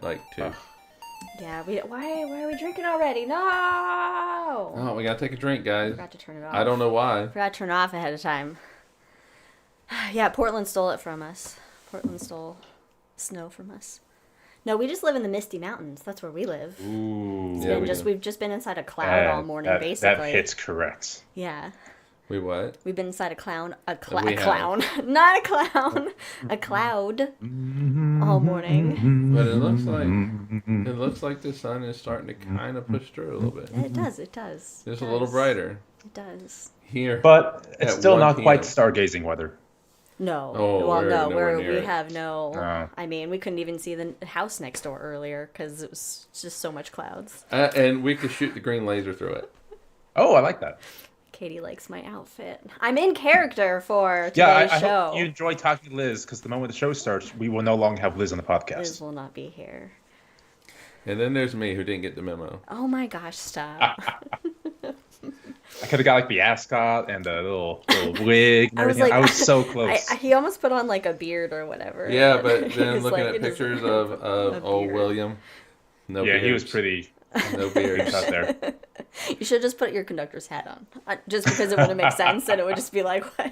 like two. Yeah, why are we drinking already? No! Oh, we gotta take a drink, guys. Forgot to turn it off. I don't know why. Forgot to turn it off ahead of time. Yeah, Portland stole it from us. Portland stole snow from us. No, we just live in the Misty Mountains. That's where we live. Ooh. Yeah, We've just been inside a cloud all morning, basically. That hits correct. Yeah. We what? We've been inside a clown. We Clown. Not a clown. A cloud all morning. But it looks like the sun is starting to kind of push through a little bit. It does. It's a little brighter. It does. Here. But it's at still 1 not quite p.m. stargazing weather. No. Oh, Well, we're no. nowhere near We it. have no. Oh. I mean, we couldn't even see the house next door earlier because it was just so much clouds. And we could shoot the green laser through it. Oh, I like that. Katie likes my outfit. I'm in character for today's Yeah, I show. hope you enjoy talking to Liz, because the moment the show starts, we will no longer have Liz on the podcast. Liz will not be here. And then there's me who didn't get the memo. Oh my gosh, stop. I could have got like the ascot and the little wig and everything. I was so close. He almost put on like a beard or whatever. Yeah, but He then was looking like, at pictures of a old beard. William. No yeah, he was beards. pretty No beards. out there. You should just put your conductor's hat on. Just because it wouldn't make sense and it would just be like, what?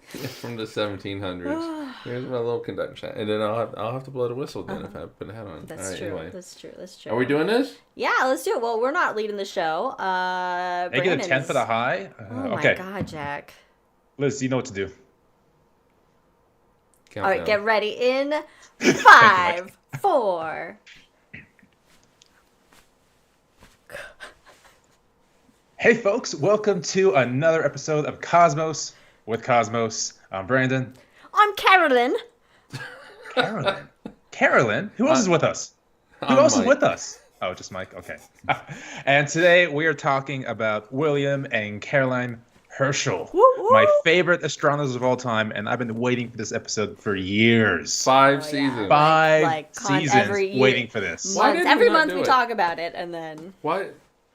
From the 1700s. Here's my little conduction hat. And then I'll have to blow the whistle then if I put a hat on. That's All right, true. Anyway. That's true. Are we doing this? Yeah, let's do it. Well, we're not leading the show. I get a 10 Brandon's- for the high. Oh Okay, my God, Jack. Liz, you know what to do. Countdown. All right, get ready in 5, 4. Hey, folks, welcome to another episode of Cosmos with Cosmos. I'm Brandon. I'm Carolyn. Carolyn? Who else is with us? Who I'm else is Mike. with us? Oh, just Mike? Okay. And today we are talking about William and Caroline Herschel, Woo, woo. my favorite astronomers of all time, and I've been waiting for this episode for years. 5 Oh, yeah. seasons. Five Like, seasons every year. waiting for this. Why Months. did we Every not month do we it? talk about it, and then Why?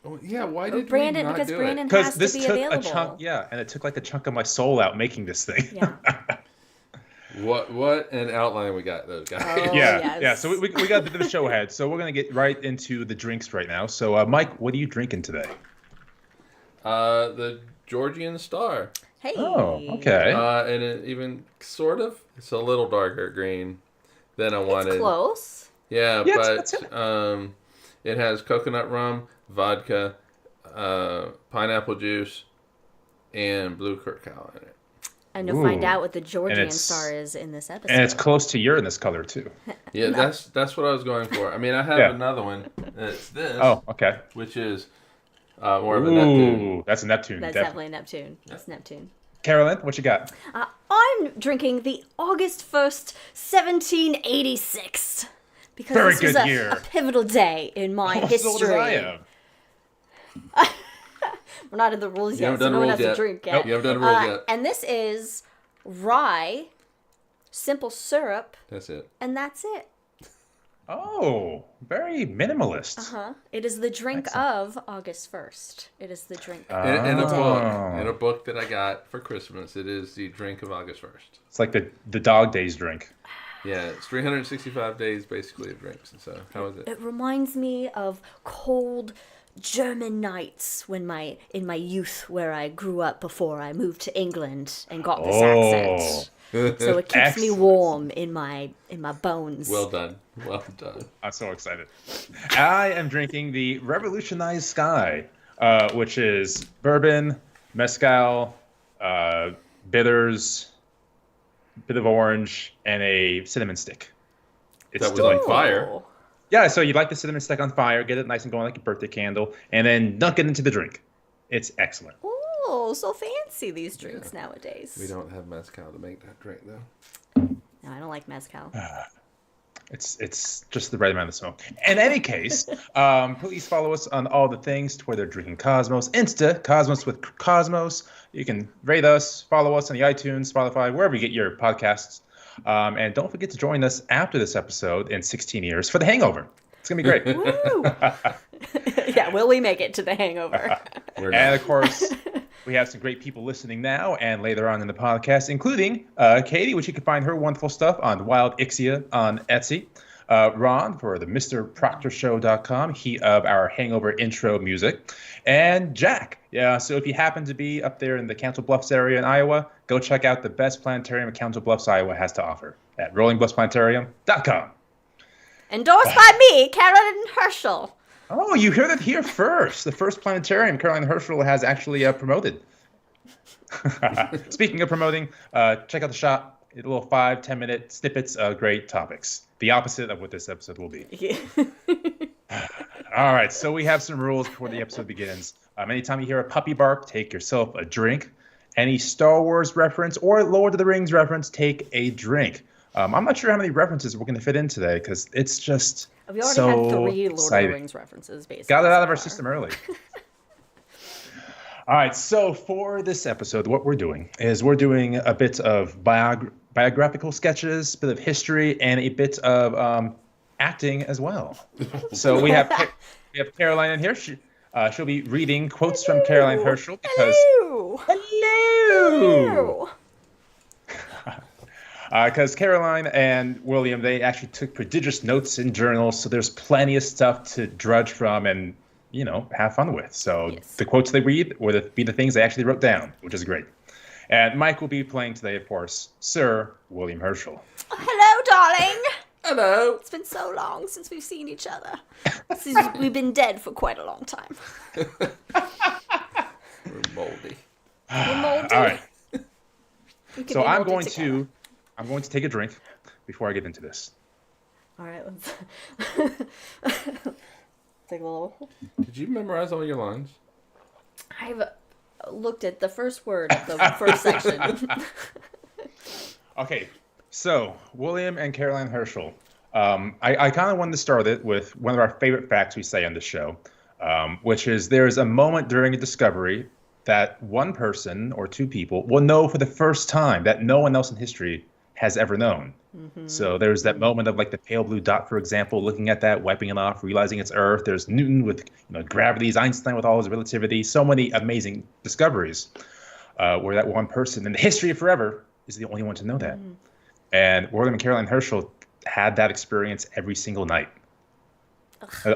Oh, yeah, why did Brandon, we not because do Brandon it? Because has this to be took available. a chunk, and it took like a chunk of my soul out making this thing. Yeah. What an outline we got, those guys. Oh, Yeah. yes. So we got the show ahead. So we're gonna get right into the drinks right now. So Mike, what are you drinking today? The Georgian Star. Hey. Oh, okay. And it even sort of, it's a little darker green than I wanted. It's close. Yeah, Yeah, but that's it. it has coconut rum, vodka, pineapple juice, and blue curacao in it. And you'll find Ooh. out what the Georgian it's- Star is in this episode. And it's close to urine this color too. Yeah, that's what I was going for. I mean, I have Yeah. another one. It's this, Oh, okay. which is more of a Neptune. Ooh, that's a Neptune. That's definitely Neptune. That's Neptune. Carolyn, what you got? I'm drinking the August 1st, 1786. Because Very this was good a year. pivotal day in my Almost as old as history. I am. We're not in the rules You yet, haven't so done no one rules has yet. to drink yet. Nope, you haven't done rules yet. And this is rye, simple syrup, That's it. and that's it. Oh, very minimalist. It is the drink of August 1st. It is the drink. In of a the book, day. in a book that I got for Christmas, it is the drink of August 1st. It's like the dog days drink. Yeah, it's 365 days basically of drinks. And so, how is it? It reminds me of cold German nights in my youth, where I grew up before I moved to England and got this accent. So it keeps me Excellent. warm in my bones. Well done. Well done. I'm so excited. I am drinking the Revolutionized Sky, which is bourbon, mezcal, bitters, bit of orange, and a cinnamon stick. It's That was delightful. on fire. Oh. Yeah, so you light the cinnamon stick on fire, get it nice and going like a birthday candle, and then dunk it into the drink. It's excellent. Oh, so fancy these drinks nowadays. We don't have mezcal to make that drink, though. No, I don't like mezcal. It's just the right amount of smoke. In any case, please follow us on all the things: Twitter, Drinking Cosmos, Insta, Cosmos with Cosmos. You can rate us, follow us on the iTunes, Spotify, wherever you get your podcasts. And don't forget to join us after this episode in 16 years for The Hangover. It's going to be great. Woo! Yeah, will we make it to the hangover? We're And not. of course, We have some great people listening now and later on in the podcast, including Katie, which you can find her wonderful stuff on Wildixia on Etsy. Ron for the MrProctorShow.com, he of our Hangover intro music. And Jack. Yeah, so if you happen to be up there in the Council Bluffs area in Iowa, go check out the best planetarium Council Bluffs, Iowa has to offer at rollingbluffsplanetarium.com. Endorsed by me, Caroline and Herschel. Oh, you heard it here first. The first planetarium Caroline Herschel has actually promoted. Speaking of promoting, check out the shop. A little 5-10 minute snippets of great topics. The opposite of what this episode will be. Yeah. All right, so we have some rules before the episode begins. Anytime you hear a puppy bark, take yourself a drink. Any Star Wars reference or Lord of the Rings reference, take a drink. I'm not sure how many references we're going to fit in today because it's just We already so had 3 Lord exciting. of the Rings references, basically. Got it out of our so far. system early. All right, so for this episode, what we're doing is we're doing a bit of biographical sketches, a bit of history, and a bit of acting as well. So we have Caroline in here. She'll be reading quotes from Caroline Herschel because Hello. because Caroline and William, they actually took prodigious notes in journals, so there's plenty of stuff to drudge from and have fun with. So Yes. the quotes they read will be the things they actually wrote down, which is great. And Mike will be playing today, of course, Sir William Herschel. Hello, darling. Hello. It's been so long since we've seen each other. We've been dead for quite a long time. We're moldy. We're moldy. All right. We could So be I'm molded going to take a drink before I get into this. All right, let's take a little. Did you memorize all your lines? I've looked at the first word of the first section. Okay, so William and Caroline Herschel. I kind of wanted to start it with one of our favorite facts we say on the show, which is there's a moment during a discovery that one person or 2 people will know for the first time that no one else in history has ever known. Mm-hmm. So there's that moment of like the pale blue dot, for example, looking at that, wiping it off, realizing it's Earth. There's Newton with gravities, Einstein with all his relativity, so many amazing discoveries where that one person in the history of forever is the only one to know that. Mm-hmm. And William and Caroline Herschel had that experience every single night.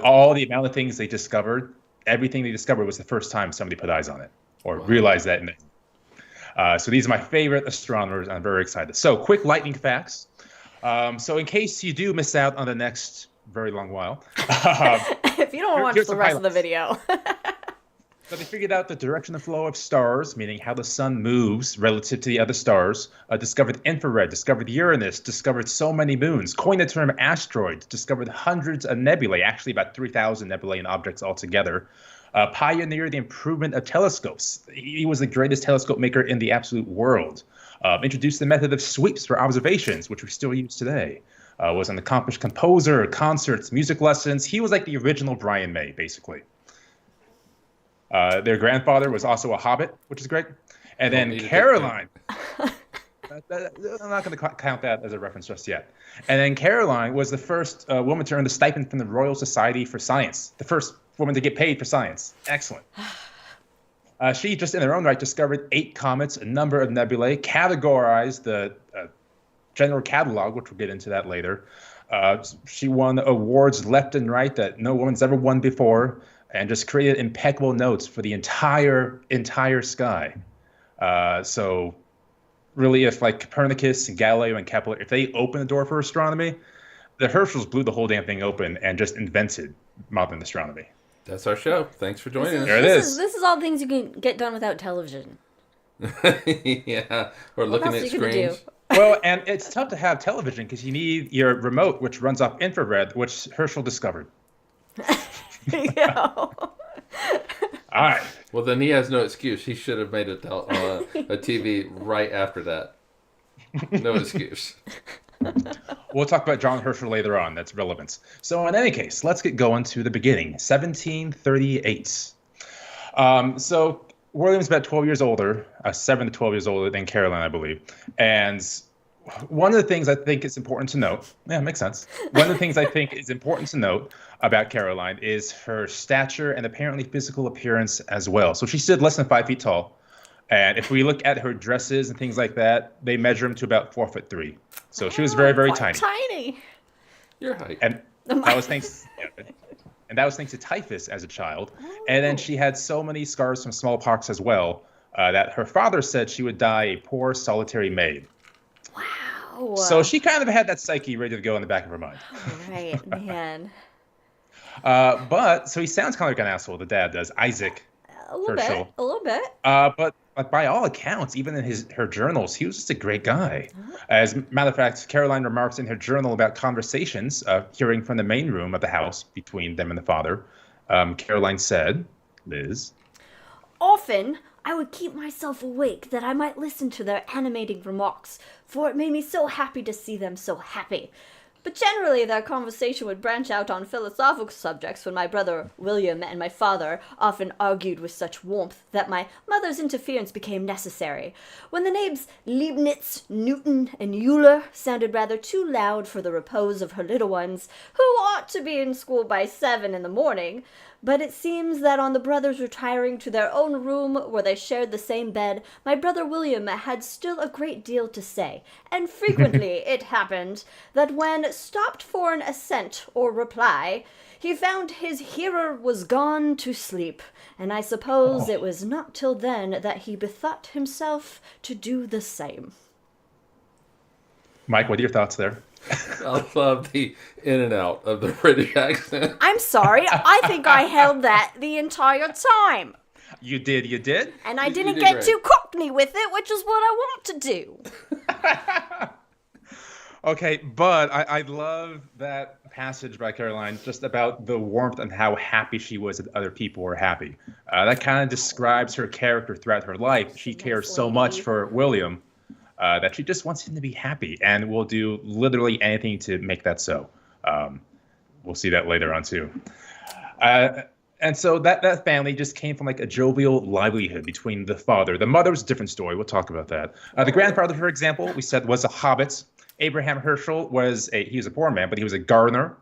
All the amount of things they discovered, everything they discovered was the first time somebody put eyes on it or realized that. So these are my favorite astronomers, and I'm very excited. So quick lightning facts. So in case you do miss out on the next very long while. If you don't watch here's the some rest of the highlights. video. So they figured out the direction of flow of stars, meaning how the sun moves relative to the other stars, discovered infrared, discovered Uranus, discovered so many moons, coined the term asteroid, discovered hundreds of nebulae, actually about 3,000 nebulae and objects altogether, pioneered the improvement of telescopes. He was the greatest telescope maker in the absolute world. Introduced the method of sweeps for observations, which we still use today. Was an accomplished composer, concerts, music lessons. He was like the original Brian May, basically. Their grandfather was also a hobbit, which is great. And then Caroline. I'm not going to count that as a reference just yet. And then Caroline was the first woman to earn the stipend from the Royal Society for Science. The first woman to get paid for science. Excellent. She, just in her own right, discovered 8 comets, a number of nebulae, categorized the general catalog, which we'll get into that later. She won awards left and right that no woman's ever won before, and just created impeccable notes for the entire sky. So really, if like Copernicus and Galileo and Kepler, if they opened the door for astronomy, the Herschels blew the whole damn thing open and just invented modern astronomy. That's our show. Thanks for joining us. There it is. This is all things you can get done without television. Yeah, or looking else at are you gonna do? screens. Well, and it's tough to have television because you need your remote, which runs off infrared, which Herschel discovered. Yeah. All right. Well, then he has no excuse. He should have made a TV right after that. No excuse. We'll talk about John Herschel later on. That's relevance. So in any case, let's get going to the beginning. 1738. So William's about 12 years older, 7 to 12 years older than Caroline, I believe. And one of the things I think is important to note, yeah, it makes sense. One of the things I think is important to note about Caroline is her stature and apparently physical appearance as well. So she stood less than 5 feet tall. And if we look at her dresses and things like that, they measure him to about 4'3". So she was very, very quite tiny. Tiny. Your height. And that was thanks to typhus as a child. And then she had so many scars from smallpox as well that her father said she would die a poor, solitary maid. Wow. So she kind of had that psyche ready to go in the back of her mind. Right, man. But so he sounds kind of like an asshole. The dad does, Isaac Herschel. A little bit. But by all accounts, even in her journals, he was just a great guy. As a matter of fact, Caroline remarks in her journal about conversations hearing from the main room of the house between them and the father. Caroline said, Liz, Often, I would keep myself awake that I might listen to their animating remarks, for it made me so happy to see them so happy. But generally their conversation would branch out on philosophical subjects when my brother William and my father often argued with such warmth that my mother's interference became necessary. When the names Leibniz, Newton, and Euler sounded rather too loud for the repose of her little ones, who ought to be in school by 7 in the morning, but it seems that on the brothers retiring to their own room where they shared the same bed, my brother William had still a great deal to say, and frequently it happened that when stopped for an assent or reply, he found his hearer was gone to sleep, and I suppose it was not till then that he bethought himself to do the same. Mike, what are your thoughts there? I love the in and out of the British accent. I'm sorry, I think I held that the entire time. You did? And I didn't did get great. too cockney with it, which is what I want to do. Okay, but I love that passage by Caroline just about the warmth and how happy she was that other people were happy. That kind of describes her character throughout her life. She cares so much for William that she just wants him to be happy and will do literally anything to make that so. We'll see that later on too. And so that family just came from like a jovial livelihood between the father. The mother was a different story. We'll talk about that. The grandfather, for example, we said was a hobbit. Abraham Herschel he was a poor man, but he was a gardener.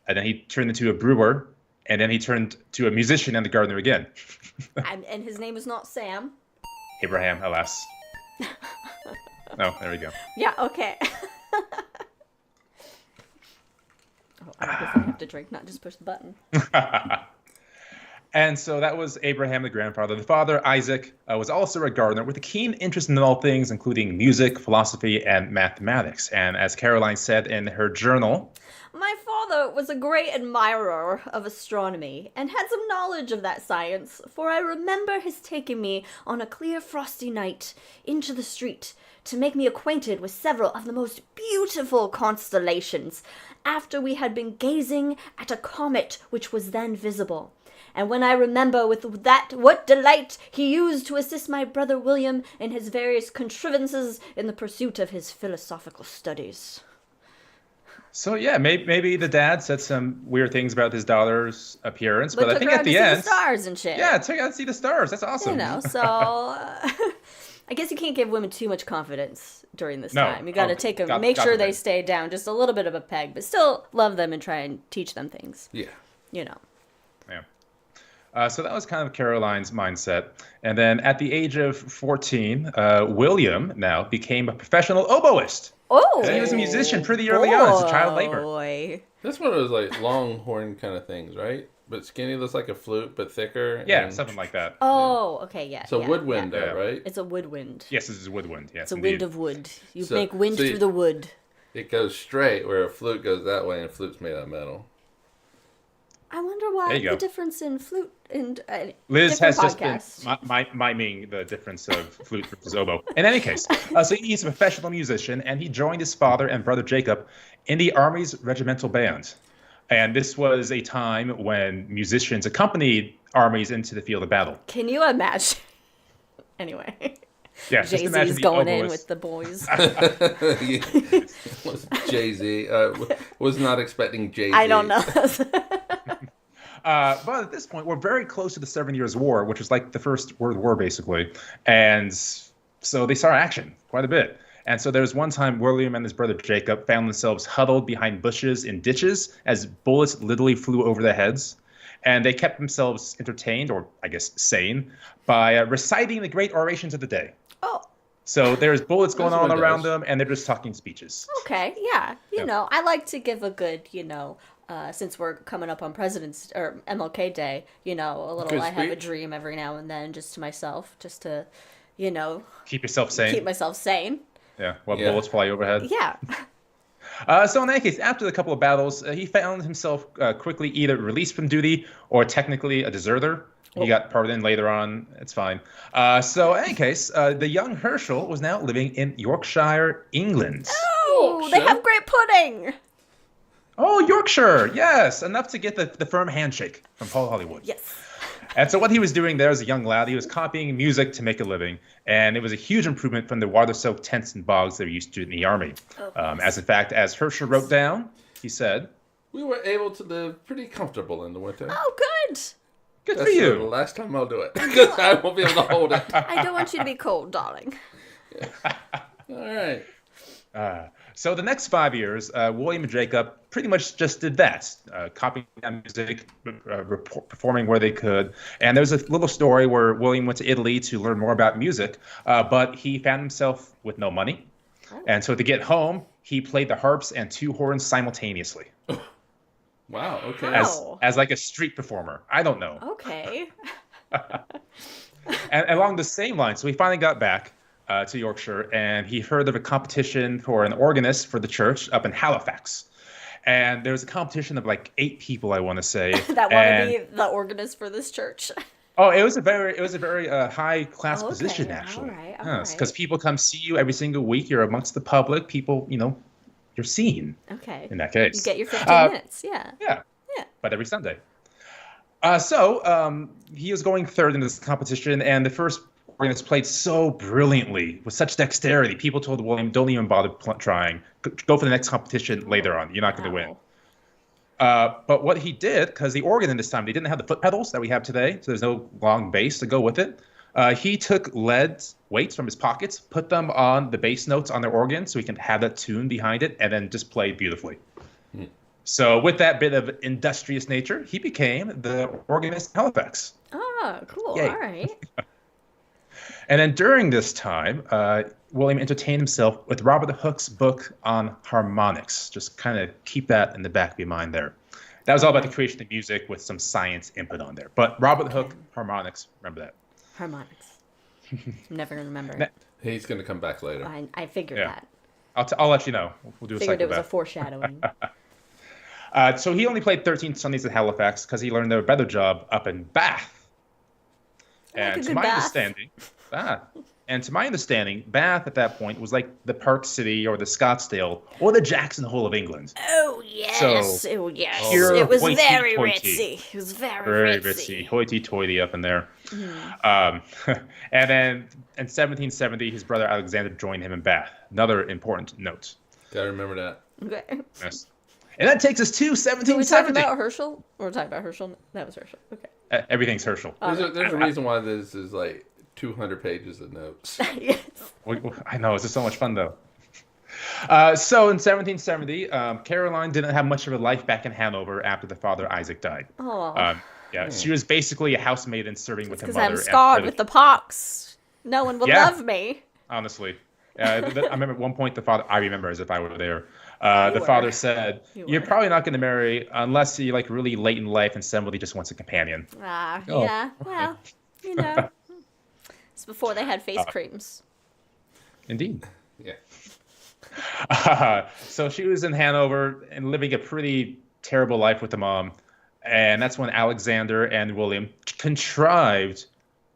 And then he turned into a brewer. And then he turned to a musician and a gardener again. And his name is not Sam. Abraham, alas. Oh, there we go. Yeah, okay. I guess I have to drink, not just push the button. And so that was Abraham, the grandfather. The father, Isaac, was also a gardener with a keen interest in all things, including music, philosophy, and mathematics. And as Caroline said in her journal, My father was a great admirer of astronomy and had some knowledge of that science, for I remember his taking me on a clear frosty night into the street to make me acquainted with several of the most beautiful constellations, after we had been gazing at a comet which was then visible. And when I remember with that what delight he used to assist my brother William in his various contrivances in the pursuit of his philosophical studies. so yeah, maybe the dad said some weird things about his daughter's appearance, but I took think her at out the to see end, the stars and shit. yeah, take out to see the stars. That's awesome. You know, so I guess you can't give women too much confidence during this No. time. You got to take them, God make sure they forbid. stay down just a little bit of a peg, but still love them and try and teach them things. Yeah. You know. Yeah. So that was kind of Caroline's mindset. And then at the age of 14, William now became a professional oboist. Oh, And he was a musician pretty early on as a child labor. Boy. This one was like longhorn kind of things, right? But skinny, looks like a flute, but thicker. Yeah, and- something like that. Oh, okay, yeah. So yeah, woodwind, yeah. though, right? It's a woodwind. Yes, this is woodwind. Yes, It's a indeed. wind of wood. You So- make wind so you- through the wood. It goes straight, where a flute goes that way, and a flute's made out of metal. I wonder why There you the go. difference in flute and Liz different has just podcasts. been miming the difference of flute versus oboe. In any case, so he's a professional musician, and he joined his father and brother Jacob in the Army's regimental band. And this was a time when musicians accompanied armies into the field of battle. Can you imagine? Anyway, Yeah, just imagine Jay-Z's the going in oboist. with the boys. Was Jay-Z. Was not expecting Jay-Z. I don't know. But at this point, we're very close to the 7 Years' War, which is like the First World War, basically. And so they saw action quite a bit. And so there was one time William and his brother Jacob found themselves huddled behind bushes in ditches as bullets literally flew over their heads. And they kept themselves entertained, or I guess sane, by reciting the great orations of the day. Oh, So there's bullets going That's on what it around does. them, and they're just talking speeches. okay, yeah. You Yeah. know, I like to give a good, since we're coming up on President's or MLK Day, a little Good I have a speech. dream every now and then just to myself, just to, you know, Keep yourself sane. keep myself sane. Yeah, while Yeah. bullets fly overhead. Yeah. So in that case, after a couple of battles, he found himself quickly either released from duty or technically a deserter. He got pardoned later on. It's fine. So in any case, the young Herschel was now living in Yorkshire, England. Oh, they Yorkshire? have great pudding. Oh, Yorkshire! Yes, enough to get the firm handshake from Paul Hollywood. Yes. And so what he was doing there as a young lad, he was copying music to make a living, and it was a huge improvement from the water-soaked tents and bogs they were used to in the army. As in fact, as Herschel wrote down, he said, We were able to live pretty comfortable in the winter. Oh, good. "Good That's for the you." last time I'll do it. Because I won't be able to hold it. I don't want you to be cold, darling. All right. So the next 5 years, William and Jacob pretty much just did that, copying that music, performing where they could. And there's a little story where William went to Italy to learn more about music, but he found himself with no money. And so to get home, he played the harps and two horns simultaneously Wow. Okay. Wow. as like a street performer. I don't know. Okay. And along the same line, so he finally got back to Yorkshire, and he heard of a competition for an organist for the church up in Halifax. And there was a competition of like 8 people, I want to say. That want to be the organist for this church. Oh, it was a very high class Okay, position actually. all right, Yes, all because right. people come see you every single week. You're amongst the public. People, you're seen Okay. in that case. You get your 15 minutes. Yeah. Yeah. Yeah. But every Sunday. So he was going third in this competition, and the first organist played so brilliantly with such dexterity. People told William, "Don't even bother trying. Go for the next competition later on. You're not going to win." But what he did, because the organ in this time, they didn't have the foot pedals that we have today, so there's no long bass to go with it. He took lead weights from his pockets, put them on the bass notes on their organ so he can have that tune behind it, and then just play beautifully. So with that bit of industrious nature, he became the organist in Halifax. Oh, cool. Yay. All right. And then during this time, William entertained himself with Robert Hooke's book on harmonics. Just kind of keep that in the back of your mind there. That was all about the creation of music with some science input on there. But Robert Hooke, harmonics, remember that. Harmonics. I'm never going to remember it. He's going to come back later. I figured Yeah. that. I'll let you know. We'll do a Figured cycle it was a back. foreshadowing. So he only played 13 Sundays at Halifax because he learned a better job up in Bath. I like a And to good my bath. understanding, Bath at that point was like the Park City or the Scottsdale or the Jackson Hole of England. Oh, yes. So, oh, yes. pure It was hoity-toity. very ritzy. It was very Very ritzy, hoity-toity up in there. Mm-hmm. And then in 1770, his brother Alexander joined him in Bath. Another important note. Gotta remember that. Okay. Yes. And that takes us to Are we talking 1770. about Herschel? We're talking about Herschel? That was Herschel. Okay. Everything's Herschel. There's a reason why this is like 200 pages of notes. Yes. I know, it's just so much fun though. So in 1770, Caroline didn't have much of a life back in Hanover after the father Isaac died. Oh. She was basically a housemaid and serving with her Because mother. I'm and scarred her- with the pox. No one will Yeah. love me. Honestly, I remember at one point I remember as if I were there. You The were. father said, You "You're were. probably not going to marry unless you're like really late in life and somebody just wants a companion." Oh. Yeah. Well, it's before they had face creams. Indeed. Yeah. So she was in Hanover and living a pretty terrible life with the mom, and that's when Alexander and William contrived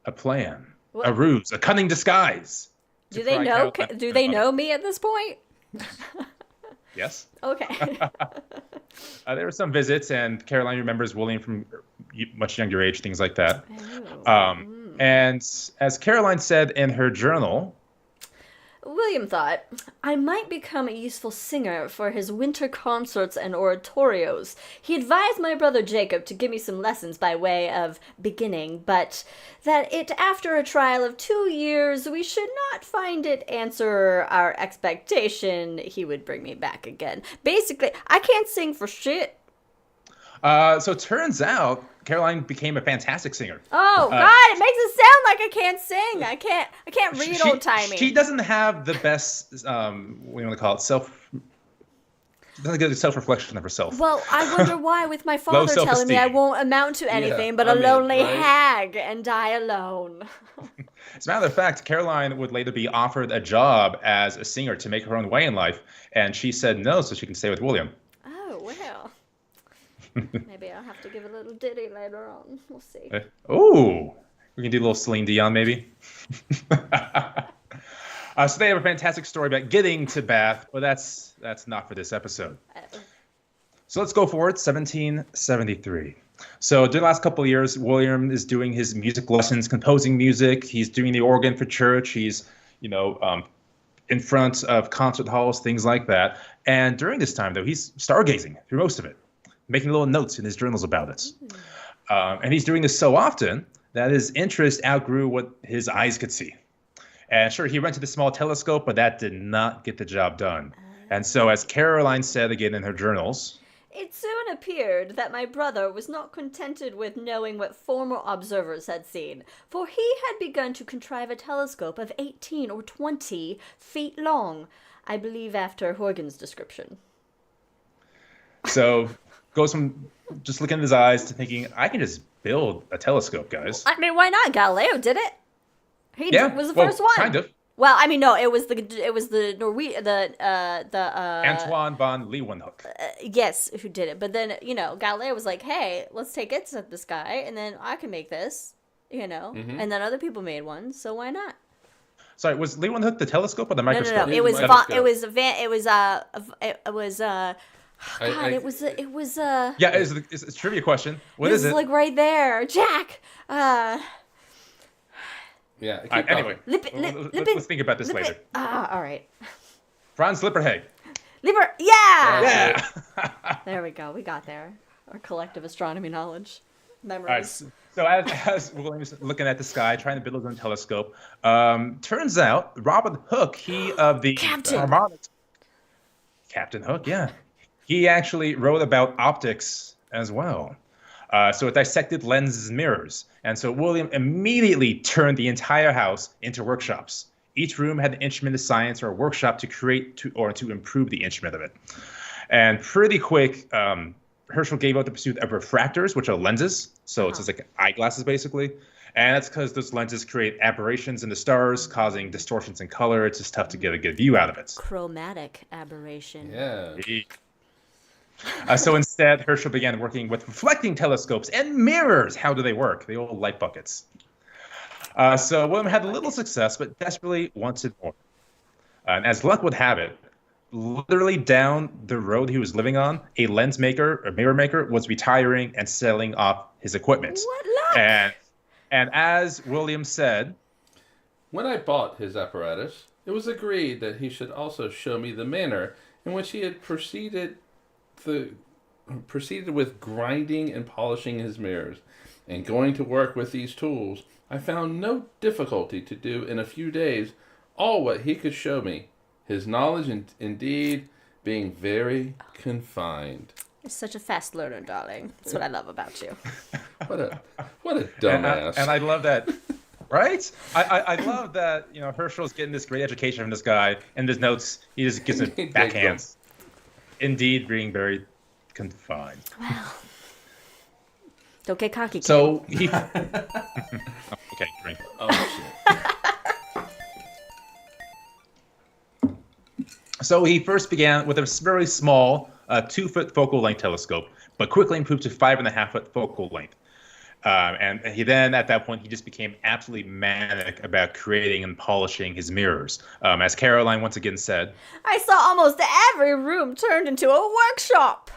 a plan, What? a ruse, a cunning disguise. to Do they pry know? Caroline Do from they her know me at this point? Yes. Okay. There were some visits, and Caroline remembers William from much younger age, things like that. Oh. And as Caroline said in her journal, William thought, I might become a useful singer for his winter concerts and oratorios. He advised my brother Jacob to give me some lessons by way of beginning, but that after a trial of 2 years, we should not find it answer our expectation, he would bring me back again. Basically, I can't sing for shit. So it turns out Caroline became a fantastic singer. Oh God! It makes it sound like I can't sing. I can't read old timey. She doesn't have the best. What do you want to call it? She doesn't get a self-reflection of herself. Well, I wonder why, with my father telling me I won't amount to anything but a lonely hag and die alone. As a matter of fact, Caroline would later be offered a job as a singer to make her own way in life, and she said no so she can stay with William. Oh, well. Maybe I'll have to give a little ditty later on. We'll see. Ooh. We can do a little Celine Dion, maybe. So they have a fantastic story about getting to Bath, but that's not for this episode. So let's go forward, 1773. So during the last couple of years, William is doing his music lessons, composing music. He's doing the organ for church. He's, in front of concert halls, things like that. And during this time, though, he's stargazing through most of it, making little notes in his journals about it. And he's doing this so often that his interest outgrew what his eyes could see. And sure, he rented a small telescope, but that did not get the job done. And so, as Caroline said again in her journals, it soon appeared that my brother was not contented with knowing what former observers had seen, for he had begun to contrive a telescope of 18 or 20 feet long, I believe after Huygens' description. So, goes from just looking at his eyes to thinking, I can just build a telescope, guys. I mean, why not? Galileo did it. He was the first one. Kind of. Well, I mean, no, it was the Antoine von Leeuwenhoek. Yes, who did it. But then, Galileo was like, hey, let's take it to the sky, and then I can make this, Mm-hmm. And then other people made one, so why not? Sorry, was Leeuwenhoek the telescope or the microscope? No. It was Yeah, it's a trivia question. What is it? It's like right there, Jack. Yeah. Anyway, let's think about this later. All right. Franz Lippershey. Yeah. Yeah. There we go. We got there. Our collective astronomy knowledge, memories. All right. So as William's looking at the sky, trying to build his own telescope, turns out Robert Hooke, he of the harmonics. Captain Hooke, yeah. He actually wrote about optics as well. So it dissected lenses and mirrors. And so William immediately turned the entire house into workshops. Each room had an instrument of science or a workshop to create or to improve the instrument of it. And pretty quick, Herschel gave up the pursuit of refractors, which are lenses. So it's just like eyeglasses, basically. And that's because those lenses create aberrations in the stars, causing distortions in color. It's just tough to get a good view out of it. Chromatic aberration. Yeah. So instead, Herschel began working with reflecting telescopes and mirrors. How do they work? They all light buckets. So William had a little success, but desperately wanted more. And as luck would have it, literally down the road he was living on, a lens maker or mirror maker was retiring and selling off his equipment. What luck! And as William said, when I bought his apparatus, it was agreed that he should also show me the manner in which he had proceeded with grinding and polishing his mirrors, and going to work with these tools, I found no difficulty to do in a few days all what he could show me, his knowledge indeed being very confined. You're such a fast learner, darling. That's what I love about you. What a dumbass. And I love that. Right? I love that, Herschel's getting this great education from this guy, and his notes, he just gives it backhands. Indeed, being very confined. Wow. Don't get cocky, kid. So he... Okay, drink. Oh, shit. So he first began with a very small 2-foot focal length telescope, but quickly improved to 5.5-foot focal length. And he then, at that point, he just became absolutely manic about creating and polishing his mirrors. As Caroline once again said, I saw almost every room turned into a workshop.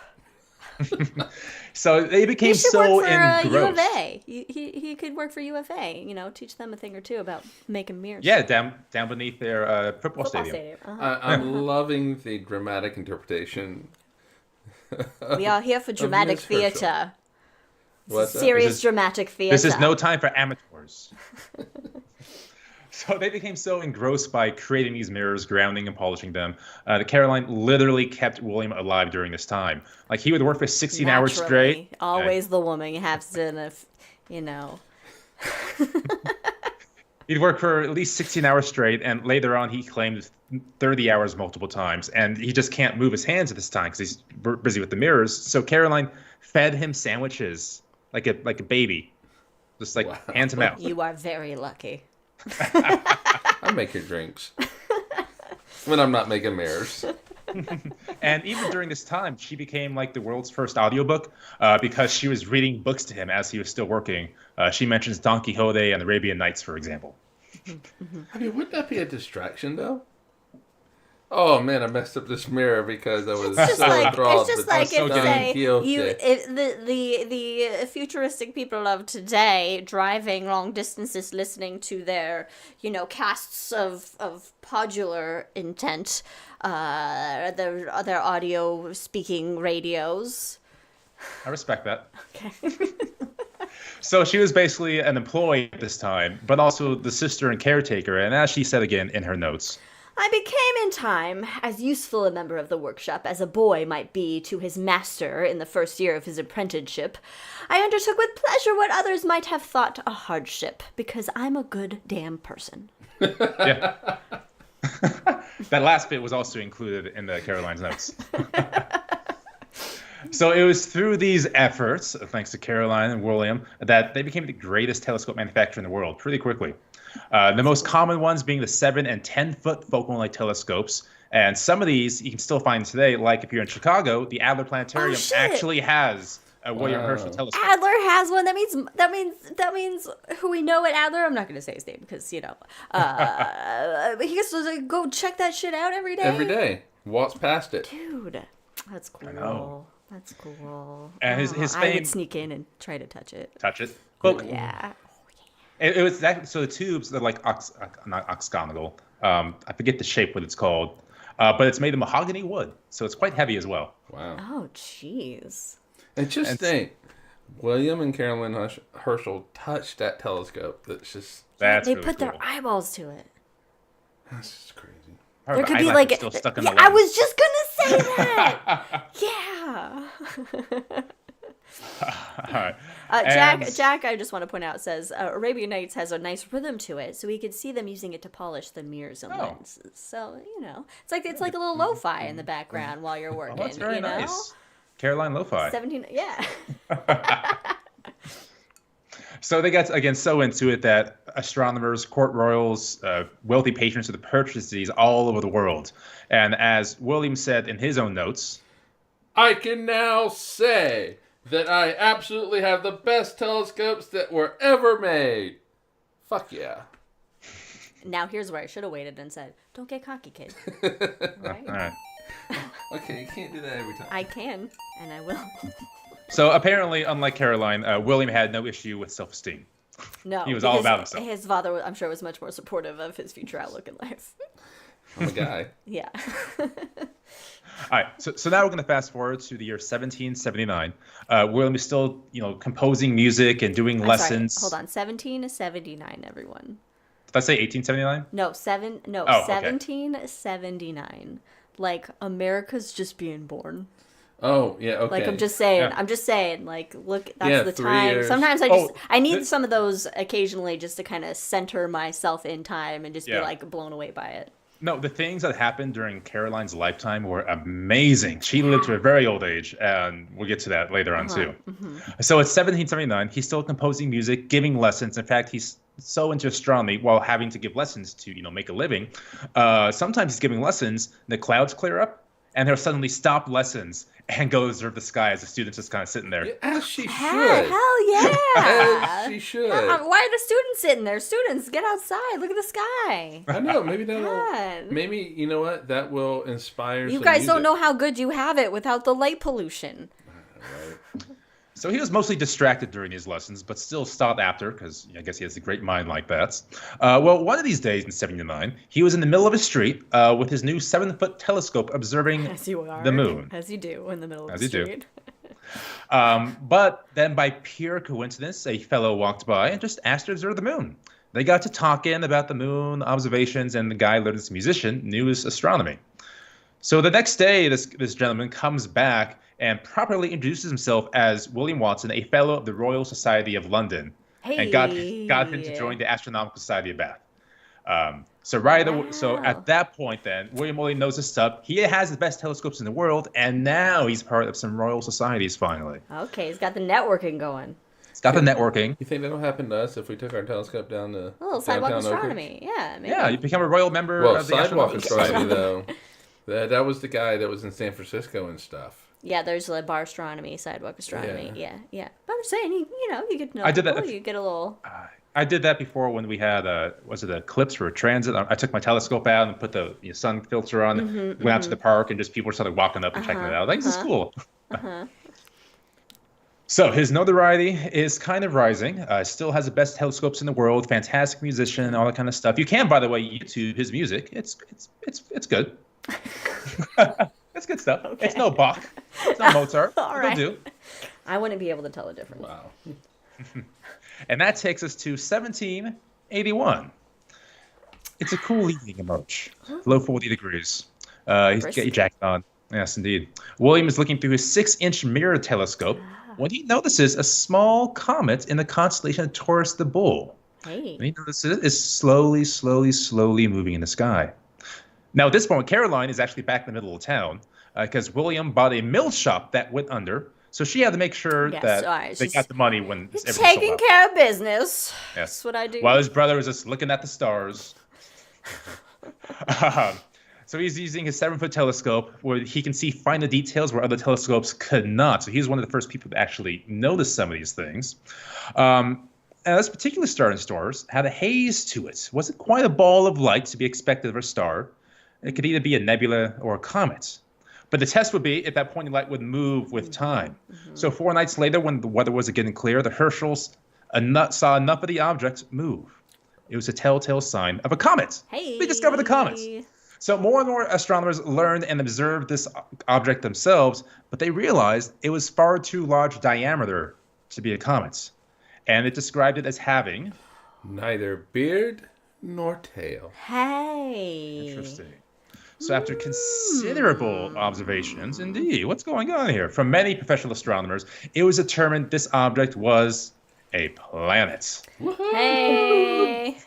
So they became so engrossed. U of A. He could work for UFA, teach them a thing or two about making mirrors. Yeah, down beneath their football stadium. Uh-huh. I'm loving the dramatic interpretation. We are here for dramatic theater. What's that? Serious dramatic theater. This is no time for amateurs. So they became so engrossed by creating these mirrors, grounding and polishing them, that Caroline literally kept William alive during this time. Like, he would work for 16 hours straight. Always the woman has to, He'd work for at least 16 hours straight, and later on he claimed 30 hours multiple times. And he just can't move his hands at this time because he's busy with the mirrors. So Caroline fed him sandwiches like a baby, just like hand to mouth. You are very lucky. I make your drinks when I'm not making mirrors. And even during this time, she became like the world's first audiobook because she was reading books to him as he was still working. She mentions Don Quixote and the Arabian Nights, for example. I mean, wouldn't that be a distraction, though? Oh man, I messed up this mirror because I was so enthralled. It's just like the futuristic people of today driving long distances, listening to their casts of podular intent, their audio speaking radios. I respect that. Okay. So she was basically an employee at this time, but also the sister and caretaker. And as she said again in her notes, I became in time as useful a member of the workshop as a boy might be to his master in the first year of his apprenticeship. I undertook with pleasure what others might have thought a hardship, because I'm a good damn person. Yeah. That last bit was also included in the Caroline's notes. So it was through these efforts, thanks to Caroline and William, that they became the greatest telescope manufacturer in the world pretty quickly. The most common ones being the 7 and 10 foot focal length telescopes. And some of these you can still find today, like if you're in Chicago, the Adler Planetarium actually has a William Herschel telescope. Adler has one. That means who we know at Adler. I'm not going to say his name because he gets to go check that shit out every day. Every day, walks past it. Dude, that's cool. I know. That's cool. And his fame. I would sneak in and try to touch it. Touch it. But yeah. It was that. So the tubes, they're like not oxconical. I forget the shape, what it's called. But it's made of mahogany wood, so it's quite heavy as well. Wow. Oh, jeez. And just think, William and Caroline Herschel touched that telescope. That's they really put cool. their eyeballs to it. That's just crazy. There could be like still stuck in the I lens. was just gonna say that. Yeah. All right. Jack, I just want to point out, says Arabian Nights has a nice rhythm to it, so we could see them using it to polish the mirrors and lenses. So it's like a little lo-fi in the background while you're working. That's very nice. Caroline lo-fi. 17, yeah. So they got again so into it that astronomers, court royals, wealthy patrons would purchase these all over the world. And as William said in his own notes, I can now say that I absolutely have the best telescopes that were ever made. Fuck yeah. Now here's where I should have waited and said, don't get cocky, kid. Right? All right. Okay, you can't do that every time. I can, and I will. So apparently, unlike Caroline, William had no issue with self-esteem. No. He was all about himself. His father, I'm sure, was much more supportive of his future outlook in life. I'm a guy. Yeah. All right, so now we're going to fast forward to the year 1779. William is still, composing music and doing lessons. Sorry, hold on, 1779, everyone. Did I say 1879? No, 1779. Like, America's just being born. Oh, yeah, okay. Like, I'm just saying, like, look, that's the 3 time. years. Sometimes I need some of those occasionally just to kind of center myself in time and just be, like, blown away by it. No, the things that happened during Caroline's lifetime were amazing. She lived to a very old age, and we'll get to that later on, too. Mm-hmm. So it's 1779. He's still composing music, giving lessons. In fact, he's so into astronomy while having to give lessons to, make a living. Sometimes he's giving lessons, the clouds clear up, and he'll suddenly stop lessons and go observe the sky as the students just kind of sitting there. Yeah, as she should. Hell yeah. As she should. Why are the students sitting there? Students, get outside. Look at the sky. I know. Maybe maybe, you know what? That will inspire You guys don't know how good you have it without the light pollution. Right. So he was mostly distracted during these lessons, but still sought after, because I guess he has a great mind like that. Well, one of these days in 79, he was in the middle of a street with his new 7-foot telescope observing the moon. As you do in the middle of As the you street. But then by pure coincidence, a fellow walked by and just asked to observe the moon. They got to talking about the moon observations, and the guy learned as a musician knew his astronomy. So the next day, this gentleman comes back and properly introduces himself as William Watson, a fellow of the Royal Society of London, and got him to join the Astronomical Society of Bath. So at that point, then William only knows his stuff. He has the best telescopes in the world, and now he's part of some royal societies. Finally, Okay, he's got the networking going. he's got the networking. You think that'll happen to us if we took our telescope down to A little sidewalk downtown Oak Ridge? astronomy. Yeah, maybe. Yeah, you become a royal member Well, of the sidewalk Astronomical astronomy Society. though. That was the guy that was in San Francisco and stuff. Yeah, there's like bar astronomy, sidewalk astronomy. Yeah. Yeah. But I'm saying, you get to know I did people, that- you get a little... I did that before when we had was it eclipse for a transit? I took my telescope out and put the sun filter on. Went out to the park and just people started walking up and checking it out. Like, this is cool. So his notoriety is kind of rising. Still has the best telescopes in the world. Fantastic musician, all that kind of stuff. You can, by the way, YouTube his music. It's good. It's good stuff. Okay. It's no Bach. It's no Mozart. All It'll right. do. I wouldn't be able to tell the difference. Wow. And that takes us to 1781. It's a cool evening in March. Low 40 degrees. He's got your jacket on. Yes, indeed. William is looking through his 6-inch mirror telescope when he notices a small comet in the constellation of Taurus the Bull. Hey. And he notices it is slowly moving in the sky. Now, at this point, Caroline is actually back in the middle of town because William bought a mill shop that went under. So she had to make sure Yes, that all right, they she's got the money when everything sold Taking out. care of business. Yes. That's what I do. While his brother was just looking at the stars. So he's using his 7-foot telescope where he can see finer details where other telescopes could not. So he's one of the first people to actually notice some of these things. And this particular star in stars had a haze to it. Wasn't quite a ball of light to be expected of a star. It could either be a nebula or a comet. But the test would be if that pointing light would move with time. So 4 nights later, when the weather was getting clear, the Herschels saw enough of the object move. It was a telltale sign of a comet. Hey. We discovered the comet. So more and more astronomers learned and observed this object themselves, but they realized it was far too large diameter to be a comet. And it described it as having... Neither beard nor tail. Hey. Interesting. So after considerable observations, indeed, what's going on here? From many professional astronomers, it was determined this object was a planet. Hey.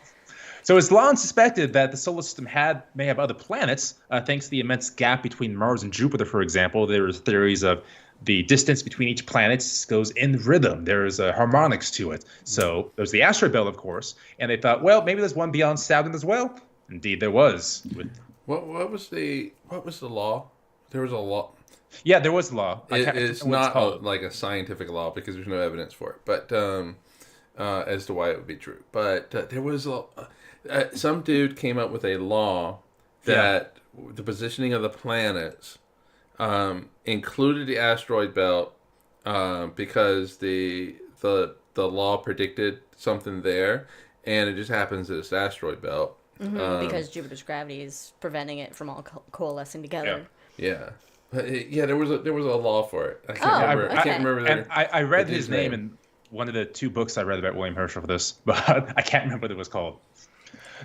So it's long suspected that the solar system may have other planets, thanks to the immense gap between Mars and Jupiter, for example. There are theories of the distance between each planet goes in rhythm. There's harmonics to it. So there's the asteroid belt, of course, and they thought, well, maybe there's one beyond Saturn as well. Indeed, there was. What was the law? There was a law. Yeah, there was a law. It's not like a scientific law because there's no evidence for it, but as to why it would be true. But there was some dude came up with a law that the positioning of the planets included the asteroid belt because the law predicted something there, and it just happens that it's the asteroid belt. Because Jupiter's gravity is preventing it from all coalescing together. Yeah. There was a law for it. I can't remember. okay. I can't remember. And I read his name in one of the 2 books I read about William Herschel for this, but I can't remember what it was called.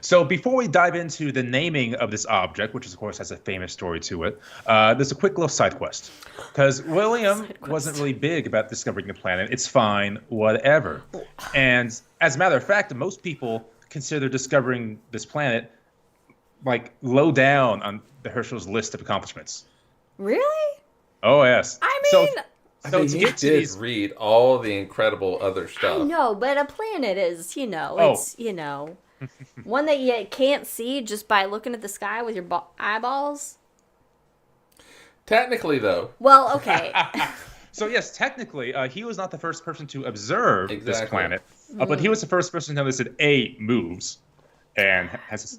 So before we dive into the naming of this object, which of course has a famous story to it, there's a quick little side quest. Because William wasn't really big about discovering the planet. It's fine, whatever. And as a matter of fact, most people consider discovering this planet like low down on the Herschel's list of accomplishments. Really? Oh, yes. I mean... So he did read all the incredible other stuff. I know, but a planet is, it's, one that you can't see just by looking at the sky with your eyeballs. Technically, though. Well, okay. So yes, technically, he was not the first person to observe this Exactly. planet, but he was the first person to notice that A, moves, and has a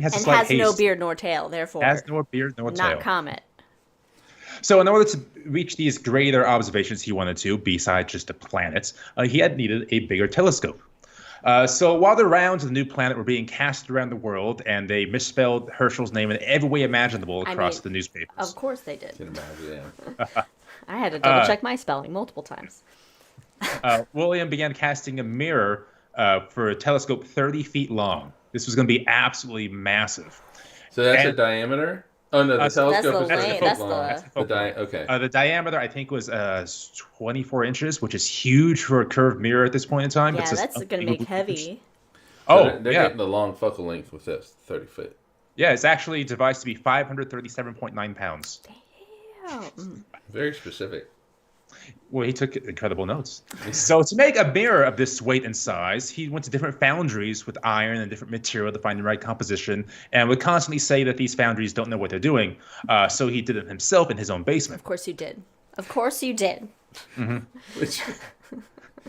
slight has haze. no beard nor tail, therefore. Has no beard nor tail. Not comet. So in order to reach these greater observations he wanted to, besides just the planets, he had needed a bigger telescope. So while the rounds of the new planet were being cast around the world, and they misspelled Herschel's name in every way imaginable across the newspapers. Of course they did. Can imagine, yeah. I had to double check my spelling multiple times. William began casting a mirror for a telescope 30 feet long. This was going to be absolutely massive. So that's a And- diameter? Oh, no, the telescope is That's 30 the- foot long. Okay. The diameter, I think, was 24 inches, which is huge for a curved mirror at this point in time. Yeah, It's just that's going to make unbelievably heavy. huge. So Oh, they're yeah. getting the long focal length with this, 30 foot. Yeah, it's actually devised to be 537.9 pounds. Damn. Very specific. Well, he took incredible notes. So to make a mirror of this weight and size, he went to different foundries with iron and different material to find the right composition, and would constantly say that these foundries don't know what they're doing. So he did it himself in his own basement. Of course you did. Of course you did. Which,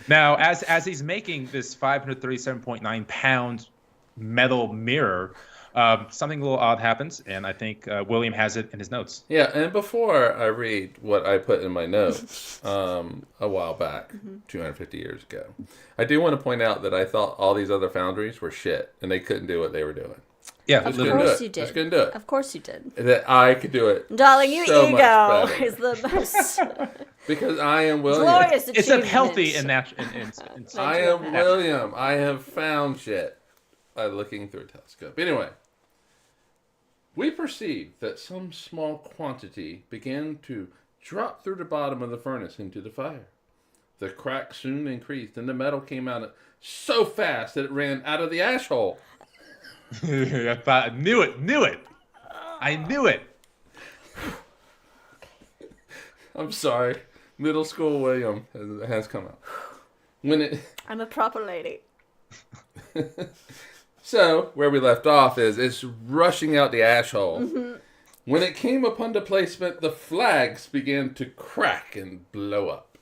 Now, as he's making this 537.9 pound metal mirror, something a little odd happens, and I think William has it in his notes. yeah, and before I read what I put in my notes a while back, 250 years ago, I do want to point out that I thought all these other foundries were shit, and they couldn't do what they were doing. Yeah, Of couldn't do course it. you did. Just couldn't do it. Of course you did. That I could do it. Darling, your So much ego better. is the most Because I am William. glorious it's achievement. a healthy and natural. I am William. I have found shit by looking through a telescope. Anyway, we perceived that some small quantity began to drop through the bottom of the furnace into the fire. The crack soon increased, and the metal came out so fast that it ran out of the ash hole. I thought, I knew it. I knew it. I'm sorry. Middle school William has come out. When it... I'm a proper lady. So, where we left off is it's rushing out the ash hole. When it came upon the placement, the flags began to crack and blow up.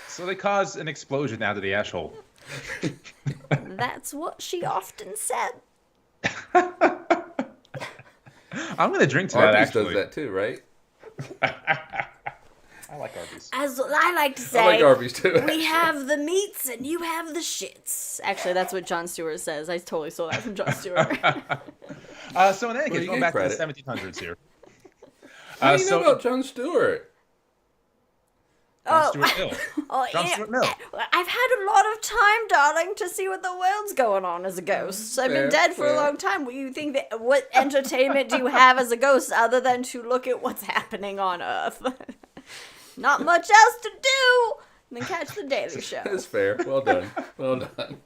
So they caused an explosion out of the ash hole. That's what she often said. I'm going to drink to that, Arby's actually. does that too, right? I like Arby's. As I like to say, I like Arby's too. we have the meats and you have the shits. Actually, that's what Jon Stewart says. I totally stole that from Jon Stewart. So in any case, you going get back to credit. the 1700s here. How do you know about Jon Stewart? Jon Stewart Mill. Oh, Jon yeah. Stewart Mill. I've had a lot of time, darling, to see what the world's going on as a ghost. I've been Fair, dead for a fair. long time. What you think that? What entertainment do you have as a ghost other than to look at what's happening on Earth? Not much else to do than catch the Daily Show. That's fair. Well done. Well done.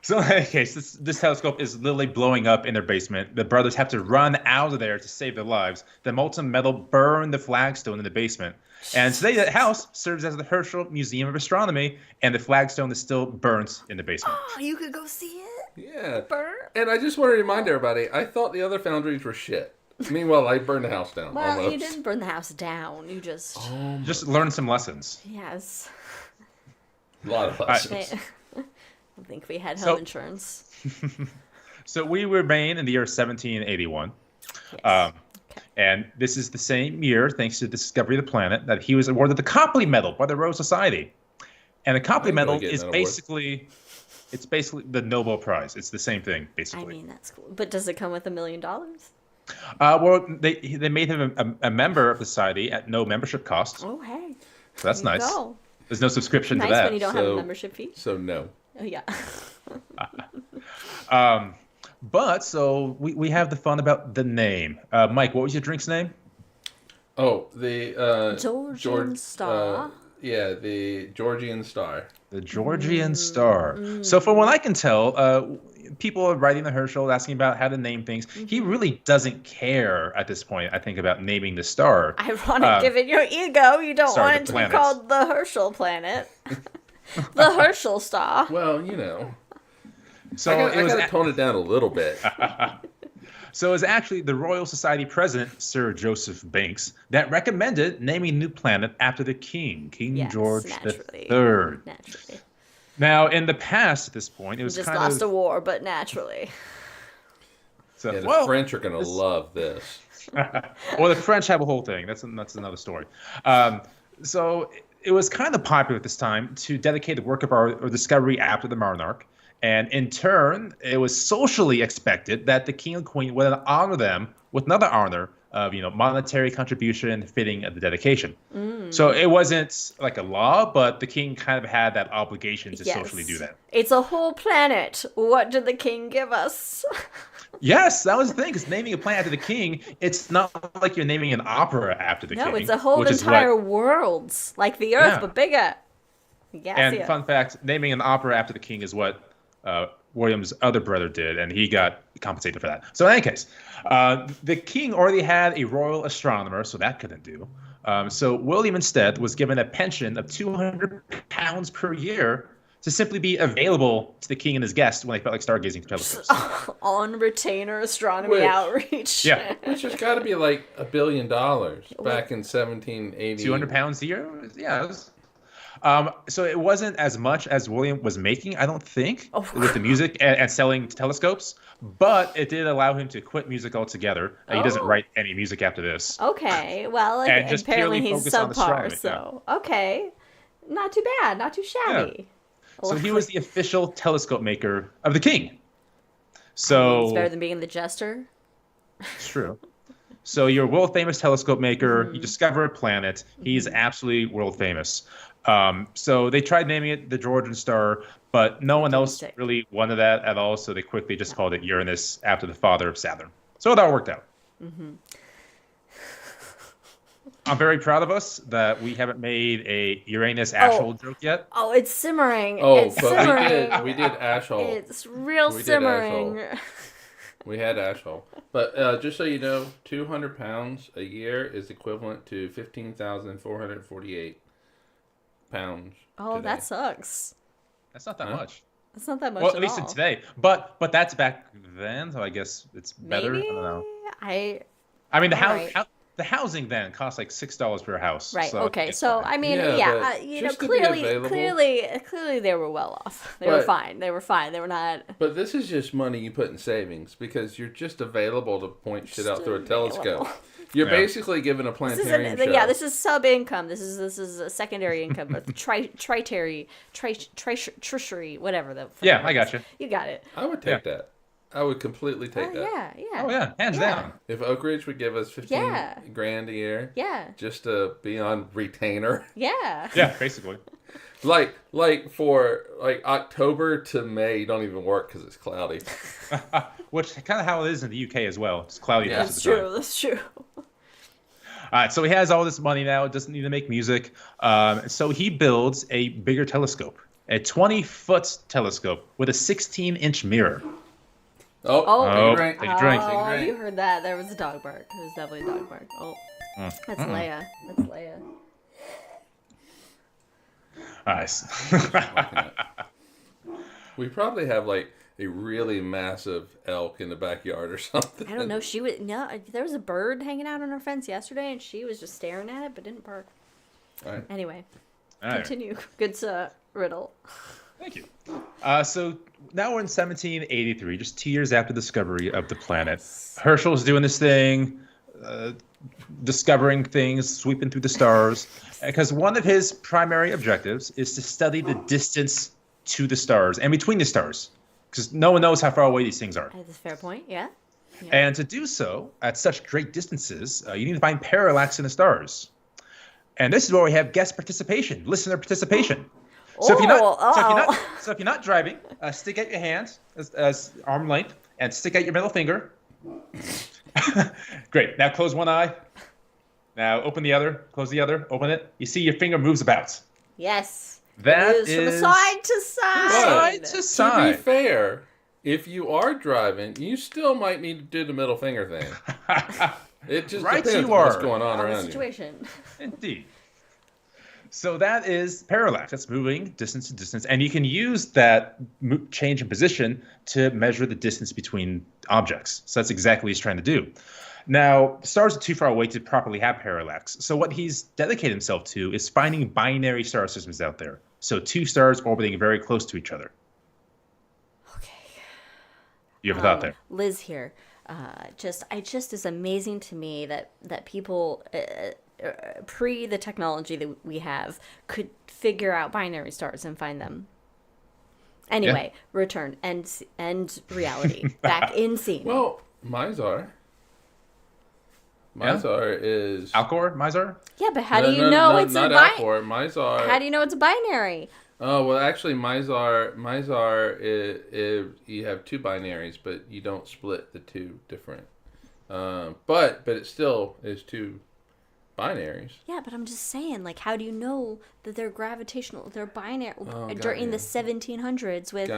So in any case, this telescope is literally blowing up in their basement. The brothers have to run out of there to save their lives. The molten metal burned the flagstone in the basement. And today that house serves as the Herschel Museum of Astronomy, and the flagstone is still burnt in the basement. Oh, you could go see it. Yeah. Burn. And I just want to remind everybody, I thought the other foundries were shit. Meanwhile, I burned the house down. Well, almost. you didn't burn the house down. You just Just learn some lessons. yes. A lot of lessons. I think we had So- home insurance. So we remain in the year 1781. Yes. And this is the same year, thanks to the discovery of the planet, that he was awarded the Copley Medal by the Royal Society. And the Copley I enjoy Medal getting is that award. basically the Nobel Prize. It's the same thing, I basically. mean, that's cool. But does it come with $1 million? Well, they made him a member of the society at no membership cost. Oh, hey. So that's There you nice. go. There's no subscription Nice to that. when you don't have a So- membership fee. So, no. Oh, yeah. But so we have the fun about the name. Mike, what was your drink's name? Oh, the Georgian Star. Yeah, the Georgian Star. The Georgian Star. So from what I can tell, people are writing to Herschel asking about how to name things. He really doesn't care at this point, I think, about naming the star. Ironic, given your ego, you don't sorry, want the it to be planets. called the Herschel planet. The Herschel Star. Well, you know. So I it was gotta tone it down a little bit. So it was actually the Royal Society president, Sir Joseph Banks, that recommended naming a new planet after the king, King Yes, George naturally. III. Naturally. Now, in the past, at this point, it was Just kind lost of a war, but naturally. so, Yeah, the well, French are gonna love this. well, the French have a whole thing. That's another story. So it was kind of popular at this time to dedicate the work of our discovery after the monarch. And in turn, it was socially expected that the king and queen would honor them with another honor of monetary contribution fitting the dedication. So it wasn't like a law, but the king kind of had that obligation to socially do that. It's a whole planet. What did the king give us? Yes, that was the thing, because naming a planet after the king, it's not like you're naming an opera after the king. No, it's a whole entire world, like the Earth, but bigger. Yes, and fun fact, naming an opera after the king is what William's other brother did, and he got compensated for that. So in any case, the king already had a royal astronomer, so that couldn't do. So William instead was given a pension of £200 per year to simply be available to the king and his guests when they felt like stargazing through telescopes. On retainer astronomy outreach. Yeah. Which has got to be like $1 billion back in 1780. £200 a year? Yeah. So it wasn't as much as William was making, I don't think, with the music and selling telescopes, but it did allow him to quit music altogether. He doesn't write any music after this. Okay, well, and just apparently he's subpar, so okay. Not too bad, not too shabby. Yeah. So he was the official telescope maker of the king. So it's better than being the jester. It's true. So you're a world-famous telescope maker. You discover a planet. He's absolutely world-famous. So they tried naming it the Georgian star, but no one else really wanted that at all, so they quickly just called it Uranus after the father of Saturn. So it all worked out. I'm very proud of us that we haven't made a Uranus ashhole joke yet. Oh, it's simmering. Oh, it's simmering. we did ashhole. It's real simmering. We had ashhole. But just so you know, 200 pounds a year is equivalent to 15,448 pounds. Oh, today. that sucks. That's not that much. That's not that much at least in today. But that's back then, so I guess it's better. Maybe? I don't know. I mean, the housing then cost like $6 per house. Right. So okay. So fine. I mean, clearly they were well off. They were fine. They were fine. They were not. But this is just money you put in savings because you're just available to point shit out through a telescope. You're basically given a planetarium show. Yeah, this is sub income. This is a secondary income, but tertiary, whatever the. Yeah, I got you. You got it. I would take that. I would completely take that. Yeah. Oh yeah, hands down. If Oak Ridge would give us 15 grand a year, just to be on retainer. Yeah, basically. Like for October to May, you don't even work because it's cloudy. Which kind of how it is in the UK as well. It's cloudy most of the time. That's true. All right, so he has all this money now. Doesn't need to make music. So he builds a bigger telescope, a 20-foot telescope with a 16-inch mirror. Take a drink. Oh, you heard that. There was a dog bark. There was definitely a dog bark. Oh, that's Leia. That's Leia. Nice. We probably have like a really massive elk in the backyard or something. I don't know. There was a bird hanging out on our fence yesterday, and she was just staring at it, but didn't bark. All right. Anyway, All right. continue. Good riddle. Thank you. So now we're in 1783, just 2 years after the discovery of the planet. Herschel's doing this thing, discovering things, sweeping through the stars, because one of his primary objectives is to study the distance to the stars and between the stars, because no one knows how far away these things are. That's a fair point, yeah. And to do so at such great distances, you need to find parallax in the stars. And this is where we have guest participation, listener participation. So if you're not driving, stick out your hand as arm length and stick out your middle finger. Great. Now close one eye. Now open the other. Close the other. Open it. You see your finger moves about. Yes. That it is from side to side. Side to side. To be fair, if you are driving, you still might need to do the middle finger thing. It just depends on what's going on around the situation. You. Indeed. So that is parallax. That's moving distance to distance. And you can use that change in position to measure the distance between objects. So that's exactly what he's trying to do. Now, stars are too far away to properly have parallax. So what he's dedicated himself to is finding binary star systems out there. So two stars orbiting very close to each other. Okay. You have a thought there? Liz here. It just is amazing to me that people... pre the technology that we have could figure out binary stars and find them. Anyway, return and reality back in scene. Well, Mizar Mizar is... Alcor? Mizar? Yeah, but how do you know it's not a binary? Alcor. Mizar... How do you know it's a binary? Oh, well, actually, Mizar is you have two binaries, but you don't split the two different. But it still is two binaries. Yeah, but I'm just saying, like, how do you know that they're gravitational? They're binary during the 1700s with,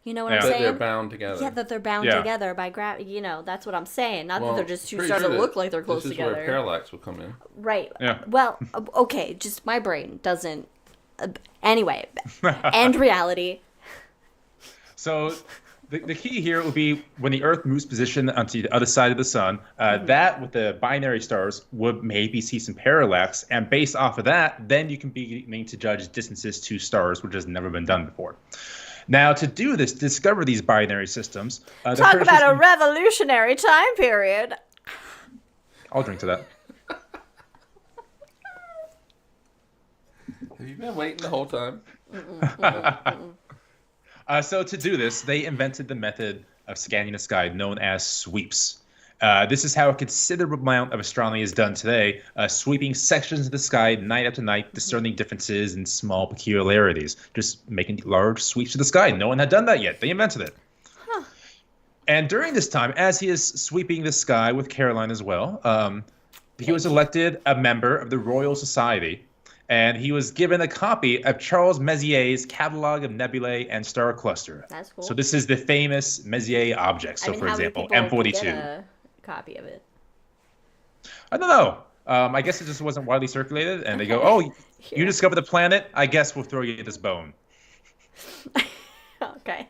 you know what I'm saying? They're bound together. Yeah, that they're bound together by gravity. You know, that's what I'm saying. Not that they're just two stars that look like they're close together. This is where parallax will come in. Right. Yeah. Well, okay, just my brain doesn't. Anyway, end reality. So the key here would be when the Earth moves position onto the other side of the sun, that with the binary stars would maybe see some parallax. And based off of that, then you can begin to judge distances to stars, which has never been done before. Now, to do this, discover these binary systems. Talk about a revolutionary time period. I'll drink to that. Have you been waiting the whole time? So to do this, they invented the method of scanning the sky known as sweeps. This is how a considerable amount of astronomy is done today, sweeping sections of the sky night after night, discerning differences and small peculiarities, just making large sweeps of the sky. No one had done that yet. They invented it. Huh. And during this time, as he is sweeping the sky with Caroline as well, he was elected a member of the Royal Society. And he was given a copy of Charles Messier's Catalogue of Nebulae and Star Cluster. That's cool. So this is the famous Messier object. So, for example, M42. Get a copy of it? I don't know. I guess it just wasn't widely circulated. And they go, oh, you discovered the planet? I guess we'll throw you this bone. Okay.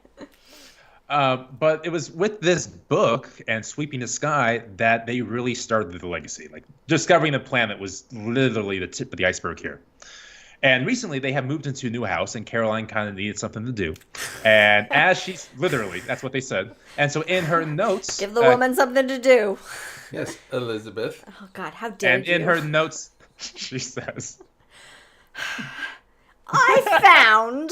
But it was with this book and Sweeping the Sky that they really started the legacy. Like, discovering the planet was literally the tip of the iceberg here. And recently they have moved into a new house, and Caroline kind of needed something to do. And as she's literally, that's what they said. And so in her notes, give the woman something to do. Yes, Elizabeth. Oh God, how dare you! And in her notes, she says, I found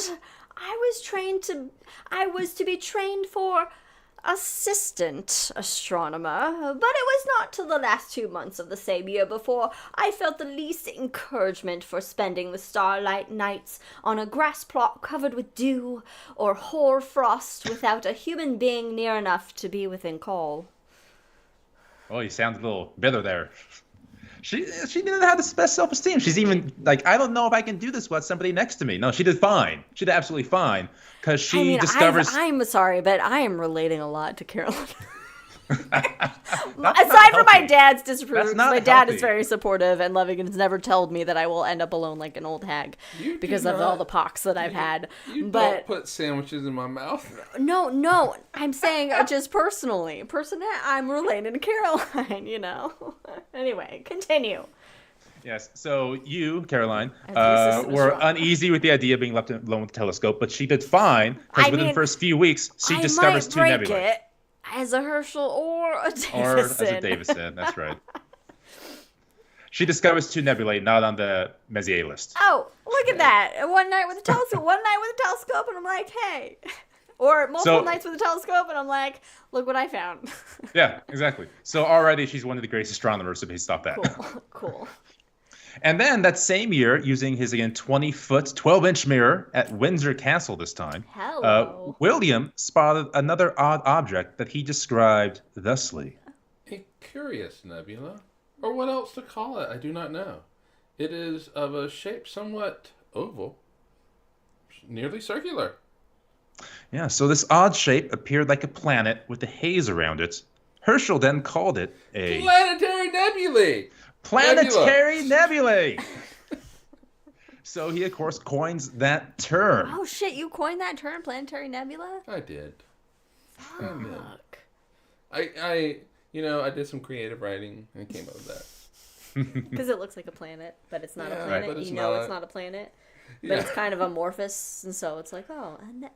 I was to be trained for assistant astronomer, but it was not till the last 2 months of the same year before I felt the least encouragement for spending the starlight nights on a grass plot covered with dew or hoar frost without a human being near enough to be within call. Oh, you sound a little bitter there. She didn't have the best self-esteem. She's even like, I don't know if I can do this without somebody next to me. No, she did fine. She did absolutely fine because she discovers. I'm sorry, but I am relating a lot to Caroline. Aside from my dad's disapproval, my dad healthy. is very supportive and loving and has never told me that I will end up alone like an old hag because of all the pox that I've had. Don't put sandwiches in my mouth. No, I'm saying just personally. I'm related to Caroline, you know. Anyway, continue. Yes, so you, Caroline, were uneasy with the idea of being left alone with the telescope, but she did fine because within the first few weeks, she discovers two nebulae. It as a Herschel or a Davison. Or as a Davison, that's right. She discovers two nebulae not on the Messier list. Oh, look at that. One night with a telescope, and I'm like, hey. Or multiple nights with a telescope, and I'm like, look what I found. Yeah, exactly. So already she's one of the greatest astronomers, so based off that. Cool. And then that same year, using his, again, 20-foot, 12-inch mirror at Windsor Castle this time, William spotted another odd object that he described thusly. A curious nebula, or what else to call it, I do not know. It is of a shape somewhat oval, nearly circular. Yeah, so this odd shape appeared like a planet with a haze around it. Herschel then called it a... Planetary nebulae! Planetary nebulae! So he, of course, coins that term. Oh, shit, you coined that term, planetary nebula? I did. Fuck. I did some creative writing and came up with that. Because it looks like a planet, but it's not a planet. Right, it's not a planet. But it's kind of amorphous, and so it's like,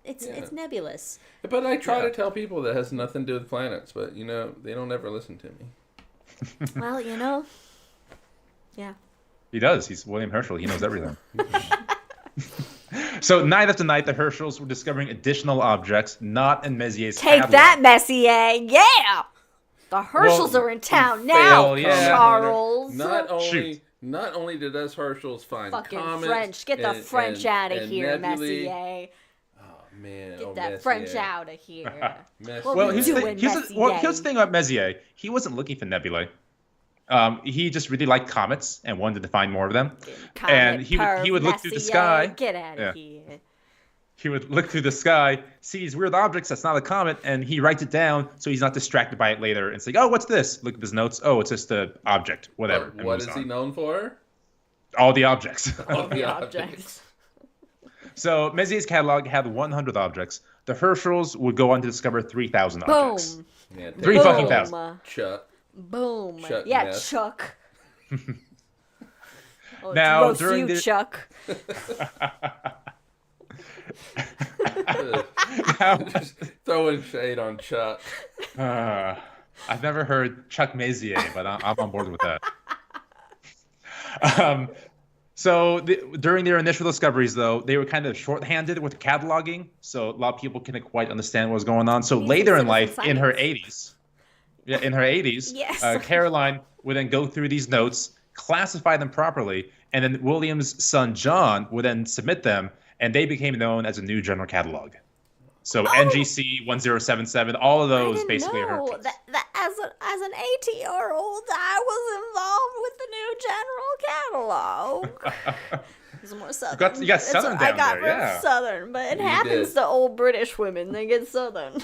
it's nebulous. But I try to tell people that has nothing to do with planets, but, they don't ever listen to me. Well, yeah. He does. He's William Herschel. He knows everything. So night after night, the Herschels were discovering additional objects not in Messier's Take catalog. that, Messier! Yeah! The Herschels are in town now, fail, yeah. Charles. Not Shoot. only did us Herschels find Fucking comets, French. Get the French out of here, nebulae. Messier. Oh man, Get that Messier. French out of here. Messier. What Well, we here's doing, the thing about Messier. He wasn't looking for nebulae. He just really liked comets and wanted to find more of them. And he would look through the sky. Get out of here. He would look through the sky, see these weird objects. That's not a comet, and he writes it down so he's not distracted by it later. And say, "Oh, what's this?" Look at his notes. Oh, it's just an object. Whatever. But what is he known for? All the objects. All the Objects. So Messier's catalog had 100 objects. The Herschels would go on to discover 3,000 objects. Boom. Yeah, Three take fucking it. thousand. Chuck. Boom. Chuck Yeah, Ness. Chuck. Oh, Now, roast during you, the- Chuck. Just throwing shade on Chuck. I've never heard Chuck Messier, but I'm on board with that. During their initial discoveries, though, they were kind of shorthanded with cataloging, so a lot of people couldn't quite understand what was going on. So later in life, in her 80s, Yes. Caroline would then go through these notes, classify them properly, and then William's son John would then submit them, and they became known as a new general catalog. So NGC 1077, all of those basically are her. That as an 80-year-old, I was involved with the new general catalog. It's more southern. You got southern I down got there, real yeah. southern, but it You happens did. to old British women. They get southern.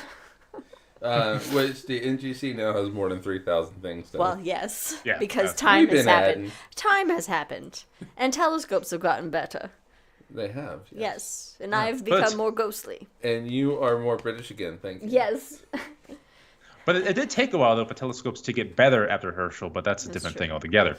Which the NGC now has more than 3,000 things. Though. Well, yes, Yeah, because yeah. time We've has been happened. adding. Time has happened, and telescopes have gotten better. They have. Yes, and I've But- become more ghostly. And you are more British again. Thank you. Yes. But it did take a while, though, for telescopes to get better after Herschel, but that's a different true. thing altogether.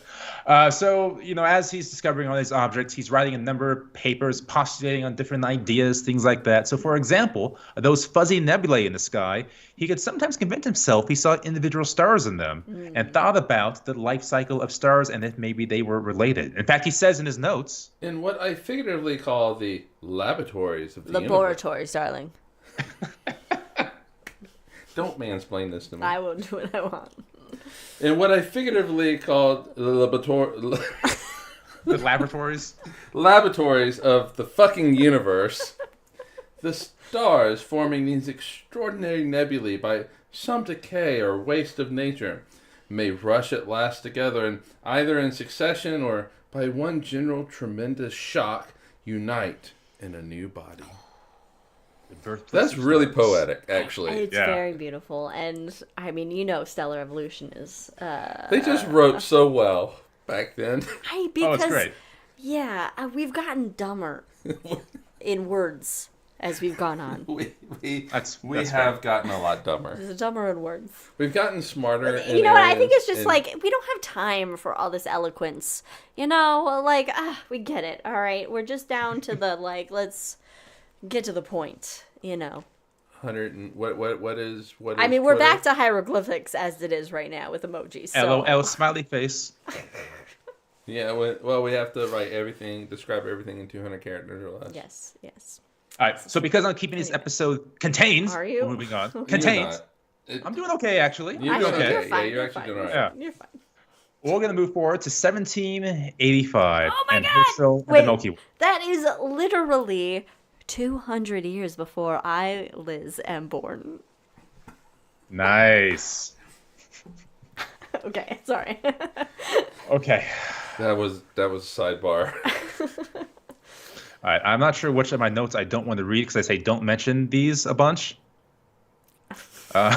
So, as he's discovering all these objects, he's writing a number of papers, postulating on different ideas, things like that. So, for example, those fuzzy nebulae in the sky, he could sometimes convince himself he saw individual stars in them and thought about the life cycle of stars and if maybe they were related. In fact, he says in his notes... In what I figuratively call the laboratories of the universe. Laboratories, darling. Don't mansplain this to me. I will do what I want. In what I figuratively called the The laboratories? laboratories of the fucking universe, the stars forming these extraordinary nebulae by some decay or waste of nature may rush at last together and either in succession or by one general tremendous shock unite in a new body. That's really poetic, actually. It's Yeah. very beautiful, and I mean, stellar evolution is. They just wrote so well back then. Because it's great. yeah, we've gotten dumber in words as we've gone on. we That's have fair. gotten a lot dumber. There's dumber in words. We've gotten smarter. in You know what? I think areas it's just and- like we don't have time for all this eloquence. We get it. All right, we're just down to the let's get to the point. 100 and what is I mean, we're Twitter? back to hieroglyphics as it is right now with emojis. So. LOL smiley face. Yeah, well, we have to write everything, describe everything in 200 characters or less. Yes. All right, so because I'm keeping this episode contained, Are you? we're moving on. You're Contained. not. I'm doing okay, actually. You're I'm doing okay. okay. You're fine. Yeah, you're actually doing all right. Yeah. You're fine. We're going to move forward to 1785 Oh my and God! Herschel and Wait. the Milky Way. That is literally 200 years before I, Liz, am born. Nice. Okay, sorry. Okay. That was a sidebar. All right. I'm not sure which of my notes I don't want to read because I say don't mention these a bunch. All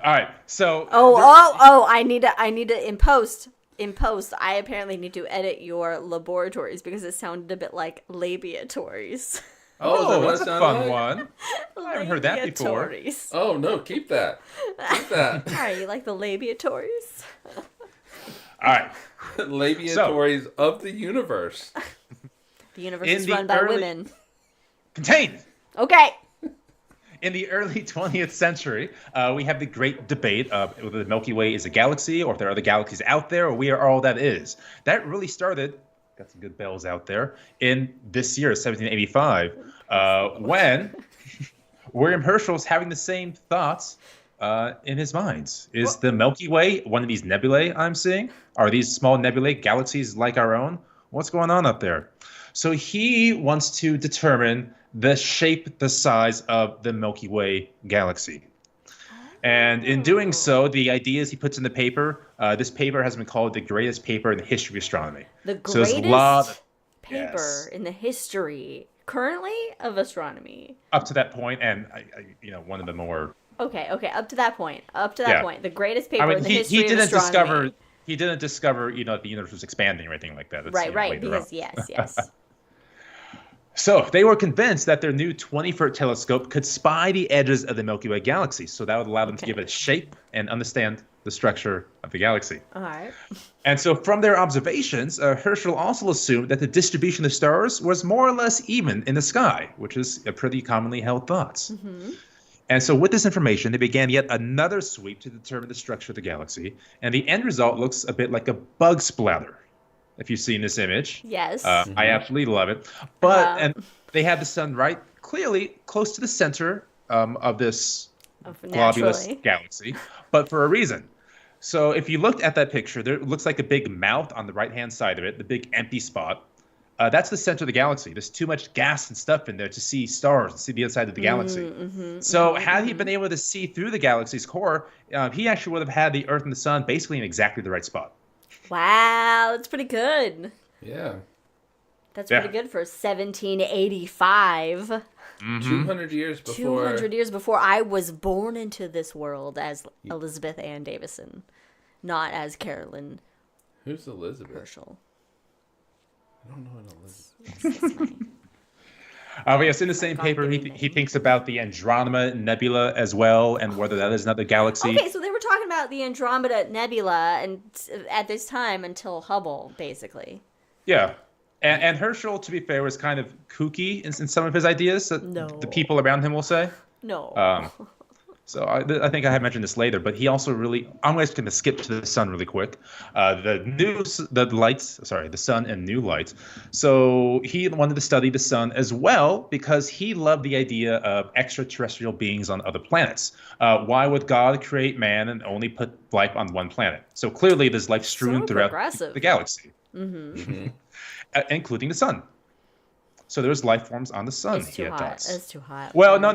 right. So. I need to in post. In post, I apparently need to edit your laboratories because it sounded a bit like labiatories. Oh, that's a that fun like? one. I haven't heard that before. Labiatories. Oh no, keep that. Keep that. All right, you like the labiatories? All right. Labiatories of the universe. The universe In is the run by early- women. Contained. Okay. In the early 20th century, we have the great debate of whether the Milky Way is a galaxy or if there are other galaxies out there or we are all that is. That really started, got some good bells out there, in this year, 1785, William Herschel's having the same thoughts in his mind. Is the Milky Way one of these nebulae I'm seeing? Are these small nebulae galaxies like our own? What's going on up there? So he wants to determine the shape, the size of the Milky Way galaxy. And in doing so, the ideas he puts in the paper, this paper has been called the greatest paper in the history of astronomy. The greatest paper Yes. in the history, currently, of astronomy. Up to that point, and one of the more. Okay, up to that point. The greatest paper in the he history didn't of astronomy. He didn't discover, that the universe was expanding or anything like that. It's, Right, later on. because yes. So they were convinced that their new 20-foot telescope could spy the edges of the Milky Way galaxy. So that would allow them to give it shape and understand the structure of the galaxy. All right. And so from their observations, Herschel also assumed that the distribution of stars was more or less even in the sky, which is a pretty commonly held thought. Mm-hmm. And so with this information, they began yet another sweep to determine the structure of the galaxy. And the end result looks a bit like a bug splatter, if you've seen this image. Yes. I absolutely love it. But and they had the sun right clearly close to the center of this globulous galaxy, but for a reason. So if you looked at that picture, there looks like a big mouth on the right-hand side of it, the big empty spot. That's the center of the galaxy. There's too much gas and stuff in there to see stars and see the other side of the galaxy. So had he been able to see through the galaxy's core, he actually would have had the Earth and the sun basically in exactly the right spot. Wow, that's pretty good. Yeah. That's pretty good for 1785. 200 years before. 200 years before I was born into this world as Elizabeth Ann Davison, not as Caroline. Who's Elizabeth? Herschel. I don't know an Elizabeth. But yes, in the same paper, he thinks about the Andromeda Nebula as well, and whether that is another galaxy. Okay, so they were talking about the Andromeda Nebula and at this time until Hubble, basically. Yeah. And Herschel, to be fair, was kind of kooky in some of his ideas. The people around him will say. No. So I think I have mentioned this later, but he also really. I'm just going to skip to the sun really quick. The sun and new lights. So he wanted to study the sun as well because he loved the idea of extraterrestrial beings on other planets. Why would God create man and only put life on one planet? So clearly, there's life strewn throughout the galaxy. Mm-hmm. Including the sun. So there's life forms on the sun. It's too hot. It's too hot. Well, no.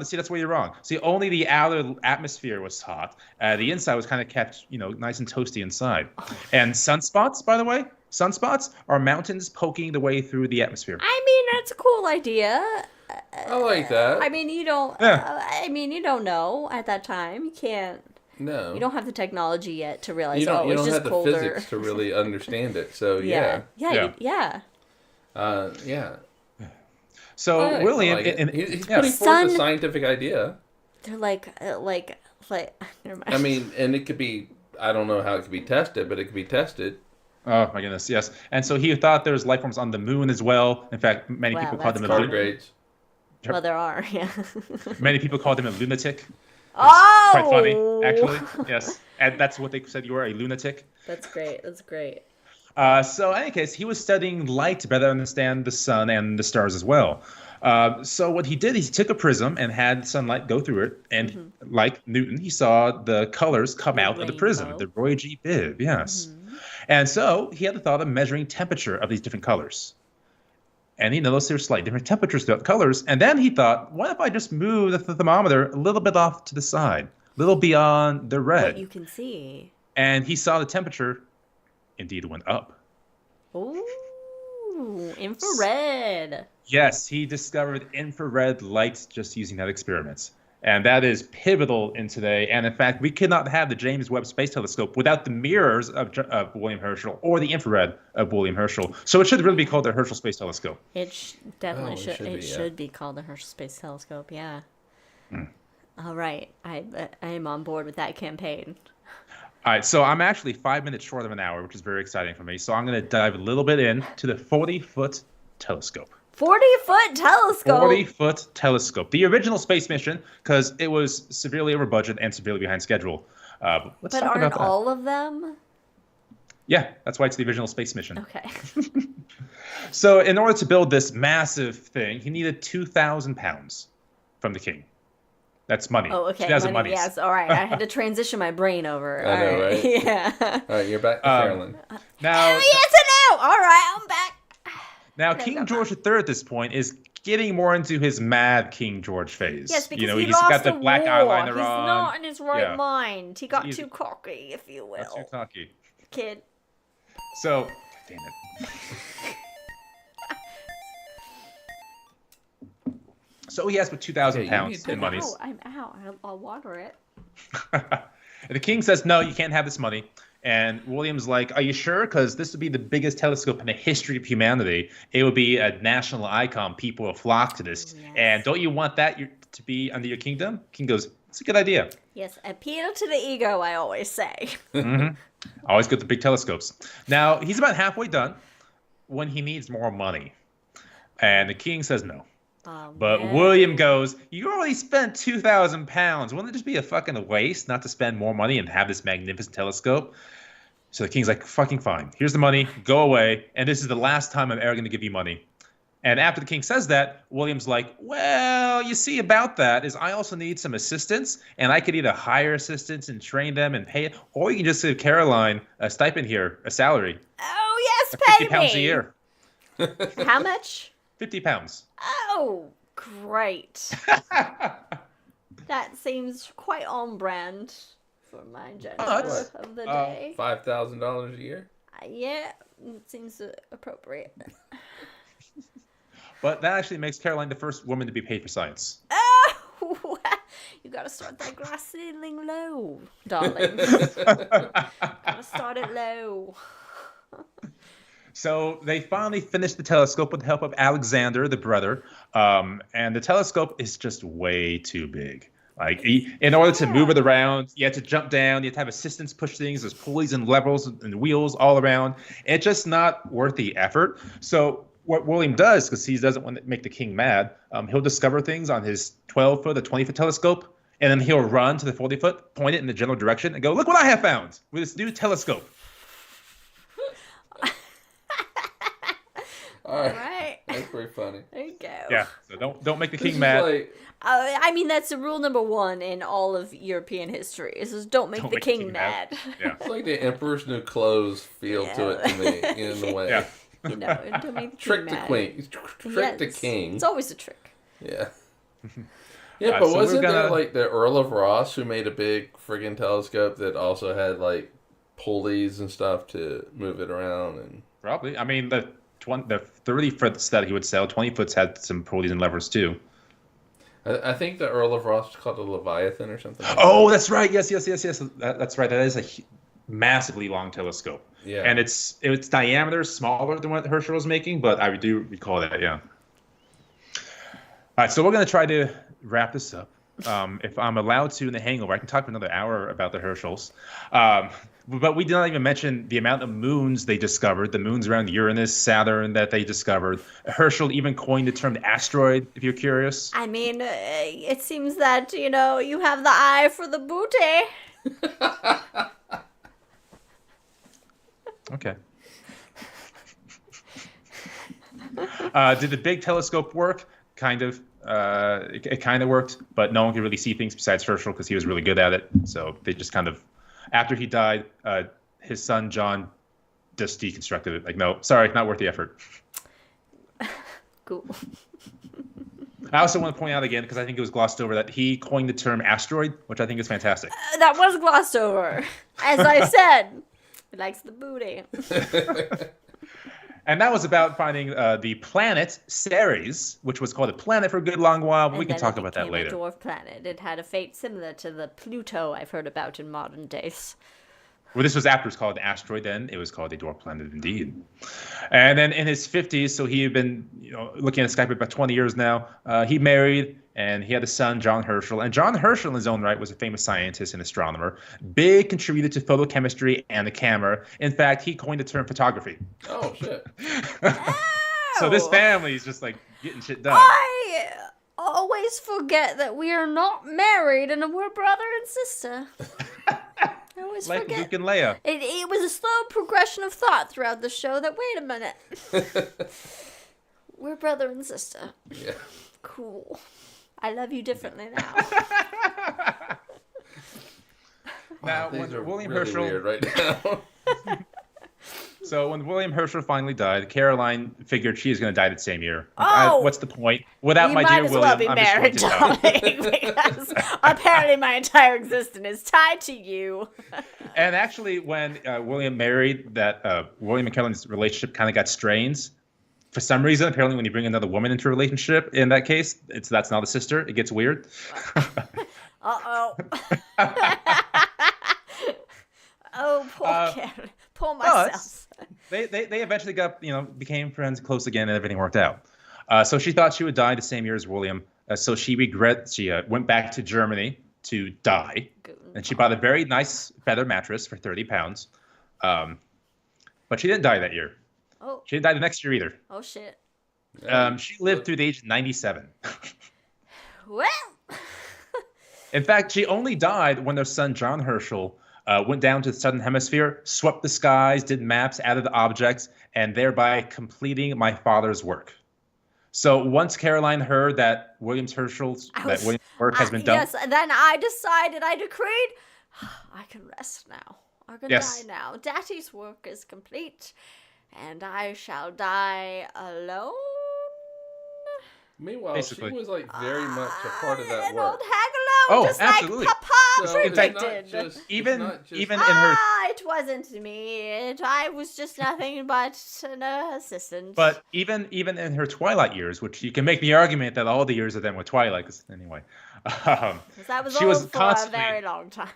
See, that's where you're wrong. See, only the outer atmosphere was hot. The inside was kind of kept, nice and toasty inside. And sunspots, by the way, are mountains poking the way through the atmosphere. I mean, that's a cool idea. I like that. I mean, you don't. You don't know at that time. You can't. No. You don't have the technology yet to realize. You don't it's just have colder. the physics to really understand it. So Yeah. Yeah. So right, William, he's putting forth a scientific idea. They're like. Never mind. I mean, and it could be. I don't know how it could be tested, but it could be tested. Oh my goodness, yes. And so he thought there was life forms on the moon as well. In fact, many people called him a lunatic. Well, there are. Yeah. Many people called him a lunatic. Oh, quite funny, actually. Yes, and that's what they said. You were a lunatic. That's great. So in any case, he was studying light to better understand the sun and the stars as well. So what he did is he took a prism and had sunlight go through it, and like Newton, he saw the colors come out of the prism, the Roy G. Biv, yes. And so he had the thought of measuring temperature of these different colors. And he noticed there were slightly different temperatures throughout the colors. And then he thought, what if I just move the thermometer a little bit off to the side, a little beyond the red? What you can see. And he saw the temperature indeed went up. Ooh, infrared. Yes, he discovered infrared light just using that experiment. And that is pivotal in today. And in fact, we could not have the James Webb Space Telescope without the mirrors of William Herschel or the infrared of William Herschel. So it should really be called the Herschel Space Telescope. It definitely should. It should be called the Herschel Space Telescope. Yeah. All right, I am on board with that campaign. All right, so I'm actually 5 minutes short of an hour, which is very exciting for me. So I'm going to dive a little bit into the 40-foot telescope. 40-foot telescope. 40-foot telescope. The original space mission, because it was severely over budget and severely behind schedule. Let's talk aren't about that. all of them? Yeah, that's why it's the original space mission. Okay. So in order to build this massive thing, he needed 2,000 pounds from the king. That's money. Oh, okay. She has the money. monies. Yes, all right. I had to transition my brain over. I know, right? Yeah. All right, you're back to Carolyn. Now, Yes, I know. All right, I'm back. now King George III at this point is getting more into his mad King George phase. Yes, because he's lost got the a black war. eyeliner He's on. not in his right Yeah. mind. He got He's- too cocky, if you will. Not too cocky. Kid. So, damn it. So he has with 2,000 Yeah, you pounds need to- in monies. Ow, I'm out. I'll water it. And the king says, no, you can't have this money. And William's like, are you sure? Because this would be the biggest telescope in the history of humanity. It would be a national icon. People will flock to this. Yes. And don't you want that to be under your kingdom? King goes, it's a good idea. Yes, appeal to the ego, I always say. Always get the big telescopes. Now, he's about halfway done when he needs more money. And the king says no. But man. William goes, you already spent 2,000 pounds. Wouldn't it just be a fucking waste not to spend more money and have this magnificent telescope? So the king's like, fucking fine. Here's the money. Go away. And this is the last time I'm ever going to give you money. And after the king says that, William's like, well, you see, about that is I also need some assistants. And I could either hire assistants and train them and pay it. Or you can just give Caroline a stipend here, a salary. Oh, yes, pay 50 pounds me. a year. How much? 50 pounds. Oh, great. That seems quite on brand for my agenda of the day. $5,000 a year. Yeah, it seems appropriate. But that actually makes Caroline the first woman to be paid for science. Oh, you gotta start that glass ceiling low, darling. Gotta start it low. So they finally finished the telescope with the help of Alexander, the brother. And the telescope is just way too big. Like, in order to move it around, you have to jump down. You have to have assistants push things. There's pulleys and levers and wheels all around. It's just not worth the effort. So what William does, because he doesn't want to make the king mad, he'll discover things on his 12-foot or 20-foot telescope, and then he'll run to the 40-foot, point it in the general direction, and go, look what I have found with this new telescope. All All right. That's pretty funny. There you go. Yeah, so don't make the This king is mad. like, I mean, that's the rule number one in all of European history. Is don't make the king mad. Yeah. it's like the Emperor's New Clothes feel to it to me, in a way. Yeah. You know, don't make the Trick king the mad. queen. Trick the Yes, king. It's always a trick. Yeah. Yeah, Alright, but so we're wasn't there gonna- like the Earl of Ross who made a big friggin' telescope that also had like pulleys and stuff to move it around? And Probably. I mean, the 30-foot that he would sell, 20-foots had some pulleys and levers too. I think the Earl of Ross was called a Leviathan or something. Like Oh, that's right. Yes. That's right. That is a massively long telescope. Yeah. And its diameter is smaller than what Herschel was making, but I do recall that. Yeah. All right. So we're gonna try to wrap this up. If I'm allowed to in the hangover, I can talk for another hour about the Herschels. But we did not even mention the amount of moons they discovered, the moons around Uranus, Saturn that they discovered. Herschel even coined the term asteroid, if you're curious. I mean, it seems that, you know, you have the eye for the booty. Okay. Did the big telescope work? Kind of. It kind of worked, but no one could really see things besides Herschel because he was really good at it. So they just kind of, after he died, his son John just deconstructed it. Like, no, sorry, not worth the effort. Cool. I also want to point out again, because I think it was glossed over, that he coined the term asteroid, which I think is fantastic. That was glossed over. As I said, he likes the booty. And that was about finding the planet Ceres, which was called a planet for a good long while, but we can talk about that later. A dwarf planet. It had a fate similar to the Pluto I've heard about in modern days. Well, this was after it was called an asteroid. Then it was called a dwarf planet, indeed. And then in his 50s, so he had been, looking at Skype for about 20 years now. He married, and he had a son, John Herschel. And John Herschel, in his own right, was a famous scientist and astronomer. Big contributor to photochemistry and the camera. In fact, he coined the term photography. oh shit! So this family is just like getting shit done. I always forget that we are not married and we're brother and sister. I always Like forget. Luke and Leia. It was a slow progression of thought throughout the show that, wait a minute. We're brother and sister. Yeah. Cool. I love you differently now. Now, Things when are William really Herschel, weird right now. so when William Herschel finally died, Caroline figured she was going to die the same year. Like, Oh! what's the point? Without We my might dear as well William, be I'm just going married, to die. darling, because apparently my entire existence is tied to you. And actually, when William married, that William and Caroline's relationship kind of got strained. For some reason, apparently, when you bring another woman into a relationship, in that case, that's not a sister. It gets weird. Uh-oh. Oh, poor Karen. Poor But myself. they eventually became friends, close again, and everything worked out. So she thought she would die the same year as William. So she went back to Germany to die, and she bought a very nice feather mattress for 30 pounds. But she didn't die that year. Oh. She didn't die the next year either. Oh, shit. She lived through the age of 97. Well. In fact, she only died when their son John Herschel went down to the southern hemisphere, swept the skies, did maps, added the objects, and thereby completing my father's work. So once Caroline heard that William's work has been done. Yes, and then I decreed, I can rest now. I can die now. Daddy's work is complete, and I shall die alone. Meanwhile, Basically. she was like very much a part of that An work. old hag alone, just absolutely. like Papa So it's not predicted. just- Even it's not just- even in her It wasn't me. I was just nothing but an assistant. But even in her Twilight years, which you can make the argument that all the years of them were Twilight, 'cause anyway, 'Cause that was she all was for constantly a very long time.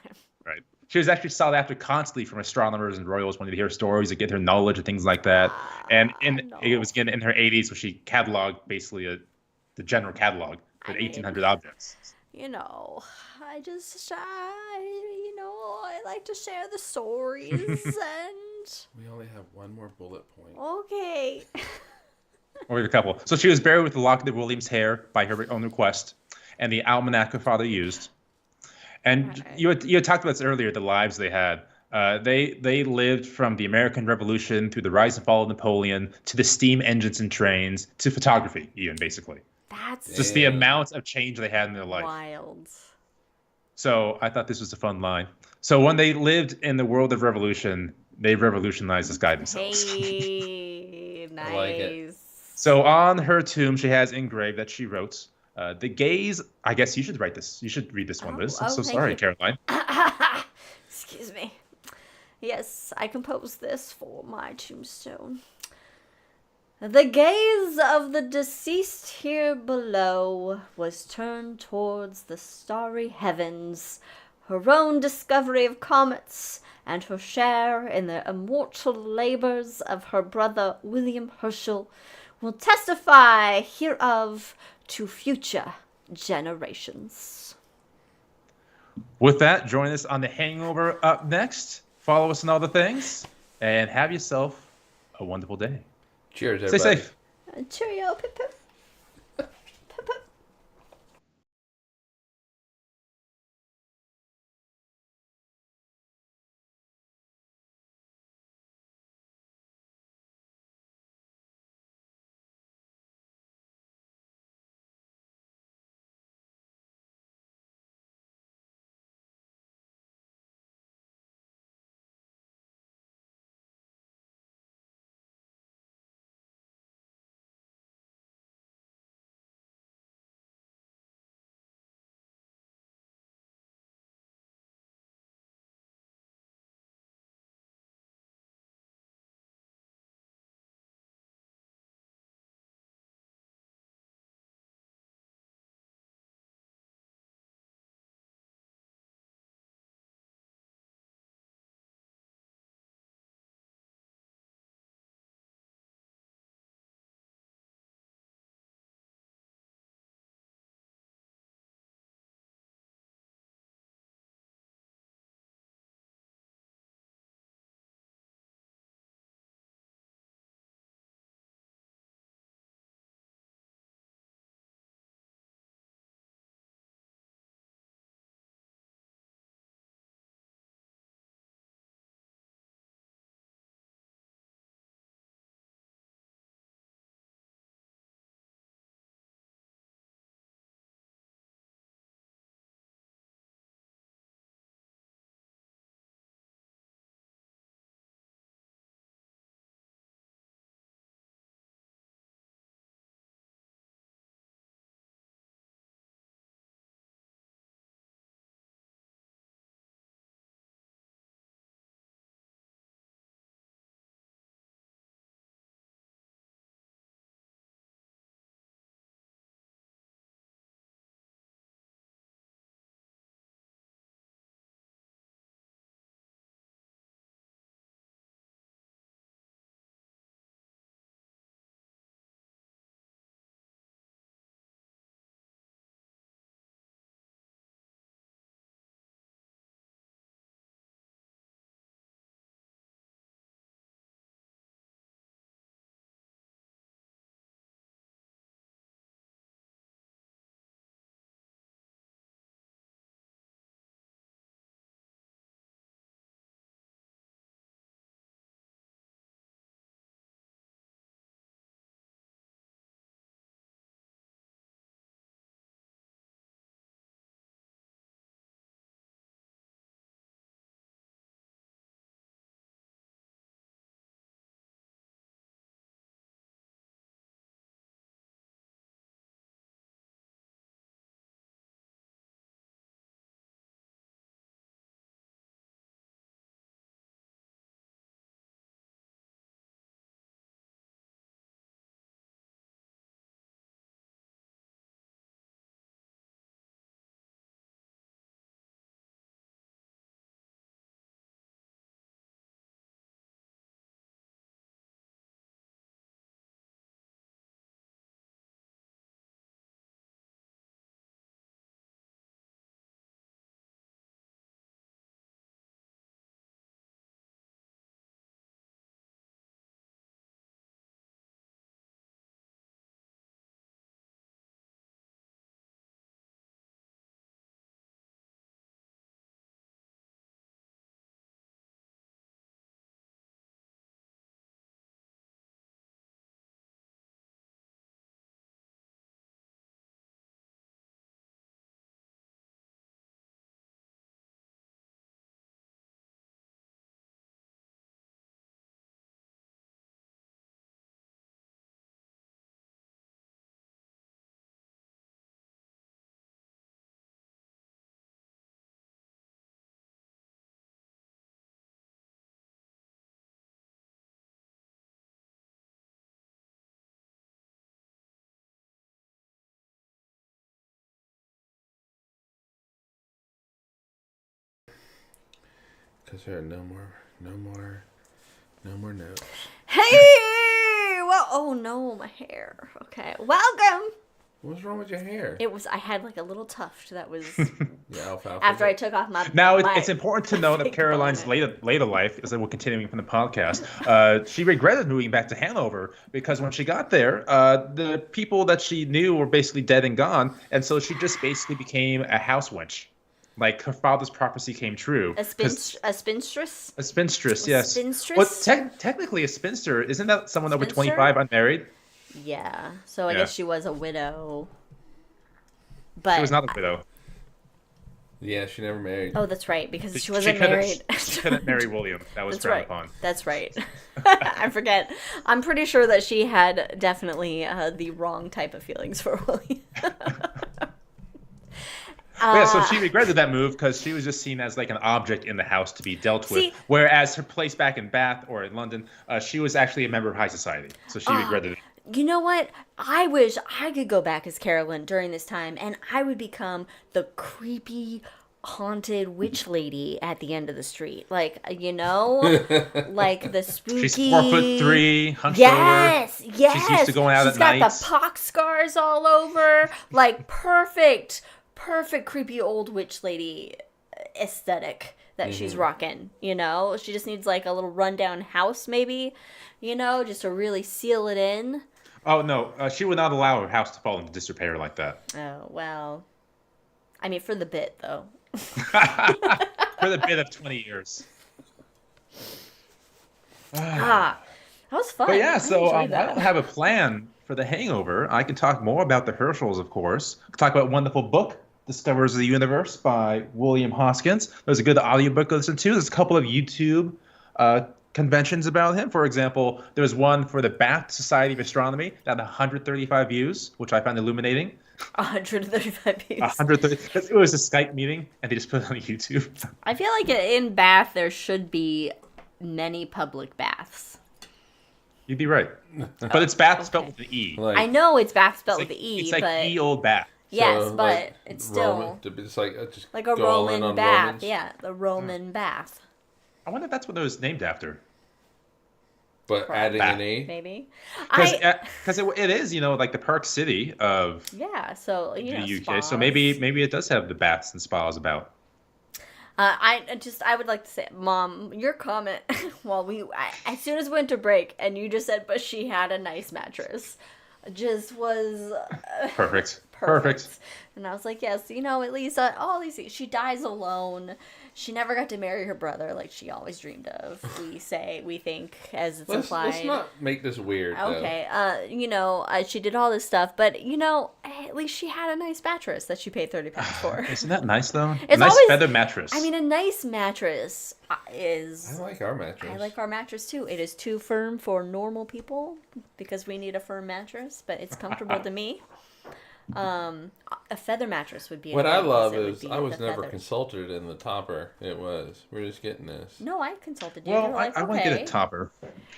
right. She was actually sought after constantly from astronomers and royals wanting to hear stories to get her knowledge and things like that. And it was again in her 80s, where she cataloged basically the general catalog with 1,800 objects. You know, I like to share the stories and. We only have one more bullet point. Okay. Or we have a couple. So she was buried with the locket of William's hair by her own request, and the almanac her father used. And you had talked about this earlier, the lives they had. They lived from the American Revolution through the rise and fall of Napoleon to the steam engines and trains to photography, even basically. That's Just the amount of change they had in their life. wild. So I thought this was a fun line. So when they lived in the world of revolution, they revolutionized the sky themselves. Hey, nice. I like it. So on her tomb, she has engraved that she wrote, "The gaze." I guess you should write this. You should read this one, Liz. I'm so thank sorry, you. Caroline. Excuse me. Yes, I composed this for my tombstone. The gaze of the deceased here below was turned towards the starry heavens. Her own discovery of comets and her share in the immortal labors of her brother William Herschel will testify hereof to future generations. With that, join us on The Hangover up next. Follow us on all the things, and have yourself a wonderful day. Cheers, everybody. Stay safe. Cheerio, pip pip. Because there are no more notes. Hey! Well, oh no, my hair. Okay, welcome. What's wrong with your hair? I had like a little tuft that was Yeah, alfalfa. after I took off my. Now, my it's important to note that fake Caroline's bonnet. later life, as we're continuing from the podcast, she regretted moving back to Hanover because when she got there, the people that she knew were basically dead and gone, and so she just basically became a house wench. Like her father's prophecy came true. A spinstress. A spinstress, yes. Spinstress? Well, technically, a spinster isn't that someone over Spinster? 25 unmarried? Yeah. So I Yeah. guess she was a widow. But She was not a widow. Yeah, she never married. Oh, that's right, because she She wasn't couldn't- married. She couldn't marry William. That was That's frowned right. upon. That's right. I forget. I'm pretty sure that she had definitely the wrong type of feelings for William. Yeah, so she regretted that move because she was just seen as like an object in the house to be dealt with. See- Whereas her place back in Bath or in London, she was actually a member of high society. So she regretted it. You know what? I wish I could go back as Caroline during this time, and I would become the creepy, haunted witch lady at the end of the street. Like, like the spooky. She's 4'3", hunched Yes, over. yes. She's used to going out She's at got nights. the pox scars all over. Like, perfect creepy old witch lady aesthetic that she's rocking. She just needs like a little rundown house, maybe. Just to really seal it in. Oh, no. She would not allow her house to fall into disrepair like that. Oh, well. I mean, for the bit, though. For the bit of 20 years. That was fun. But yeah, so I I enjoyed that. don't have a plan for the hangover. I can talk more about the Herschels, of course. Talk about a wonderful book, Discoverers of the Universe by William Hoskins. There's a good audiobook to listen to. There's a couple of YouTube conventions about him. For example, there was one for the Bath Society of Astronomy that had 135 views, which I found illuminating. 135 views. 130. It was a Skype meeting, and they just put it on YouTube. I feel like in Bath there should be many public baths. You'd be right. But it's Bath spelled with an E. Like, I know it's Bath spelled It's with like, the E, it's like but E old Bath. yes, so, but like, it's still Roman, it's like just like a go all in Roman on bath. Romans. Yeah, the Roman bath. I wonder if that's what it was named after. But adding an E. Maybe. Because it is, like the Park City of Yeah, so the UK. spas. So maybe it does have the baths and spas about. I would like to say, Mom, your comment as soon as we went to break and you just said, but she had a nice mattress, just was Perfect. And I was like, yes, at least all these things. She dies alone. She never got to marry her brother like she always dreamed of. We think, as it's implied. Let's not make this weird, Okay, she did all this stuff, but, at least she had a nice mattress that she paid £30 for. Isn't that nice though? It's A nice always- feather mattress. I mean, a nice mattress is... I like our mattress. I like our mattress, too. It is too firm for normal people, because we need a firm mattress, but it's comfortable to me. A feather mattress would be What I nice. love It would is be I was the never feather. consulted in the topper. We're just getting this. No, I consulted you. well, You're like, I want to okay. get a topper.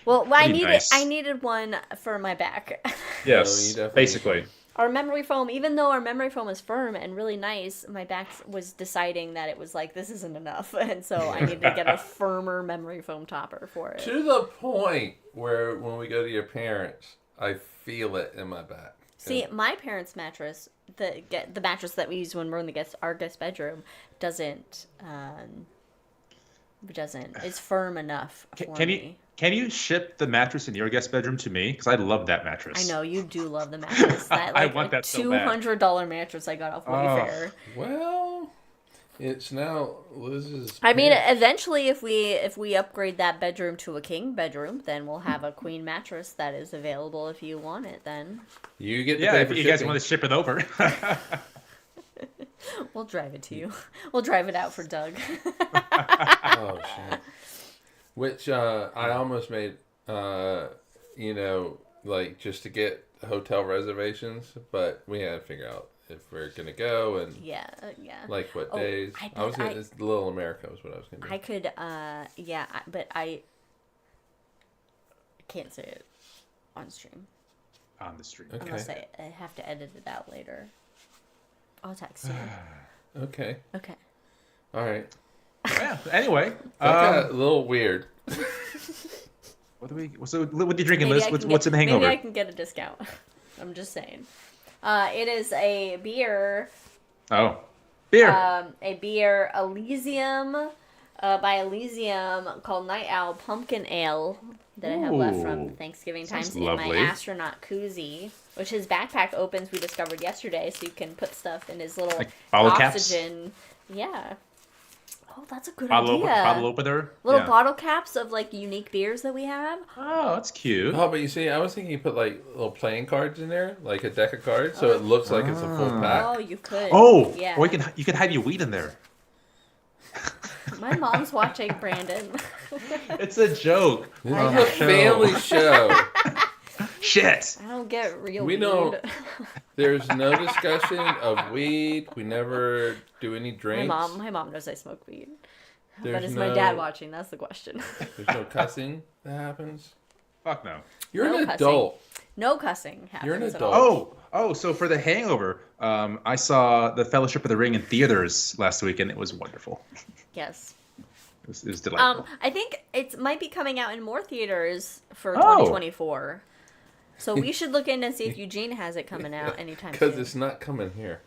Well, Pretty nice. I needed one for my back. Yes, you definitely- basically. Our memory foam, even though our memory foam is firm and really nice, my back was deciding that it was like, this isn't enough. And so I needed to get a firmer memory foam topper for it. To the point where when we go to your parents, I feel it in my back. See, my parents' mattress, the mattress that we use when we're in our guest bedroom, doesn't. It's firm enough for me. Can you ship the mattress in your guest bedroom to me? Because I love that mattress. I know you do love the mattress. That I want that so bad. $200 mattress I got off Wayfair. Well, it's now Liz's. I mean, parents. eventually, if we upgrade that bedroom to a king bedroom, then we'll have a queen mattress that is available if you want it. Then You get the Yeah, pay if for you guys shipping. want to ship it over. we'll drive it to you. We'll drive it out for Doug. Oh shit! Which I almost made, like just to get hotel reservations, but we had to figure out if we're gonna go and yeah. like what Oh, days. I I was bet gonna. It's Little America was what I was gonna do. I could, but I can't say it on stream. On the street. Okay. Unless I have to edit it out later. I'll text you. Okay. Okay. All right. Yeah. Anyway, That got a little weird. what are you drinking, Maybe Liz? What's in the hangover? Maybe I can get a discount. I'm just saying. It is a beer. Oh, beer. A beer Elysium, by Elysium, called Night Owl Pumpkin Ale that I have left from Thanksgiving times in my astronaut CwC, which his backpack opens. We discovered yesterday, so you can put stuff in his little oxygen. Caps? Yeah. Oh, that's a good idea. Bottle opener. Little bottle caps of like unique beers that we have. Oh, that's cute. Oh, but you see, I was thinking you put like little playing cards in there, like a deck of cards, so it looks like it's a full pack. Oh, you could. Oh, yeah. Or you could hide your weed in there. My mom's watching, Brandon. It's a joke. This is a family show. Shit. I don't get real We weed. don't. There's no discussion of weed. We never do any drinks. My mom knows I smoke weed. There's but is my dad watching? That's the question. There's no cussing that happens. Fuck no. You're No an cussing. adult. No cussing happens. You're an at adult. all. Oh, so for the hangover, I saw the Fellowship of the Ring in theaters last week, and it was wonderful. Yes. It was delightful. I think it might be coming out in more theaters for 2024. So we should look in and see if Eugene has it coming out anytime soon. Because it's not coming here.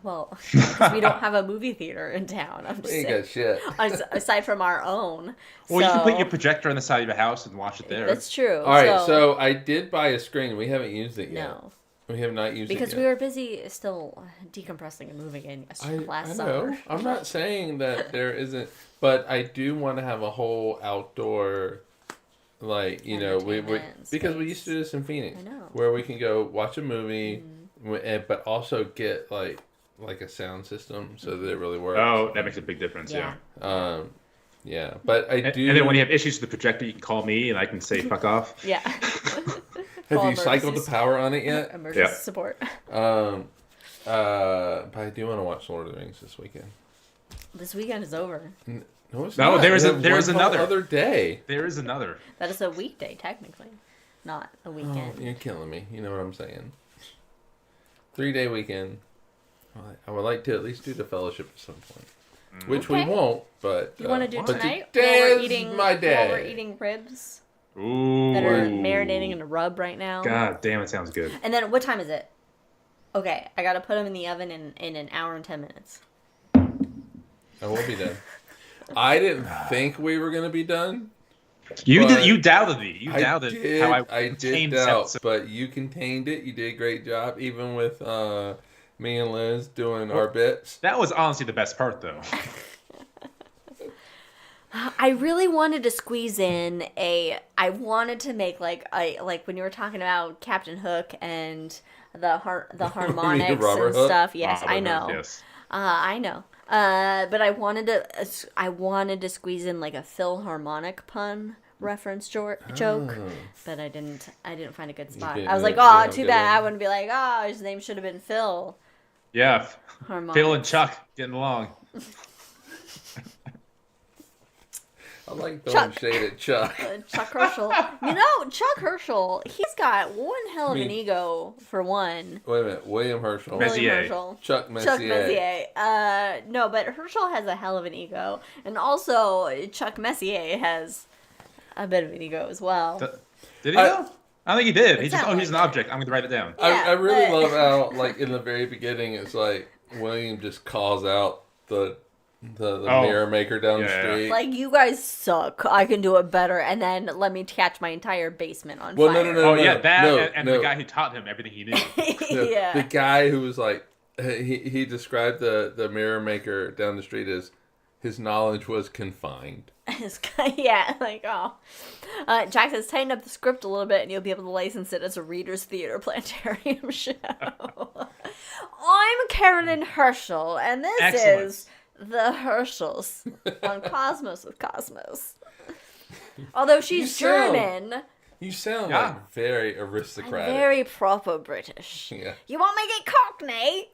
Well, because we don't have a movie theater in town. I'm just We ain't saying. got shit. Aside from our own. Well, you can put your projector on the side of your house and watch it there. That's true. All right, so I did buy a screen. We haven't used it yet. No. We have not used it yet. Because we were busy still decompressing and moving in last summer. know. I'm not saying that there isn't, but I do want to have a whole outdoor, like, you know, because we used to do this in Phoenix, I know. where we can go watch a movie, but also get like a sound system so that it really works. Oh, that makes a big difference. Yeah. Yeah, but I do. And then when you have issues with the projector, you can call me and I can say fuck off. Yeah. Have you cycled the power on it yet? Emergency support. But I do want to watch Lord of the Rings this weekend. This weekend is over. No, it's No, not. there is We have one another. other day. There is another. That is a weekday, technically. Not a weekend. Oh, you're killing me. You know what I'm saying. 3-day weekend. I would like to at least do the fellowship at some point. Which we won't, but... You want to do tonight? Today's my day. While we're eating ribs Ooh. that are marinating in a rub right now. God damn, it sounds good. And then, what time is it? Okay, I gotta put them in the oven in an hour and 10 minutes. I will be done. I didn't think we were going to be done. You But doubted me. You doubted how I did contained doubt, this episode. but you contained it. You did a great job, even with me and Liz doing our bits. That was honestly the best part, though. I really wanted to squeeze in I wanted to make like when you were talking about Captain Hook and the harmonics and Robert Hook? stuff. Yes, Robert I know. Hook, yes. I know. But I wanted to squeeze in like a Philharmonic pun reference joke, but I didn't find a good spot. I was like, oh, too bad. I wouldn't be like, oh, his name should have been Phil. Yeah. Harmonics. Phil and Chuck getting along. I like throwing shade at Chuck. Chuck Herschel. You know, Chuck Herschel, he's got one hell of an ego, for one. Wait a minute. William Herschel. Messier. Herschel. Chuck Messier. No, but Herschel has a hell of an ego. And also, Chuck Messier has a bit of an ego as well. Did he though? I don't think he did. He just, sounds he's an like object. I'm going to write it down. Yeah, I really but- love how, like, in the very beginning, it's like William just calls out the mirror maker down the street. Like, you guys suck. I can do it better. And then let me catch my entire basement on Well, fire. no. Oh, yeah, that and no. the guy who taught him everything he knew. The guy who was like, he described the mirror maker down the street as his knowledge was confined. Yeah, like, oh. Jack says, tighten up the script a little bit and you'll be able to license it as a Reader's Theater Planetarium show. I'm Caroline Herschel, and this is The Herschels on Cosmos with Cosmos. Although she's German. You sound like very aristocratic. I'm very proper British. Yeah. You want me to get Cockney?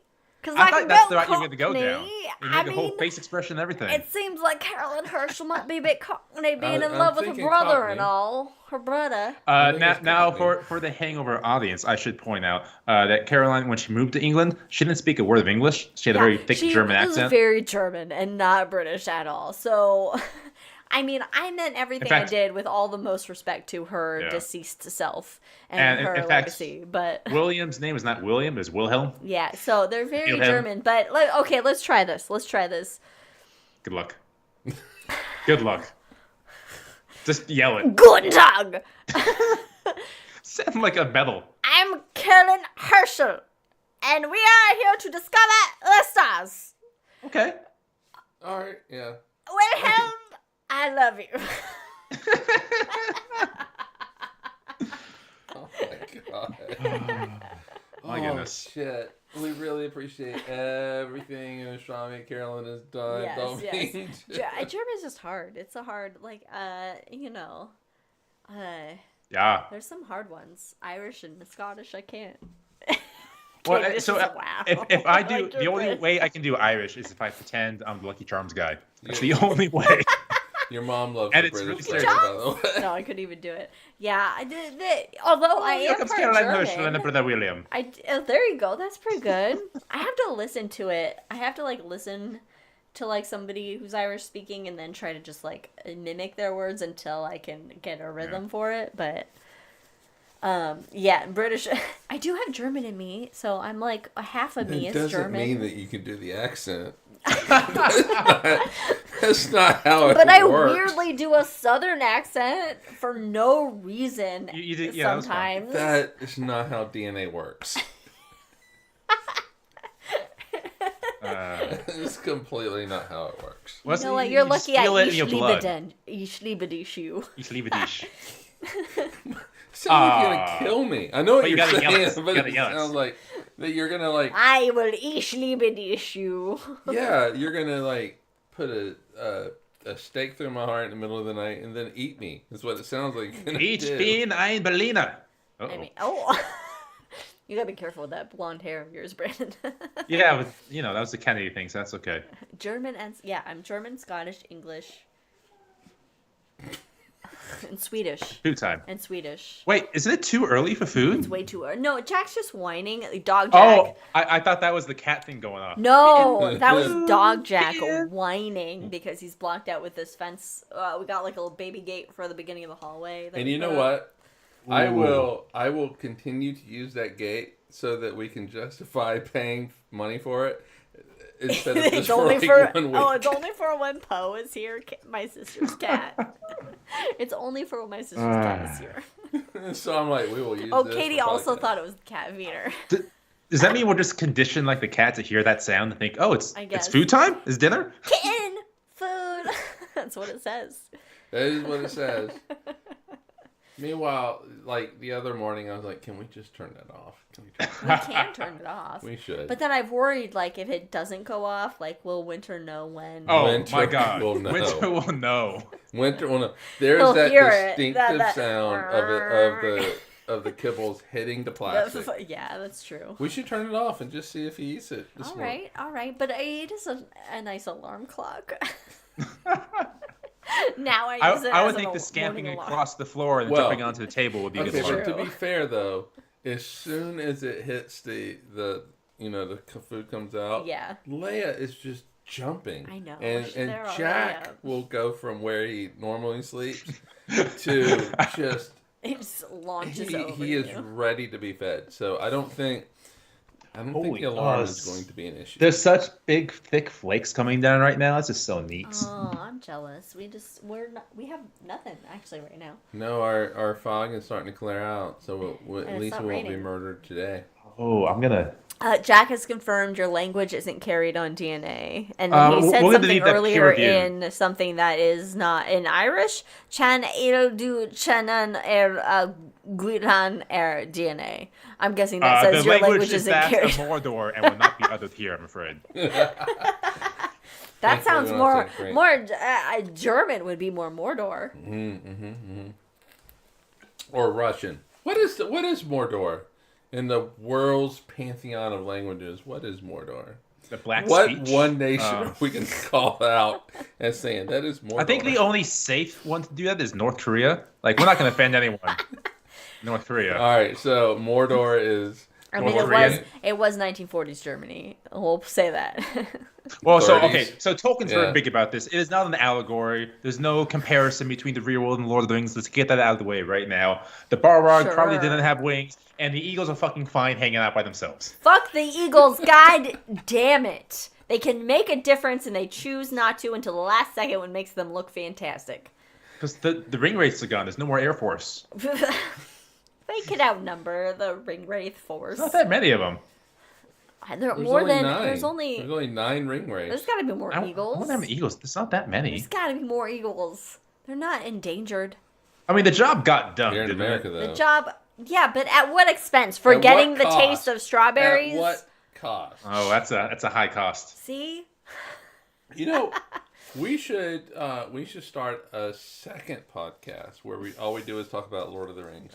Because I I thought can that's go the route you're going to go Cockney. down. You make a whole face expression and everything. It seems like Caroline Herschel might be a bit Cockney, being in I'm love with her thinking brother Cockney. and all. Her brother. Now for the Hangover audience, I should point out that Caroline, when she moved to England, she didn't speak a word of English. She had a very thick German She accent. was very German and not British at all. So, I mean, I meant everything I did with all the most respect to her deceased self and her legacy. But William's name is not William, it's Wilhelm. Yeah, so they're very German. But, okay, let's try this. Good luck. Good luck. Just yell it. Guten Tag! Sound like a medal. I'm Caroline Herschel, and we are here to discover the stars. Okay. All right, yeah. Wilhelm, I love you. Oh my god. My goodness. Shit. We really appreciate everything in astronomy Carolyn has done. Yes. German's just hard. It's a hard, Yeah. There's some hard ones. Irish and Scottish, I can't. Well, wow. if I do, the only way I can do Irish is if I pretend I'm the Lucky Charms guy. That's the only way. Your mom loves And the it's British really flavor, by the way. No, I couldn't even do it. Yeah, I did. Although I Here am comes part Caroline German. Herschel and brother William. There you go. That's pretty good. I have to listen to it. I have to listen to somebody who's Irish speaking and then try to just mimic their words until I can get a rhythm for it. But British. I do have German in me, so I'm a half of me is German. It doesn't mean that you can do the accent. That's not how it works. But I weirdly do a southern accent for no reason. Sometimes that is not how DNA works. It's completely not how it works. You know what? You're lucky I Ich liebe dich. So you're gonna kill me. I know what you're saying, but it yell sounds like that you're gonna I will Ich liebe dich. Yeah, you're gonna put a stake through my heart in the middle of the night and then eat me. Is what it sounds like. Ich bin ein Berliner. I mean, you gotta be careful with that blonde hair of yours, Brandon. Yeah, but that was the Kennedy thing, so that's okay. I'm German, Scottish, English. And Swedish. Food time. And Swedish. Wait, isn't it too early for food? It's way too early. No, Jack's just whining. Dog Jack. Oh, I thought that was the cat thing going on. No, that was Dog Jack whining because he's blocked out with this fence. We got a little baby gate for the beginning of the hallway. And you know what? I will continue to use that gate so that we can justify paying money for it. Instead of just it's only 1 week. Oh, it's only for when Poe is here, my sister's cat. It's only for when my sister's cat is here. So I'm we will use this. Katie also thought it was cat feeder. Does that mean we'll just condition the cat to hear that sound and think, oh, it's food time? It's dinner? Kitten! Food! That's what it says. That is what it says. Meanwhile, the other morning, I was can we just turn that off? We can turn it off. We should. But then I've worried, if it doesn't go off, will Winter know when? Oh, Winter my God. Will know. Winter will know. Winter will know. There's He'll that hear it. distinctive That sound of the kibbles hitting the plastic. Yeah, that's true. We should turn it off and just see if he eats it this morning. All right. But it is a nice alarm clock. Now I use it I as would think the scamping across the floor and jumping onto the table would be good. But to be fair though, as soon as it hits the food comes out, Leia is just jumping. I know. And Jack will go from where he normally sleeps to just it just launches over. He is ready to be fed. So I don't think the alarm is going to be an issue. There's such big, thick flakes coming down right now. It's just so neat. Oh, I'm jealous. We have nothing actually right now. No, our fog is starting to clear out, so at least we won't be murdered today. Oh, I'm gonna. Jack has confirmed your language isn't carried on DNA, and then he said something earlier in something that is not in Irish. Chan du chanan guiran DNA. I'm guessing that says your language isn't carried. The language is that of Mordor and will not be uttered here, I'm afraid. That sounds more German would be more Mordor. Or Russian. What is Mordor? In the world's pantheon of languages, what is Mordor? The Black What Speech. one nation are we can call out as saying that is Mordor? I think the only safe one to do that is North Korea. Like, we're not going to offend anyone. North Korea. All right, so Mordor is. I mean, it was 1940s Germany. We'll say that. Well, so 30s. so Tolkien's Yeah. very big about this. It is not an allegory. There's no comparison between the real world and Lord of the Rings. Let's get that out of the way right now. The Balrog probably Sure. didn't have wings, and the eagles are fucking fine hanging out by themselves. Fuck the Eagles, god damn it. They can make a difference and they choose not to until the last second when it makes them look fantastic. Because the ring wraiths are gone. There's no more Air Force. They could outnumber the ring wraith force. Not that many of them. There are There's more only than 9. there's only 9 ring there's wraiths. got to be more I eagles. don't have eagles. There's not that many. There's got to be more eagles. They're not endangered. I mean, the job got done. Here in didn't America, it? though. The job, yeah, but at what expense? For At getting what the cost? taste of strawberries? At what cost? Oh, that's a high cost. See? You know, we should start a second podcast where all we do is talk about Lord of the Rings.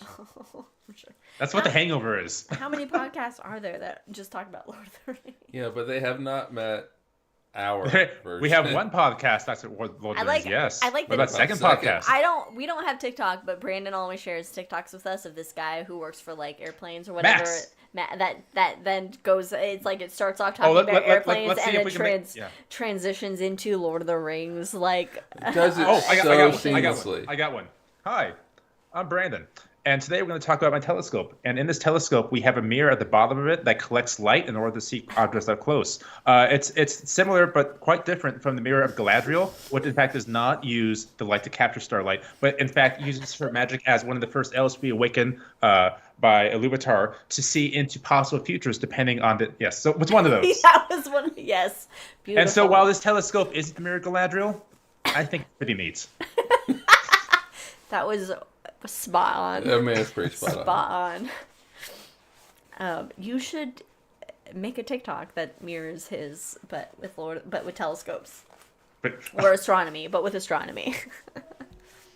Sure. That's what The Hangover is. How many podcasts are there that just talk about Lord of the Rings? Yeah, but they have not met our version. We have one podcast that's Lord of the Rings. Yes. I like What that about second Second. podcast? We don't have TikTok, but Brandon always shares TikToks with us of this guy who works for like airplanes or whatever. That then goes. It's like it starts off talking about airplanes let's see and if then we can make- transitions into Lord of the Rings. Like Does it Oh, I got seamlessly. one. I got one. Hi, I'm Brandon. And today we're going to talk about my telescope. And in this telescope, we have a mirror at the bottom of it that collects light in order to see objects up close. It's similar but quite different from the mirror of Galadriel, which in fact does not use the light to capture starlight, but in fact uses her magic as one of the first elves to be awakened by Ilúvatar to see into possible futures depending on the... Yes, so it's one of those. that was one. Yes, beautiful. And so while this telescope isn't the mirror of Galadriel, I think it's pretty neat. that was spot on. I mean, it's pretty spot on. You should make a TikTok that mirrors his, but with telescopes But or astronomy, but with astronomy.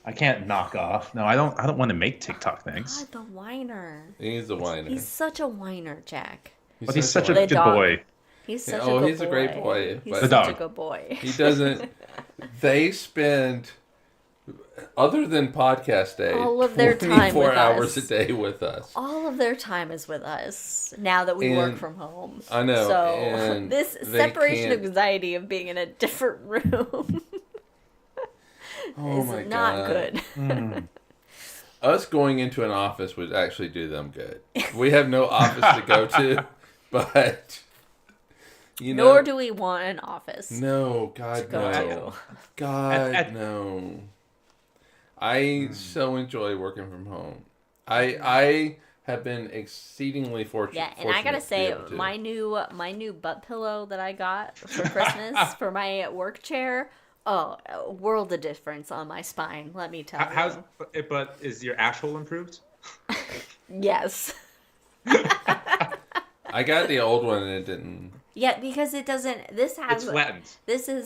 I can't knock off. No, I don't want to make TikTok things. God, the whiner. He's a whiner. He's such a whiner, Jack. But he's such a The good dog. boy. He's such Oh, a good he's boy. a great boy, He's but- The such a dog. good boy. He doesn't. They spend, other than podcast day, All of their time 24 with hours us. a day with us. All of their time is with us now that we work And- from home. I know, So and this they separation can't- anxiety of being in a different room Oh is my not God. good. Us going into an office would actually do them good. We have no office to go to, but you know. Nor do we want an office No, to God go no. to. God no. I so enjoy working from home. I have been exceedingly fortunate. Yeah, and I gotta fortunate to be say, able to. my new butt pillow that I got for Christmas for my work chair, a world of difference on my spine. Let me tell How's you. but is your asshole improved? Yes. I got the old one and it didn't. Yeah, because it doesn't. This has It's flattened.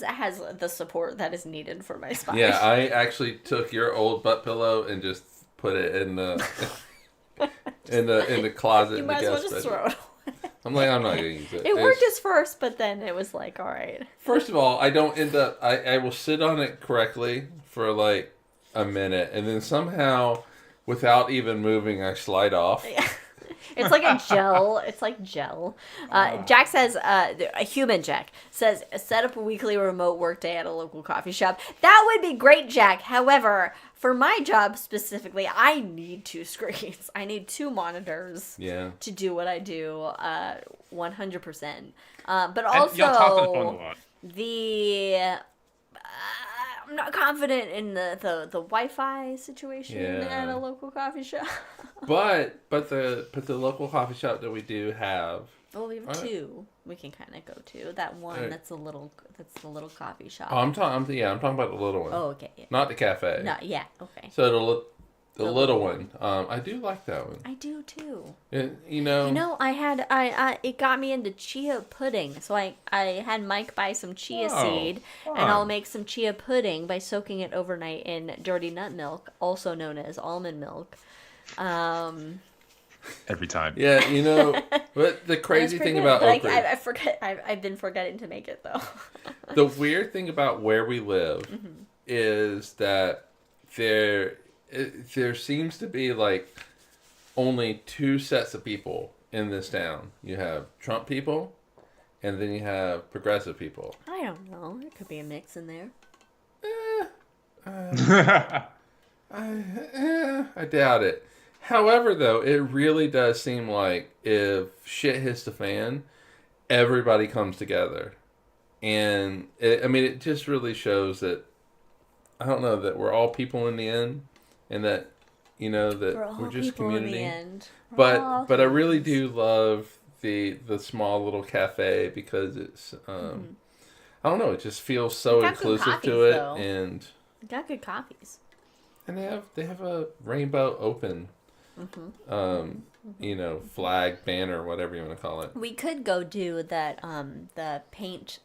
has the support that is needed for my spine. Yeah, I actually took your old butt pillow and just put it in the in the closet you in the might as well guest just bedroom. throw it away. I'm like, I'm not gonna use it. It worked at first, but then it was like, all right. First of all, I don't end up. I will sit on it correctly for like a minute, and then somehow, without even moving, I slide off. It's like a gel. It's like gel. Jack says, a human Jack says, set up a weekly remote work day at a local coffee shop. That would be great, Jack. However, for my job specifically, I need 2 screens. I need 2 monitors Yeah. to do what I do 100%. But And y'all talk on the phone a also, lot. I'm not confident in the Wi-Fi situation Yeah. at a local coffee shop. But the local coffee shop that we do have. Well, we have Alright. 2 we can kind of go to. That one Alright. that's the little coffee shop. Oh, I'm talking about the little one, Oh, okay. Yeah. not the cafe. No, yeah, okay. So the The little little one. I do like that one. I do too. You know. You know, I it got me into chia pudding. So I had Mike buy some chia Oh, seed, fun. and I'll make some chia pudding by soaking it overnight in dirty nut milk, also known as almond milk. every time. Yeah, you know, but the crazy thing about Oak Ridge, I forget. I've been forgetting to make it though. the weird thing about where we live is that there seems to be like only two sets of people in this town. You have Trump people, and then you have progressive people. I don't know. There could be a mix in there. I doubt it. However, though, it really does seem like if shit hits the fan, everybody comes together. And, it just really shows that, I don't know, that we're all people in the end. And that, that we're just community. But I really do love the small little cafe because it's, I don't know, it just feels so inclusive to it. Though. And got good coffees. And they have a rainbow open, flag, banner, whatever you want to call it. We could go do that. The paint.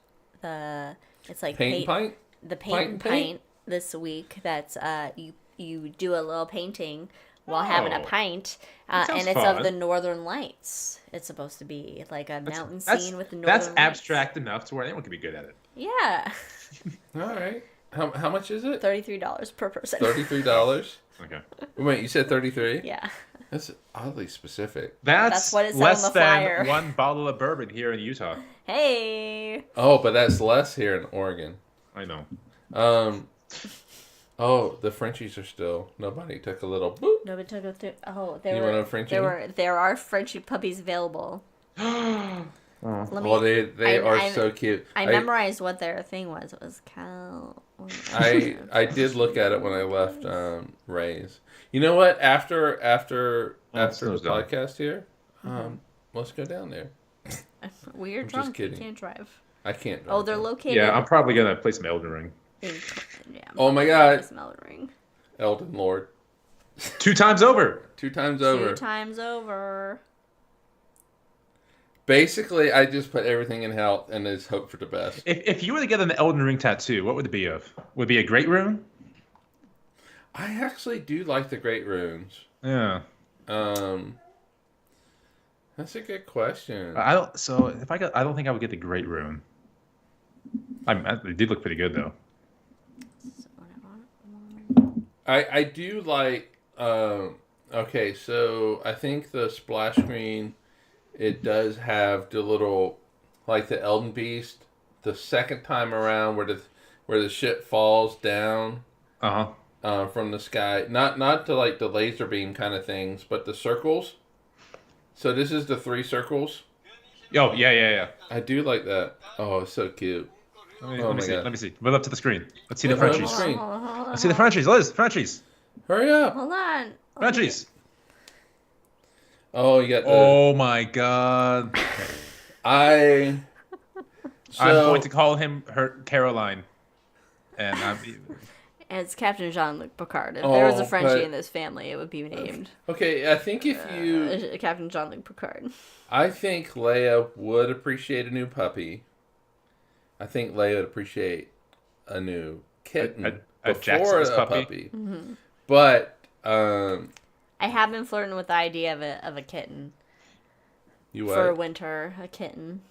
It's like paint pint. The paint pint this week. That's you do a little painting while having a pint, and it's fun. of the Northern Lights. It's supposed to be like a mountain scene with the Northern Lights. That's abstract enough to where anyone can be good at it. Yeah. All right. How much is it? $33 per person. $33? Okay. Wait, you said 33? Yeah. That's oddly specific. That's what it said less on the flyer. than one bottle of bourbon here in Utah. Hey. Oh, but that's less here in Oregon. I know. Oh, the Frenchies are still. Nobody took a little boop. Nobody took a want a Frenchie? There are Frenchie puppies available. They are so cute. I memorized what their thing was. It was Cal. I did look at it when I left Ray's. You know what? After the podcast here, let's go down there. We're I'm drunk. just kidding. You can't drive. I can't drive. Oh, they're located. Yeah, I'm probably gonna play some Elden Ring. Oh my God. Elden Ring. Elden Lord. 2 times over. 2 times over. 2 times over. Basically, I just put everything in health and just hope for the best. If you were to get an Elden Ring tattoo, what would it be of? Would it be a great rune? I actually do like the great runes. Yeah. That's a good question. I don't think I would get the great rune. They did look pretty good though. I do like. Okay, so I think the splash screen. It does have the little, like the Elden Beast, the second time around where the shit falls down from the sky. Not to like the laser beam kind of things, but the circles. So this is the 3 circles. Oh, yeah. I do like that. Oh, it's so cute. Let me see. Move up to the screen. Let's see the Hold on, Frenchies. screen. Let's see the Frenchies. Liz, Frenchies. Hurry up. Hold on. Frenchies. Oh, you got the... Oh, my God. I'm going to call her Caroline. And it's Captain Jean-Luc Picard. If there was a Frenchie in this family, it would be named. Okay, I think if you... Captain Jean-Luc Picard. I think Leia would appreciate a new puppy. I think Leia would appreciate a new kitten before a puppy. Mm-hmm. But I have been flirting with the idea of a kitten. You what? For winter, a kitten.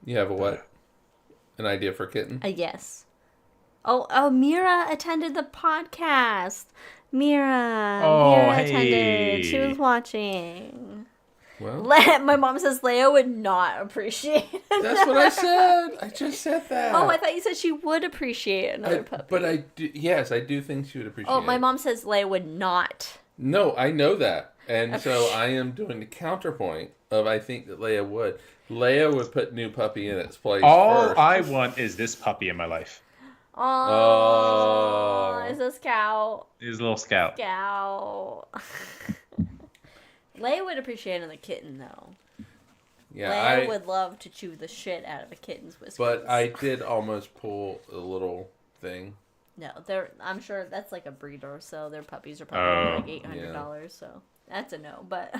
You have a what? An idea for a kitten? Yes. Oh, Mira attended the podcast. Mira attended. She was watching. Well, my mom says Leo would not appreciate it. That's what I said. I just said that. Oh, I thought you said she would appreciate another puppy. But I do think she would appreciate it. Oh, my mom says Leo would not. No, I know that. And so I am doing the counterpoint of I think that Leia would. Leia would put new puppy in its place all first. I want is this puppy in my life. Oh, is a scout. He's a little scout. Leia would appreciate another kitten, though. Yeah, Leia would love to chew the shit out of a kitten's whiskers. But I did almost pull a little thing. No, I'm sure that's like a breeder, so their puppies are probably like $800, yeah. So that's a no, but...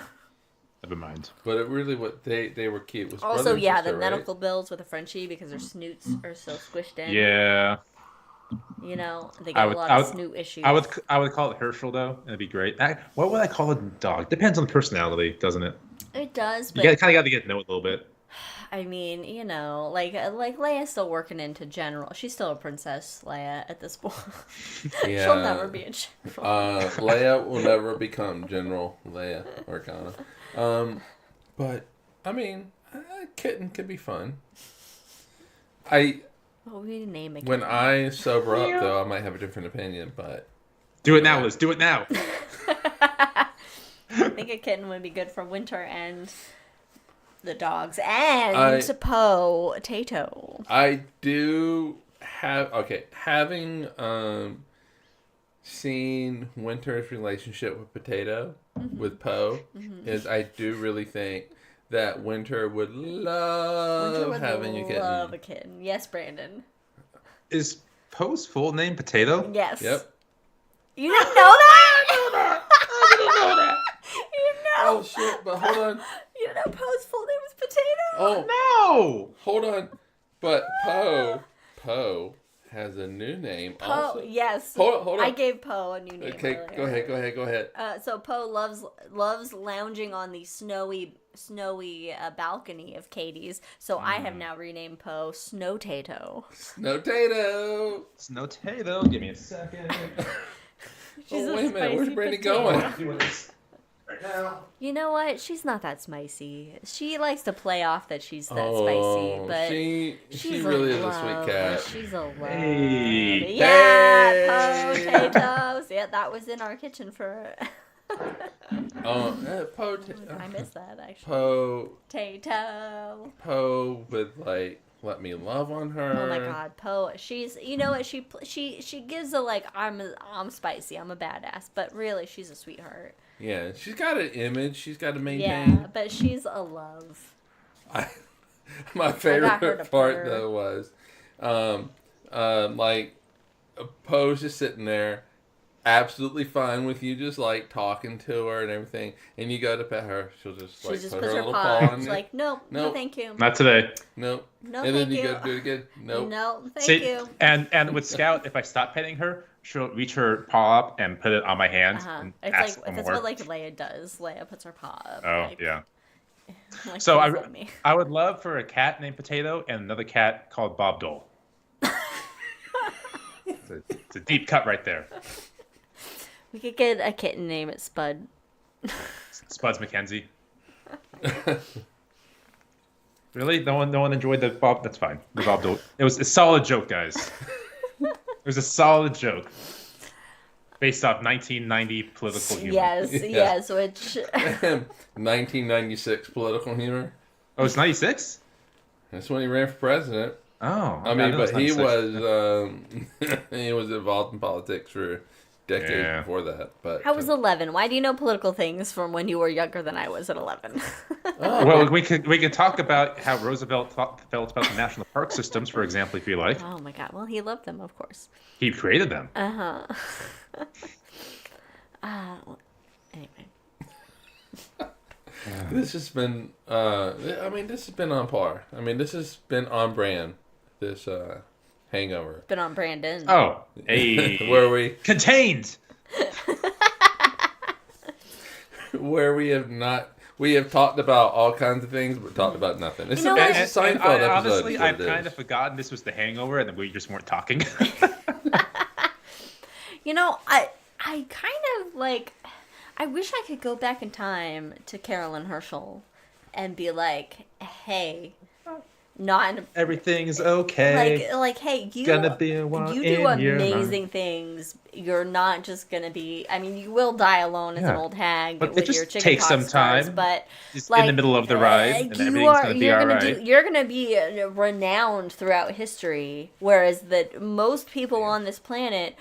Never mind. But it really, what they were cute. Was also, brother and yeah, sister, the right? medical bills with a Frenchie because their snoots are so squished in. Yeah. You know, they get a lot of snoot issues. I would call it Herschel though. It'd be great. What would I call a dog? Depends on the personality, doesn't it? It does, but You kind of got to get to know it a little bit. I mean, you know, like Leia's still working into general. She's still a princess, Leia, at this point. Yeah. She'll never be a general. Leia will never become General Leia Organa. But I mean, a kitten could be fun. Well, we need to name it. When I sober up, though, I might have a different opinion. But do it now, Liz. Do it now. I think a kitten would be good for Winter and the dogs and Potato. I do have having seen Winter's relationship with Potato with Poe is I do really think that Winter would love having a kitten. Love a kitten. Yes, Brandon. Is Poe's full name Potato? Yes. Yep. You didn't know that? I didn't know that. You didn't know. Oh shit! But hold on. You didn't know Poe's full name was Potato? Oh No. hold on. But Poe has a new name. Poe, also. yes. Hold on. I gave Poe a new name. Okay, earlier. go ahead. So Poe loves lounging on the snowy balcony of Katie's. So I have now renamed Poe Snowtato. Snowtato. Give me a second. She's wait a minute. Where's Brandy going? Doing this right now. You know what? She's not that spicy. She likes to play off that she's that spicy, but she really is a sweet cat. She's a love. Hey. Yeah, potatoes. Yeah, that was in our kitchen for. I missed that actually. Potato. Poe would let me love on her. Oh my God, Poe. She's, you know what? She gives a I'm spicy. I'm a badass, but really she's a sweetheart. Yeah, she's got an image. She's got to maintain. Yeah, but she's a love. My favorite part though was, Poe's just sitting there, absolutely fine with you, just talking to her and everything, and you go to pet her, she'll just put her little paw on She's it. like, no, thank you. Not today. Nope. No, and then thank you you. go to do it again. Nope. No, thank you. And with Scout, if I stop petting her, she'll reach her paw up and put it on my hand and ask for that's more. what Leia does. Leia puts her paw up. Oh yeah. So I would love for a cat named Potato and another cat called Bob Dole. It's a deep cut right there. We could get a kitten named Spud. Spuds McKenzie. Really? No one enjoyed the Bob? That's fine. The Bob Dole. It was a solid joke, guys. It was a solid joke. Based off 1990 political humor. Yes, which... 1996 political humor. Oh, it's 96? That's when he ran for president. Oh. I mean, but he was he was involved in politics for decades before that. But I was 11. Why do you know political things from when you were younger than I was at 11? Well, we could talk about how Roosevelt felt about the national park systems, for example, if you like. Oh my God! Well, he loved them, of course. He created them. Anyway. This has been. This has been on par. I mean, this has been on brand. This hangover. Been on Brandon. Oh, hey. Where we contained. Where we have talked about all kinds of things, but talked about nothing. It's a Seinfeld episode. Honestly, I've kind of forgotten this was the hangover, and we just weren't talking. You know, I kind of I wish I could go back in time to Caroline and Herschel and be like, hey, everything's okay. Hey, you gonna be one you do amazing things. You're not just gonna be. I mean, you will die alone as an old hag but with just your chicken take pox some scars, time. but just in the middle of the ride, and everything's gonna be all right. You're gonna be renowned throughout history, whereas that most people on this planet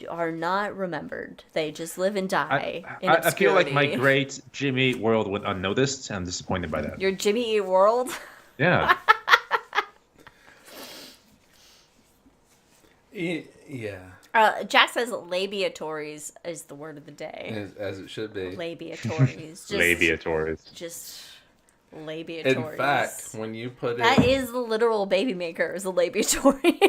are not remembered. They just live and die in obscurity. I feel like my great Jimmy Eat World went unnoticed. I'm disappointed by that. Your Jimmy Eat World? Yeah. Yeah. Jack says labiatories is the word of the day. As it should be. Labiatories. Labiatories. Just labiatories. In fact, when you put that is the literal baby maker, is a labiatory.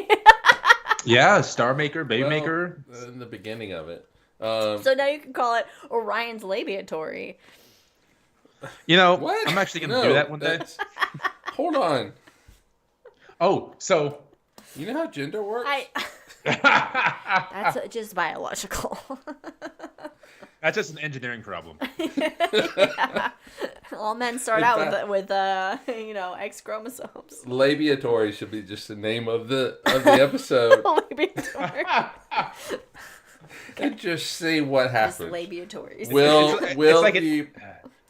Yeah, star maker, baby maker. In the beginning of it. So now you can call it Orion's labiatory. You know, What? I'm actually going to do that one day. Hold on. Oh, so... You know how gender works? That's just biological. That's just an engineering problem. Yeah. All men start out with X chromosomes. Labiatory should be just the name of the episode. Labiatory. And just see what happens. Just labiatories.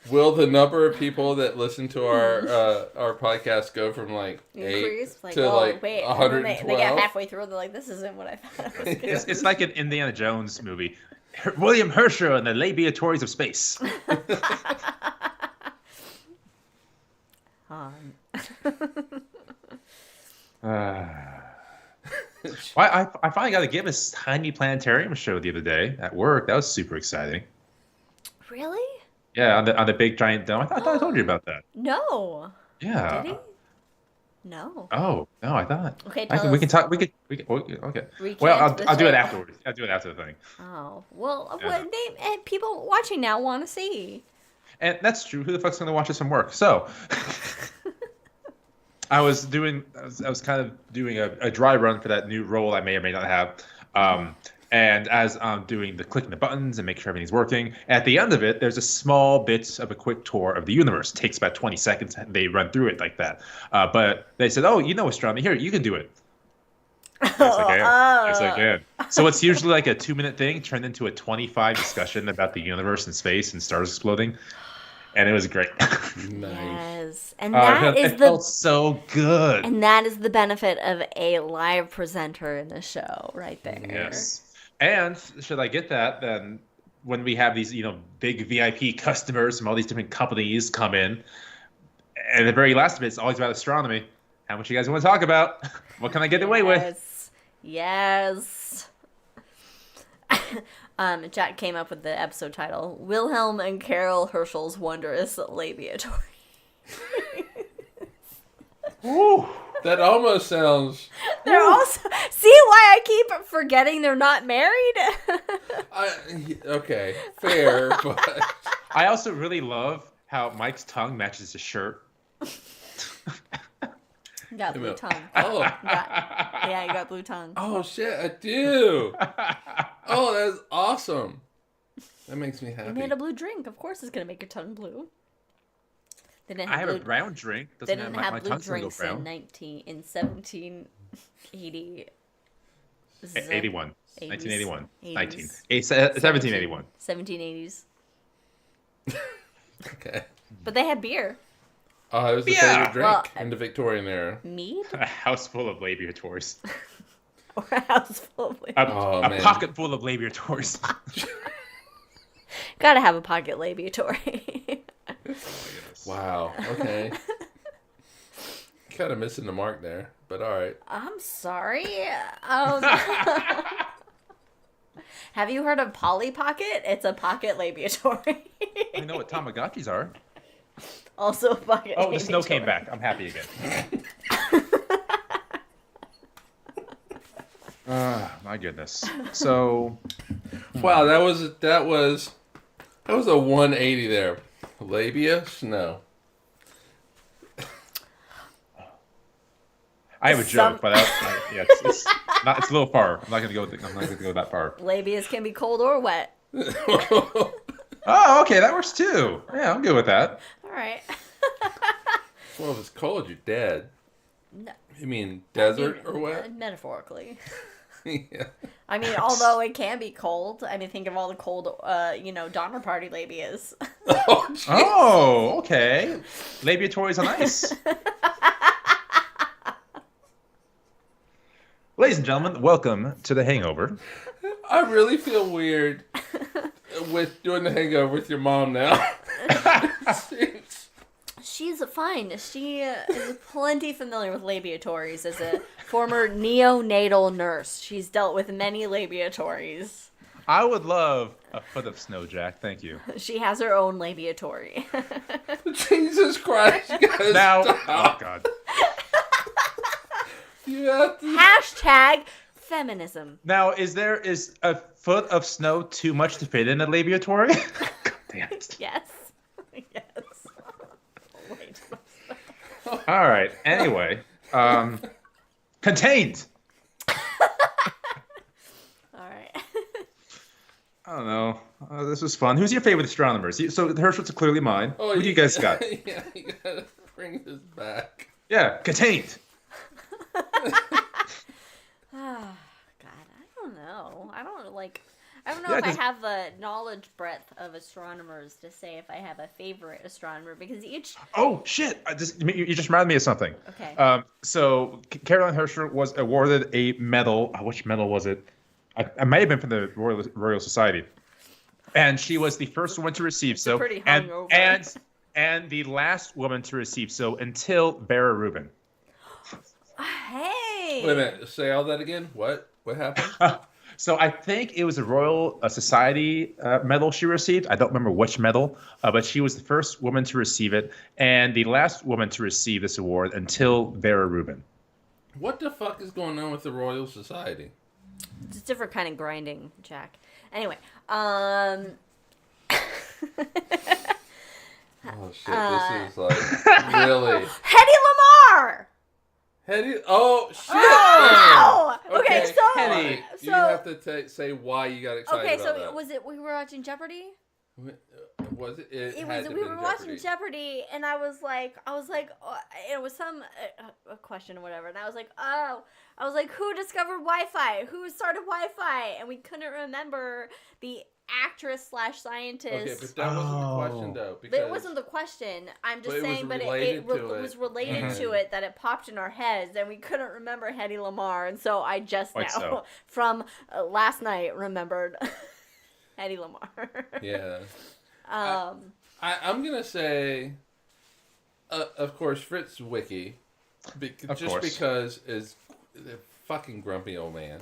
Will the number of people that listen to our podcast go from like Increase? 8 to like wait. 112? They get halfway through. They're like, this isn't what I thought it was going to be. It's like an Indiana Jones movie. William Herschel and the Labiatories of Space. I finally got to give a tiny planetarium show the other day at work. That was super exciting. Really? Yeah, on the big giant dome. I thought I told you about that. No. Yeah. Did he? No. Oh no, I thought. Okay, We can talk. We can. Okay. Well, I'll do it afterwards. I'll do it after the thing. Oh well, Yeah. people watching now want to see. And that's true. Who the fuck's gonna watch this from work? So, I was kind of doing a dry run for that new role I may or may not have. And as I'm doing the clicking the buttons and making sure everything's working, at the end of it, there's a small bit of a quick tour of the universe. It takes about 20 seconds. They run through it like that. But they said, "Oh, you know astronomy. Here, you can do it." Yes, I can. Yes, I can. So it's usually like a 2-minute thing turned into a 25 discussion about the universe and space and stars exploding. And it was great. Nice. Yes, and that is it felt so good. And that is the benefit of a live presenter in the show, right there. Yes. And should I get that, then when we have these, big VIP customers from all these different companies come in, and the very last of it's always about astronomy. How much you guys want to talk about? What can I get away with? Yes. Jack came up with the episode title, Wilhelm and Carol Herschel's Wondrous Labiatory. Ooh. That almost sounds... They're also... See why I keep forgetting they're not married? Okay, fair, but... I also really love how Mike's tongue matches his shirt. You got blue tongue. Oh. Yeah, you got blue tongue. Oh, shit, I do. Oh, that's awesome. That makes me happy. You made a blue drink. Of course it's going to make your tongue blue. I have a brown drink. They didn't have blue drinks in 1780. 81. 1981. 1781. 1780s. Okay. But they had beer. Oh, it was the favorite drink in the Victorian era. Mead? A house full of labiatories. Or a house full of labiatories. A pocket full of labiatories. Gotta have a pocket labiatory. Wow. Okay. Kind of missing the mark there, but all right. I'm sorry. Have you heard of Polly Pocket? It's a pocket labiatory. I know what Tamagotchis are. Also a pocket labiatory. Oh, the snow came back. I'm happy again. My goodness. So, wow, that was a 180 there. Labia, snow. I have a joke, but it's a little far. I'm not gonna go that far. Labias can be cold or wet. Oh, okay, that works too. Yeah, I'm good with that. All right. Well, if it's cold, you're dead. No. You mean desert or what? Metaphorically. Yeah. I mean, although it can be cold. I mean, think of all the cold, Donner Party labias. Oh, okay. Labiatories on ice. Ladies and gentlemen, welcome to The Hangover. I really feel weird with doing The Hangover with your mom now. She's fine. She is plenty familiar with labiatories as a former neonatal nurse. She's dealt with many labiatories. I would love a foot of snow, Jack. Thank you. She has her own labiatory. Jesus Christ, guys. Now, stop. oh God. You have to... Hashtag Feminism. Now, is a foot of snow too much to fit in a laboratory? God damn it. Yes. Yes. Wait. All right. Anyway, contained. All right. I don't know. This was fun. Who's your favorite astronomers? So Herschel's clearly mine. Oh, Who do you guys got? Yeah, you gotta bring this back. Yeah, contained. Oh, God, I don't know. I don't know Yeah, if I have the knowledge breadth of astronomers to say if I have a favorite astronomer, because each... Oh, shit. You just reminded me of something. Okay. So Caroline Herschel was awarded a medal. Which medal was it? I may have been from the Royal Society. And she was the first woman to receive so. Pretty hungover. And the last woman to receive so until Vera Rubin. Hey! Wait a minute. Say all that again. What? What happened? So I think it was a Royal Society medal she received. I don't remember which medal, but she was the first woman to receive it and the last woman to receive this award until Vera Rubin. What the fuck is going on with the Royal Society? It's a different kind of grinding, Jack. Anyway, Oh shit, this is like really... Hedy Lamarr! Hetty? Oh, shit! Oh, wow! Okay, so... Hetty, you have to say why you got excited about that. Was it we were watching Jeopardy? Was it? We were watching Jeopardy, and I was like, it was some a question or whatever, and I was like, who discovered Wi-Fi? Who started Wi-Fi? And we couldn't remember the actress / scientist. Okay, but that wasn't the question though. But it wasn't the question. I'm just saying, but it was related to it that it popped in our heads, and we couldn't remember Hedy Lamarr, and so I just from last night remembered Hedy Lamarr. Yeah. I'm gonna say, of course, Fritz Wiki, because is a fucking grumpy old man.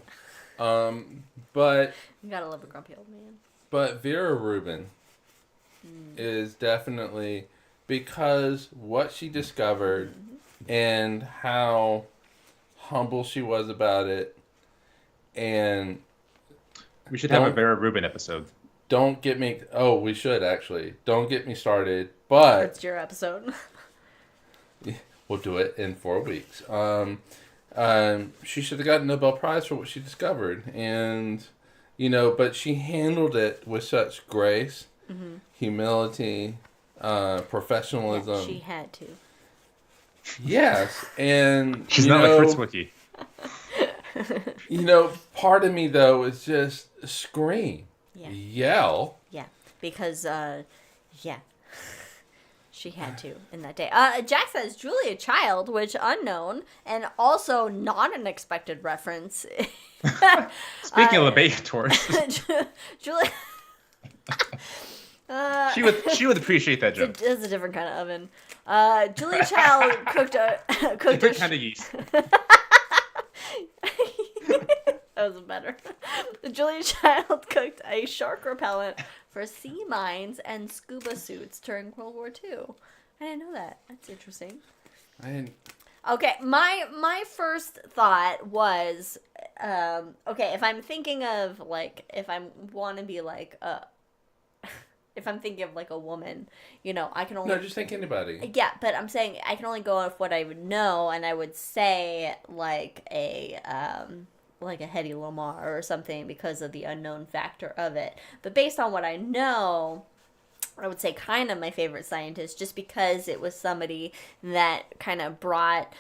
But you gotta love a grumpy old man. But Vera Rubin is definitely because what she discovered and how humble she was about it, and we should have a Vera Rubin episode. Don't get me... Oh, we should, actually. Don't get me started, but... That's your episode. We'll do it in 4 weeks. She should have gotten a Nobel Prize for what she discovered. And, but she handled it with such grace, humility, professionalism. Yeah, she had to. Yes, and... She's not like Fritz Wiki. Part of me, though, is just scream. Yeah. Yell. Yeah, because, she had to in that day. Jack says Julia Child, which unknown, and also not an expected reference. Speaking of laboratories. Julia... she would appreciate that joke. It's a different kind of oven. Julia Child cooked different kind of yeast. That was better. Julia Child cooked a shark repellent for sea mines and scuba suits during World War II. I didn't know that. That's interesting. Okay, my first thought was, if I'm thinking of, if I want to be, if I'm thinking of, a woman, I can only... No, just think anybody. Yeah, but I'm saying I can only go off what I would know, and I would say, a Hedy Lamarr or something because of the unknown factor of it. But based on what I know, I would say kind of my favorite scientist just because it was somebody that kind of brought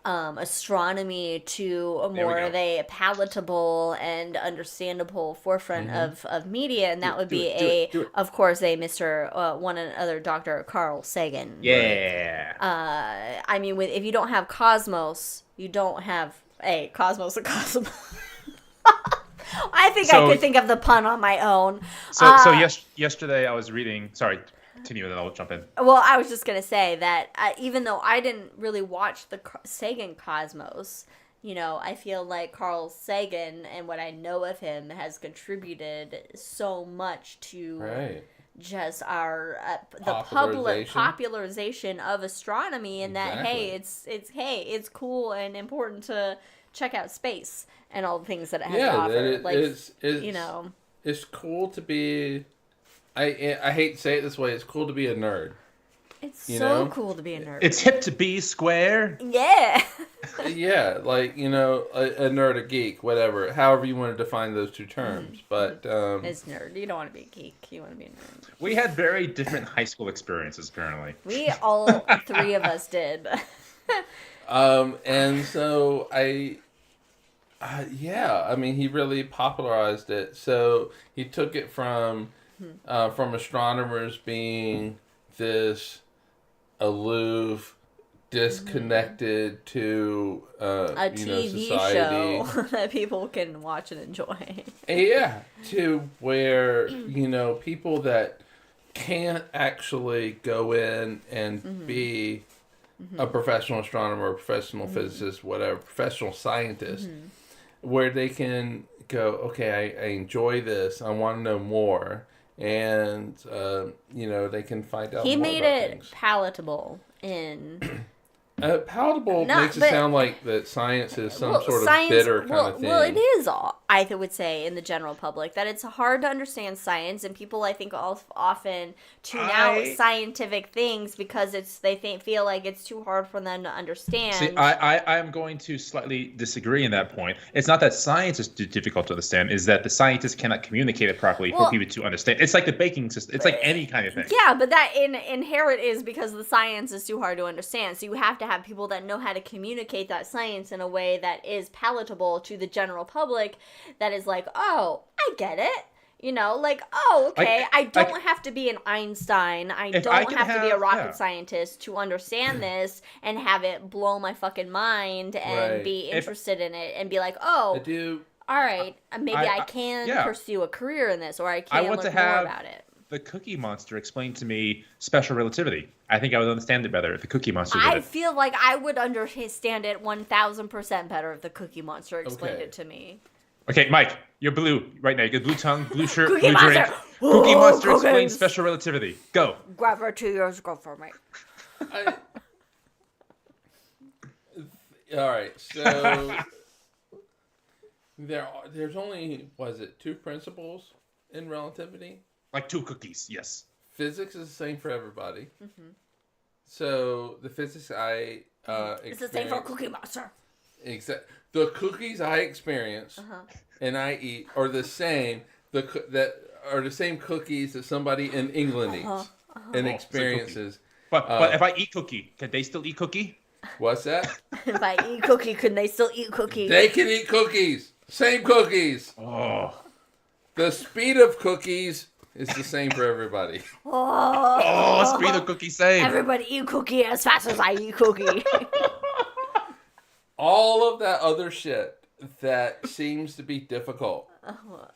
astronomy to a more of a palatable and understandable forefront of media, and that would be of course, a Mr. One and other Dr. Carl Sagan. Yeah. I mean, if you don't have Cosmos, you don't have... Hey, Cosmos a Cosmos. I think I could think of the pun on my own. So yesterday I was reading... Sorry, continue and then I'll jump in. Well, I was just going to say that even though I didn't really watch the Sagan Cosmos, I feel like Carl Sagan and what I know of him has contributed so much to... Right. Just our the popularization of astronomy, and that it's cool and important to check out space and all the things that it has to offer. It's cool to be. I hate to say it this way. It's cool to be a nerd. It's so cool to be a nerd. It's hip to be square. Yeah. Yeah, a nerd, a geek, whatever. However you want to define those two terms. But it's nerd. You don't want to be a geek. You want to be a nerd. We had very different high school experiences, apparently. We all three of us did. And so he really popularized it. So he took it from astronomers being this aloof, disconnected to a TV show that people can watch and enjoy. Yeah, to where people that can't actually go in and be a professional astronomer, professional physicist, whatever, professional scientist, where they can go, okay, I enjoy this, I want to know more. And, they can find out He more made about it things. palatable in... palatable makes it sound like that science is some sort of bitter kind of thing. Well, it is, I would say, in the general public, that it's hard to understand science, and people, I think, often tune out scientific things because they feel like it's too hard for them to understand. See, I'm going to slightly disagree in that point. It's not that science is too difficult to understand, it's that the scientists cannot communicate it properly for people to understand. It's like the baking system. It's like any kind of thing. Yeah, but that inherent is because the science is too hard to understand, so you have to have people that know how to communicate that science in a way that is palatable to the general public, that is like, oh, I get it. Okay, I don't have to be an Einstein. I don't have to be a rocket scientist to understand this and have it blow my fucking mind and be interested in it and be like, oh, I do. All right, maybe I can pursue a career in this, or I can learn more about it. The Cookie Monster explained to me special relativity. I think I would understand it better if the Cookie Monster did it. I feel like I would understand it 1,000% better if the Cookie Monster explained it to me. Okay, Mike, you're blue right now. You got blue tongue, blue shirt, Cookie blue Monster. drink. Cookie Monster explains special relativity. Go. Grab her 2 years ago for me. All right, so there's only, two principles in relativity? Like 2 cookies, yes. Physics is the same for everybody. Mm-hmm. So the physics it's the same for Cookie Monster. Exactly. The cookies I experience and I eat are the same. That are the same cookies that somebody in England eats and experiences. But if I eat cookie, can they still eat cookie? What's that? If I eat cookie, can they still eat cookie? They can eat cookies. Same cookies. Oh. The speed of cookies is the same for everybody. Speed of cookie same. Everybody eat cookie as fast as I eat cookie. All of that other shit that seems to be difficult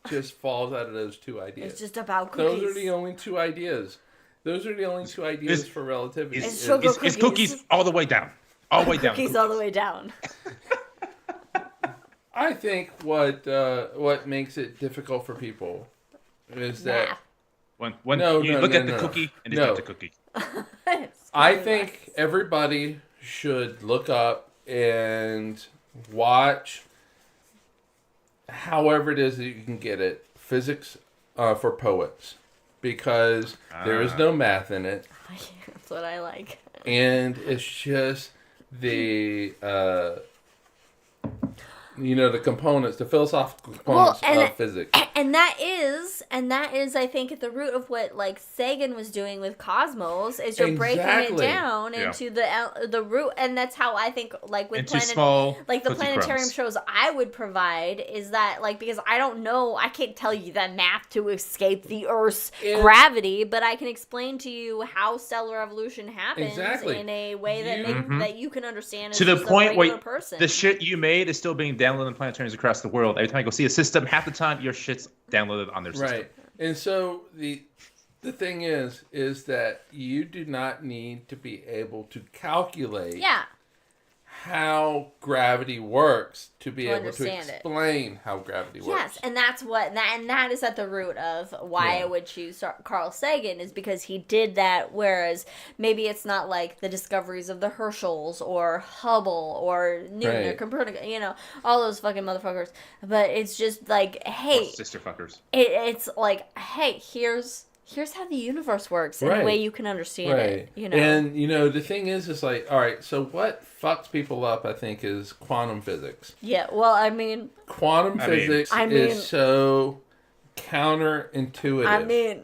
just falls out of those 2 ideas. It's just about cookies. Those are the only 2 ideas. Those are the only 2 ideas for relativity. It's cookies all the way down. All the way down. Cookies all the way down. I think what makes it difficult for people is that when you look at the cookie and it's not the cookie. I think everybody should look up and watch, however it is that you can get it, physics for poets, because there is no math in it. That's what I like. And it's just the the components, the philosophical components of physics. And that is, I think, at the root of what Sagan was doing with Cosmos, is you're breaking it down into the root, and that's how I think, with the Planetarium shows I would provide, is that, because I don't know, I can't tell you that math to escape the Earth's gravity, but I can explain to you how stellar evolution happens in a way that you can understand to the point where person. The shit you made is still being downloaded on planetariums across the world. Every time I go see a system, half the time your shit's downloaded on their system. Right. And so the thing is that you do not need to be able to calculate how gravity works to be To able to understand it. explain how gravity works. Yes, and that's what, and that is at the root of why Yeah. I would choose Carl Sagan, is because he did that, whereas maybe it's not like the discoveries of the Herschels or Hubble or Newton or Right. Copernicus, all those fucking motherfuckers, but it's just like, hey, Sister fuckers. it's like, hey, here's how the universe works in a Right. way you can understand Right. it, And, the thing is like, all right, so what fucks people up, I think, is quantum physics. Yeah, well, I mean, Quantum physics is so counterintuitive.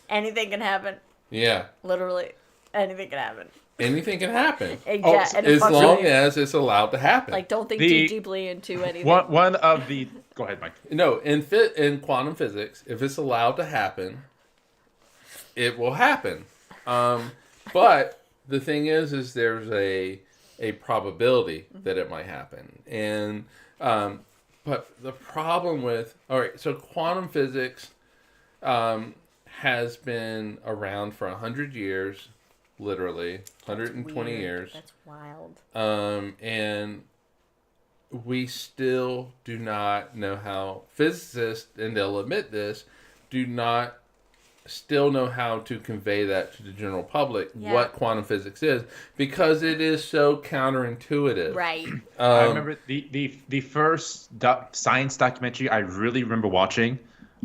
anything can happen. Yeah. Literally, anything can happen. Anything can happen. And as long as it's allowed to happen. Like, don't think too deeply into anything. One of the... Go ahead, Mike. No, in quantum physics, if it's allowed to happen, it will happen. But the thing is there's a probability that it might happen. And but the problem with... All right, so quantum physics has been around for 100 years, literally, 120 years. That's wild. And we still do not know how physicists, and they'll admit this, do not still know how to convey that to the general public, what quantum physics is, because it is so counterintuitive. Right. I remember the first science documentary I really remember watching,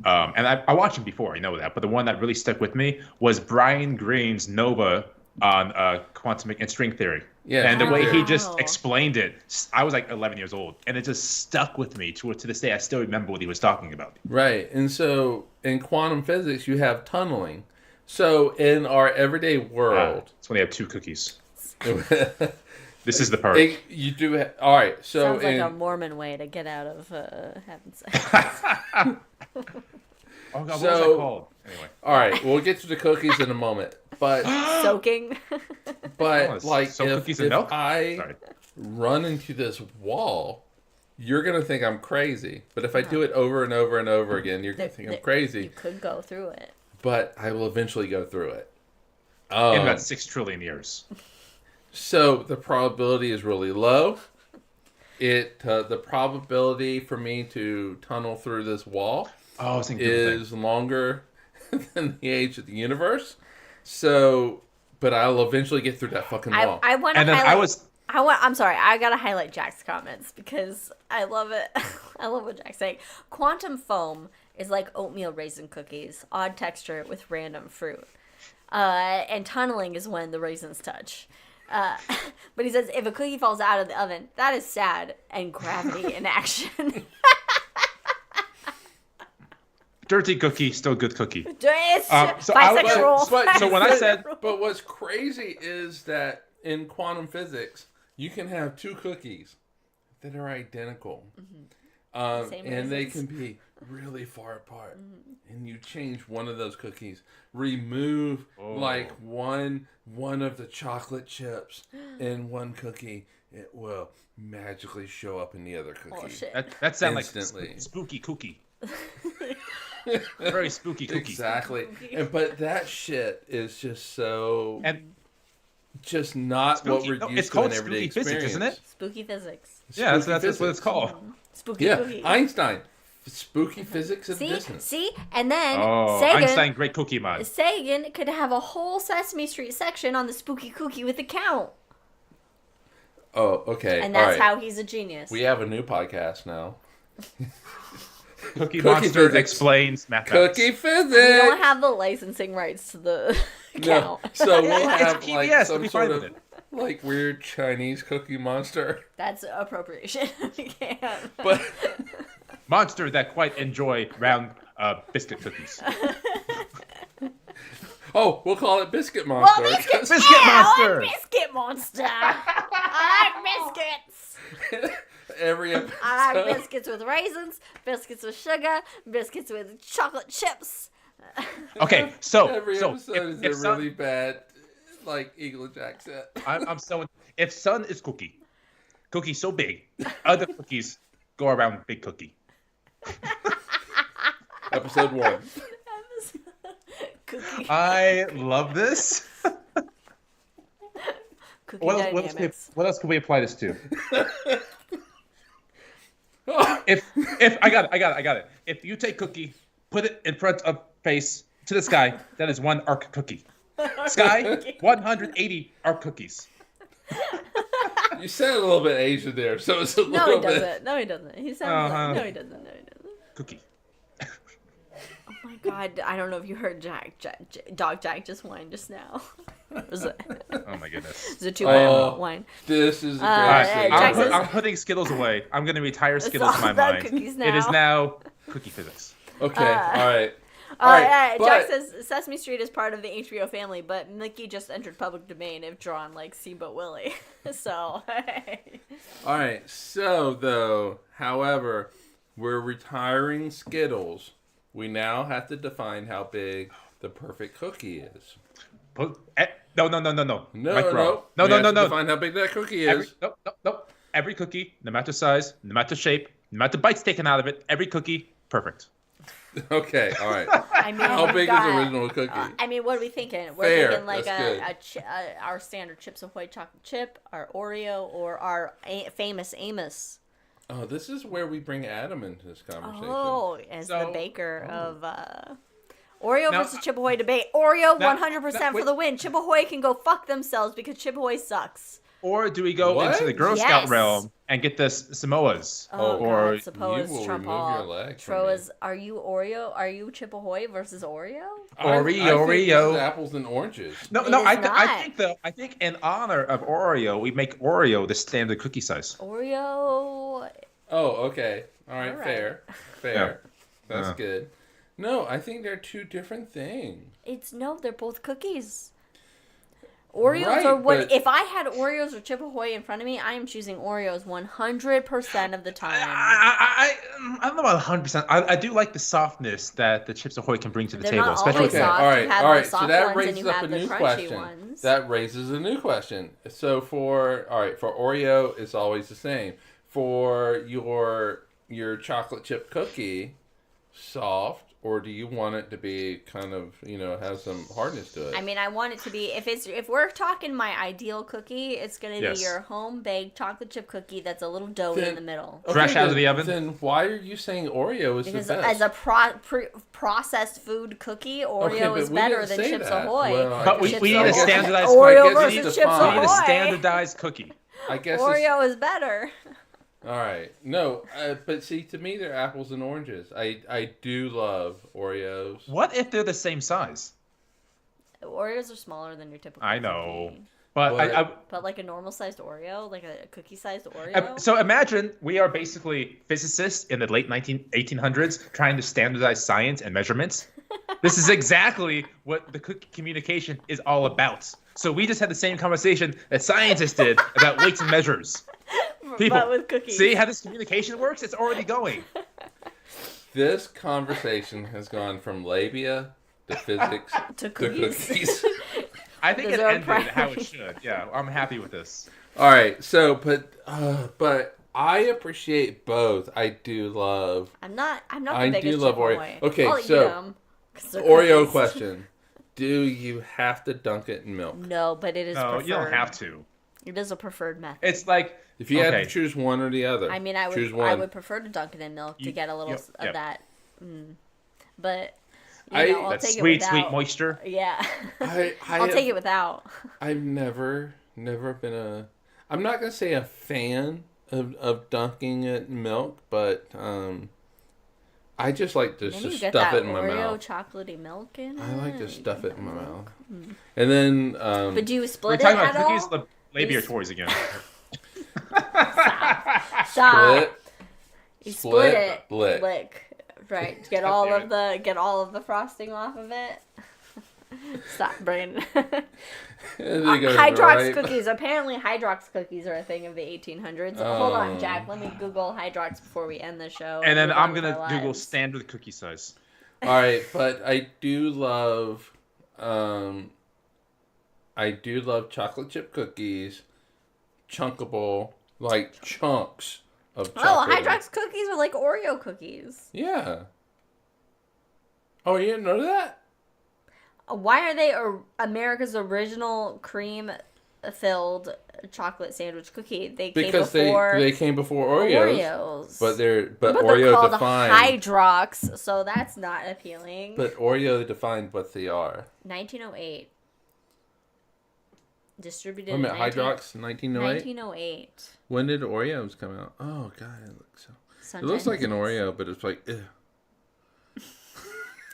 and I watched it before, I know that, but the one that really stuck with me was Brian Greene's Nova on quantum and string theory. Yeah, and the way he just Wow. explained it, I was like 11 years old, and it just stuck with me to this day. I still remember what he was talking about. Right. And so in quantum physics, you have tunneling. So in our everyday world... That's when they have 2 cookies. This is the part. You do... all right. So Sounds like a Mormon way to get out of having sex. Oh, God, what was So- that called? Anyway. all right. We'll get to the cookies in a moment. But... Soaking. But, like, soak cookies in if milk? I Sorry. run into this wall, you're going to think I'm crazy. But if I do it over and over and over again, you're going to think I'm You crazy. could go through it. But I will eventually go through it. In about 6 trillion years. So the probability is really low. The probability for me to tunnel through this wall Oh, I was thinking is longer than the age of the universe. So, but I'll eventually get through that fucking wall. I want to And then highlight... I'm sorry, I gotta highlight Jack's comments because I love it. I love what Jack's saying. Quantum foam is like oatmeal raisin cookies, odd texture with random fruit. And tunneling is when the raisins touch. But he says, if a cookie falls out of the oven, that is sad and gravity in action. Dirty cookie, still good cookie. It's So bisexual. so when I said- but what's crazy is that in quantum physics, you can have 2 cookies that are identical. Same And they raisins. can be really far apart. And you change one of those cookies, remove like one of the chocolate chips in one cookie, it will magically show up in the other cookie. Oh, shit. That sounds Instantly. like spooky cookie. Very spooky cookie. Exactly. But that shit is just so And just not Spooky- what we're no, used it's to in called everyday spooky physics, experience. isn't it? Spooky physics. yeah, Spooky that's what it's physics. called. Spooky Yeah, cookie. Einstein. Spooky physics of distance. See? And then Oh, Sagan... Einstein, great cookie mod. Sagan could have a whole Sesame Street section on the spooky cookie with the count. Oh, okay. And all that's right. how he's a genius. We have a new podcast now. Cookie Monster physics. explains mathematics. Cookie We physics. don't have the licensing rights to the No. count. So we'll It's have like PBS, some we'll be sort fine of with it. like weird Chinese cookie monster. That's appropriation. We can't. But Monster that quite enjoy round biscuit cookies. oh, we'll call it Biscuit Monster. Well, biscuit, Biscuit Monster! Biscuit Monster! I like biscuits! Every episode. I like biscuits with raisins, biscuits with sugar, biscuits with chocolate chips. Okay, so Every so episode is if a really bad like English accent. I'm so if sun is cookie so big, other cookies go around big cookie. Episode 1. Cookie. I love this. cookie What dynamics. what else can we apply this to? if I got it. If you take cookie, put it in front of face to the sky, that is one arc cookie. Sky, 180 arc cookies. You sound a little bit Asian there, so it's a No, little he bit. doesn't. No, he doesn't. He sounds like... No, he doesn't. No, he doesn't. Cookie. Oh my god, I don't know if you heard Dog Jack just whine just now. It was a Oh my goodness. 2-1 whine. This is a great Alright, segment. Jack says- I'm putting Skittles away. I'm going to retire Skittles all from my about mind. cookies It is now. now cookie physics. Okay, all right. Jack but- says Sesame Street is part of the HBO family, but Mickey just entered public domain if drawn like Steamboat Willie. So, All right. So, though, however, we're retiring Skittles. We now have to define how big the perfect cookie is. No. No, Mike no, Rowe. We have to define how big that cookie is. Nope. Every cookie, no matter size, no matter shape, no matter bites taken out of it, every cookie, perfect. Okay, all right. I mean, How big is God. the original cookie? I mean, what are we thinking? We're Fair, thinking like that's our standard Chips Ahoy chocolate chip, our Oreo, or our famous Amos. Oh, this is where we bring Adam into this conversation. Oh, as the So- baker of Oreo Now, versus Chip Ahoy debate. Oreo, now- 100% now, for wait. the win. Chip Ahoy can go fuck themselves because Chip Ahoy sucks. Or do we go What? into the Girl Scout Yes. realm and get the Samoas? Oh, or God, suppose you will Trump remove Hall. your leg from Troas, are you Oreo? Are you Chip Ahoy versus Oreo? I think this Oreo. is apples and oranges. No, It no. is I think in honor of Oreo, we make Oreo the standard cookie size. Oreo. Oh, okay. All right, All right. fair. Yeah. That's Yeah. good. No, I think they're two different things. They're both cookies. Oreos Right, are what? but- If I had Oreos or Chip Ahoy in front of me, I am choosing Oreos 100% of the time. I don't know about 100%. I do like the softness that the Chips Ahoy can bring to the They're table, not especially always with soft. all You right, have all the right. So soft that ones and raises you up have a the new crunchy question. ones. That raises a new question. So for Oreo, it's always the same. For your chocolate chip cookie, soft, or do you want it to be kind of, have some hardness to it? I mean, I want it to be if we're talking my ideal cookie, it's gonna Yes. be your home baked chocolate chip cookie that's a little doughy in the middle. Fresh out of the oven? Then why are you saying Oreo is Because the best? as a processed food cookie, Oreo but is we better didn't than say Chips that. Ahoy. Well, I But we guess- need I a guess- standardized Oreo I guess versus it's Chips We defined. need a Ahoy. standardized cookie. I guess it's, Oreo is better. all right. No, but see, to me, they're apples and oranges. I do love Oreos. What if they're the same size? Oreos are smaller than your typical. I know. cookie. But But- But like a normal sized Oreo, like a cookie sized Oreo. so imagine we are basically physicists in the late 1800s trying to standardize science and measurements. This is exactly what the cookie communication is all about. So we just had the same conversation that scientists did about weights and measures. People, but with cookies. see how this communication works? It's already going. This conversation has gone from labia to physics To to cookies. cookies. I think Those it are ended how primary. it should. Yeah, I'm happy with this. All right. So, but I appreciate both. I do love I'm not the I do biggest love Chip Oreo. Ahoy. Okay, I'll eat so, them, 'cause they're Oreo cookies. question. Do you have to dunk it in milk? No, but it is No, preferred. you don't have to. It is a preferred method. It's like If you had okay. to choose one or the other, I mean, I choose would one. prefer to dunk it in milk to You- get a little yep, of yep. that. But I- I'll that take sweet, it without. sweet moisture. Yeah, I I'll have- take it without. I've never been a. I'm not gonna say a fan of dunking it in milk, but I just like to Then just you get stuff that it in my Oreo mouth. chocolatey milk in it. I like to You stuff can it in my have mouth, milk. and then But do you We're split it talking at about cookies, all? labia These- toys again. Stop. split. You split, split it. lick. Right. Get all of the frosting off of it. Stop, Brandon. And then it goes Hydrox right- cookies. Apparently, Hydrox cookies are a thing of the 1800s. Hold on, Oh. Jack. Let me Google Hydrox before we end the show. And then move on I'm with gonna our Google lives. standard cookie size. All right, but I do love chocolate chip cookies, chunkable, like chunks of Oh, chocolate. Hydrox cookies are like Oreo cookies. Yeah. Oh, you didn't know that? Why are they America's original cream filled chocolate sandwich cookie. They because came before they came before Oreos. But But they're Oreo called defined. Hydrox, so that's not appealing. But Oreo defined what they are. 1908. Distributed Wait a minute, in Hydrox, 1908? 1908. When did Oreos come out? Oh, God, it looks so... Sunshine It looks like an Kisses. Oreo, but it's like, ugh.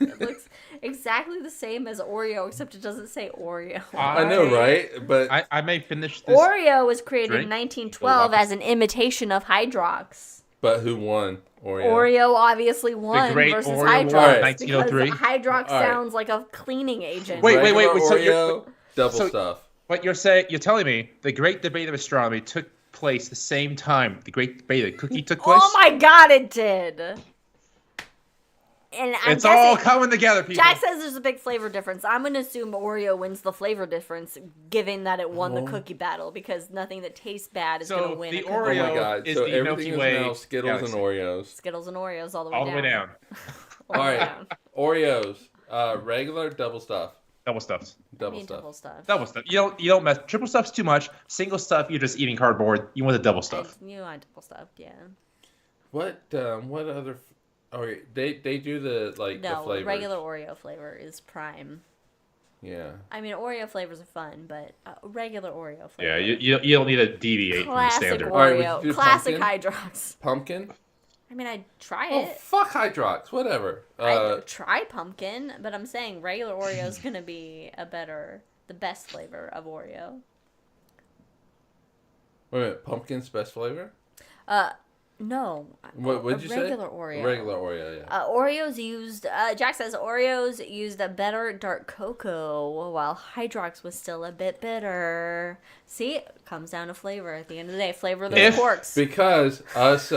It looks exactly the same as Oreo, except it doesn't say Oreo. I know, right? But I may finish this. Oreo was created in drink. 1912 as an imitation of Hydrox. but who won? Oreo. Oreo obviously won great versus Oreo Hydrox won, 1903. because Hydrox All right. sounds like a cleaning agent. Wait, Regular so you're- Oreo, double so- stuff. What you're telling me the great debate of astronomy took place the same time the great debate of cookie took place? Oh my god, it did. And I'm It's all guessing coming together, people. Jack says there's a big flavor difference. I'm going to assume Oreo wins the flavor difference, given that it won the cookie battle, because nothing that tastes bad is So going to win the a cookie. Oh my Oreo God! is So the everything Milky is Way now Skittles galaxy. and Oreos. Skittles and Oreos all the way all the way down. All right, Oreos, regular, double stuff, Double stuffs. double stuff. Double stuff. Double stuff. You don't mess. Triple stuff's too much. Single stuff, you're just eating cardboard. You want the double stuff. You want double stuff, yeah. What other? Okay, they do the the No, flavors. regular Oreo flavor is prime. Yeah. I mean, Oreo flavors are fun, but regular Oreo flavor. Yeah, you don't need to deviate from the Classic standard. All right, would Oreo. you do Classic pumpkin? Hydrox. Pumpkin. I mean, I'd try Oh, it. fuck Hydrox. Whatever. I'd try pumpkin, but I'm saying regular Oreo is going to be the best flavor of Oreo. Wait a minute. Pumpkin's best flavor? No. What would you say? Regular Oreo. Regular Oreo. Yeah. Oreos used, Jack says Oreos used a better dark cocoa, while Hydrox was still a bit bitter. See, it comes down to flavor at the end of the day. Flavor of those quarks. Because us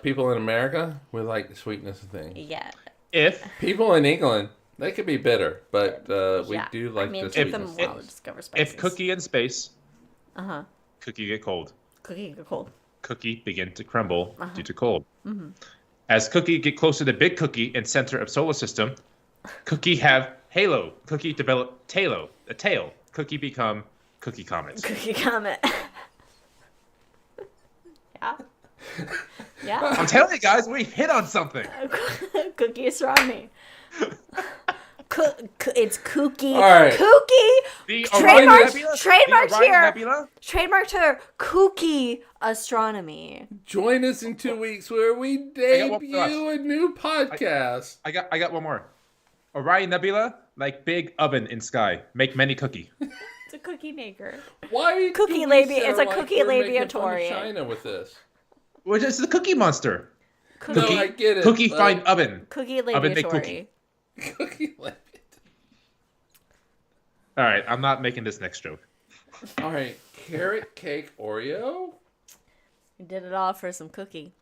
people in America, we like the sweetness of things. Yeah. If People in England, they could be bitter, but we Yeah. do like I mean, the take sweetness. them while to discover spices. if Cookie in space, Uh-huh. Cookie get cold. Cookie get cold. Cookie begin to crumble due to cold. Mm-hmm. As Cookie get closer to Big Cookie in center of solar system, Cookie have halo. Cookie develop a tail. Cookie become Cookie Comets. Cookie comment. Yeah. Yeah. I'm telling you guys, we've hit on something. Cookie astronomy. It's Kooky. All right. Kooky. The Trademark- Orion Nebula, trademark the Orion here. Nebula, Trademark her Kooky astronomy. Join us in 2 weeks where we got one for debut a new podcast. I got one more. Orion Nebula, like big oven in sky, make many cookie. It's a cookie maker. Why Cookie do we labia- sound it's a like cookie we're making fun of labiatorium. China with this. Which is the Cookie Monster. Cookie, No, I get it. Cookie but- find oven. cookie Oven make labiatory. Cookie labia. All right, I'm not making this next joke. All right, carrot cake Oreo. We did it all for some cookie.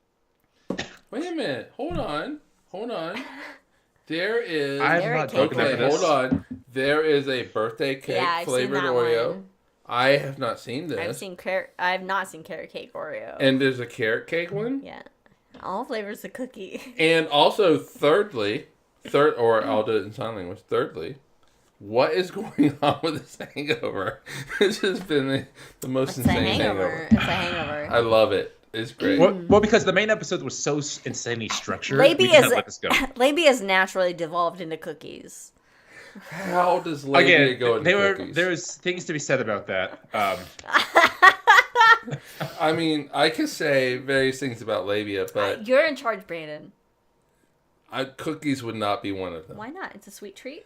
Wait a minute. Hold on. There is. I'm Carrot not cake joking Okay, about this. hold on. There is a birthday cake Yeah, I've seen flavored that Oreo. one. I have not seen this. I've not seen carrot cake Oreo. And there's a carrot cake one. Yeah. All flavors of cookie. And also, or I'll do it in sign language. Thirdly, what is going on with this hangover? This has been the most It's a insane hangover. It's a hangover. I love it. It's great. Well, because the main episode was so insanely structured, we Labia can't let this go. is naturally devolved into cookies. How does labia go into cookies? There's things to be said about that. I mean, I could say various things about labia, but You're in charge, Brandon. cookies would not be one of them. Why not? It's a sweet treat.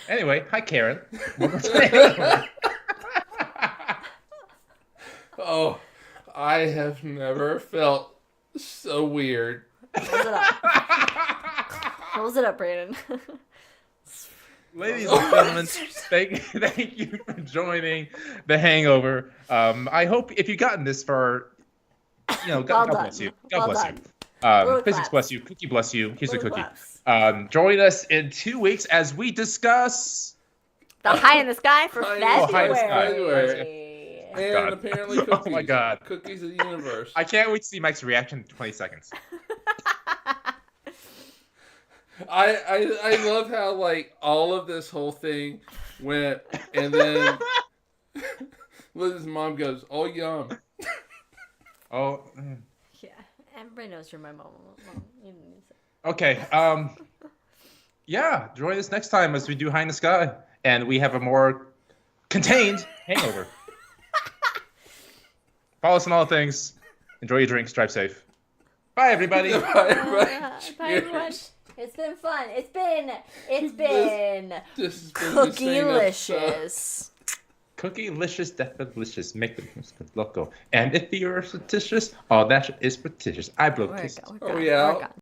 Anyway, hi Karen. Welcome to the hangover. Oh, I have never felt so weird. Close it up. Close it up, Brandon. Ladies and gentlemen, thank you for joining the Hangover. I hope if you've gotten this far, God Well bless done. you. God Well bless done. you. Little Physics claps. bless you. Cookie bless you. Here's a Little cookie. claps. Join us in 2 weeks as we discuss. The high in the sky for High in the February. sky. February. And God. apparently Oh cookies. my God. Cookies of the universe. I can't wait to see Mike's reaction in 20 seconds. I love how like all of this whole thing went, and then Liz's mom goes, "Oh yum." Oh. Yeah, everybody knows you're my mom. You didn't need to say. Okay. Yeah. Join us next time as we do High in the Sky, and we have a more contained hangover. Follow us on all things. Enjoy your drinks. Drive safe. Bye, everybody. Bye, everybody. Bye, everyone. It's been fun. It's been This has been the same episode. cookie-licious. Cookie-licious, death-delicious. Make the loco. And if you're fictitious, all that is fictitious. I blow kisses. Are we out?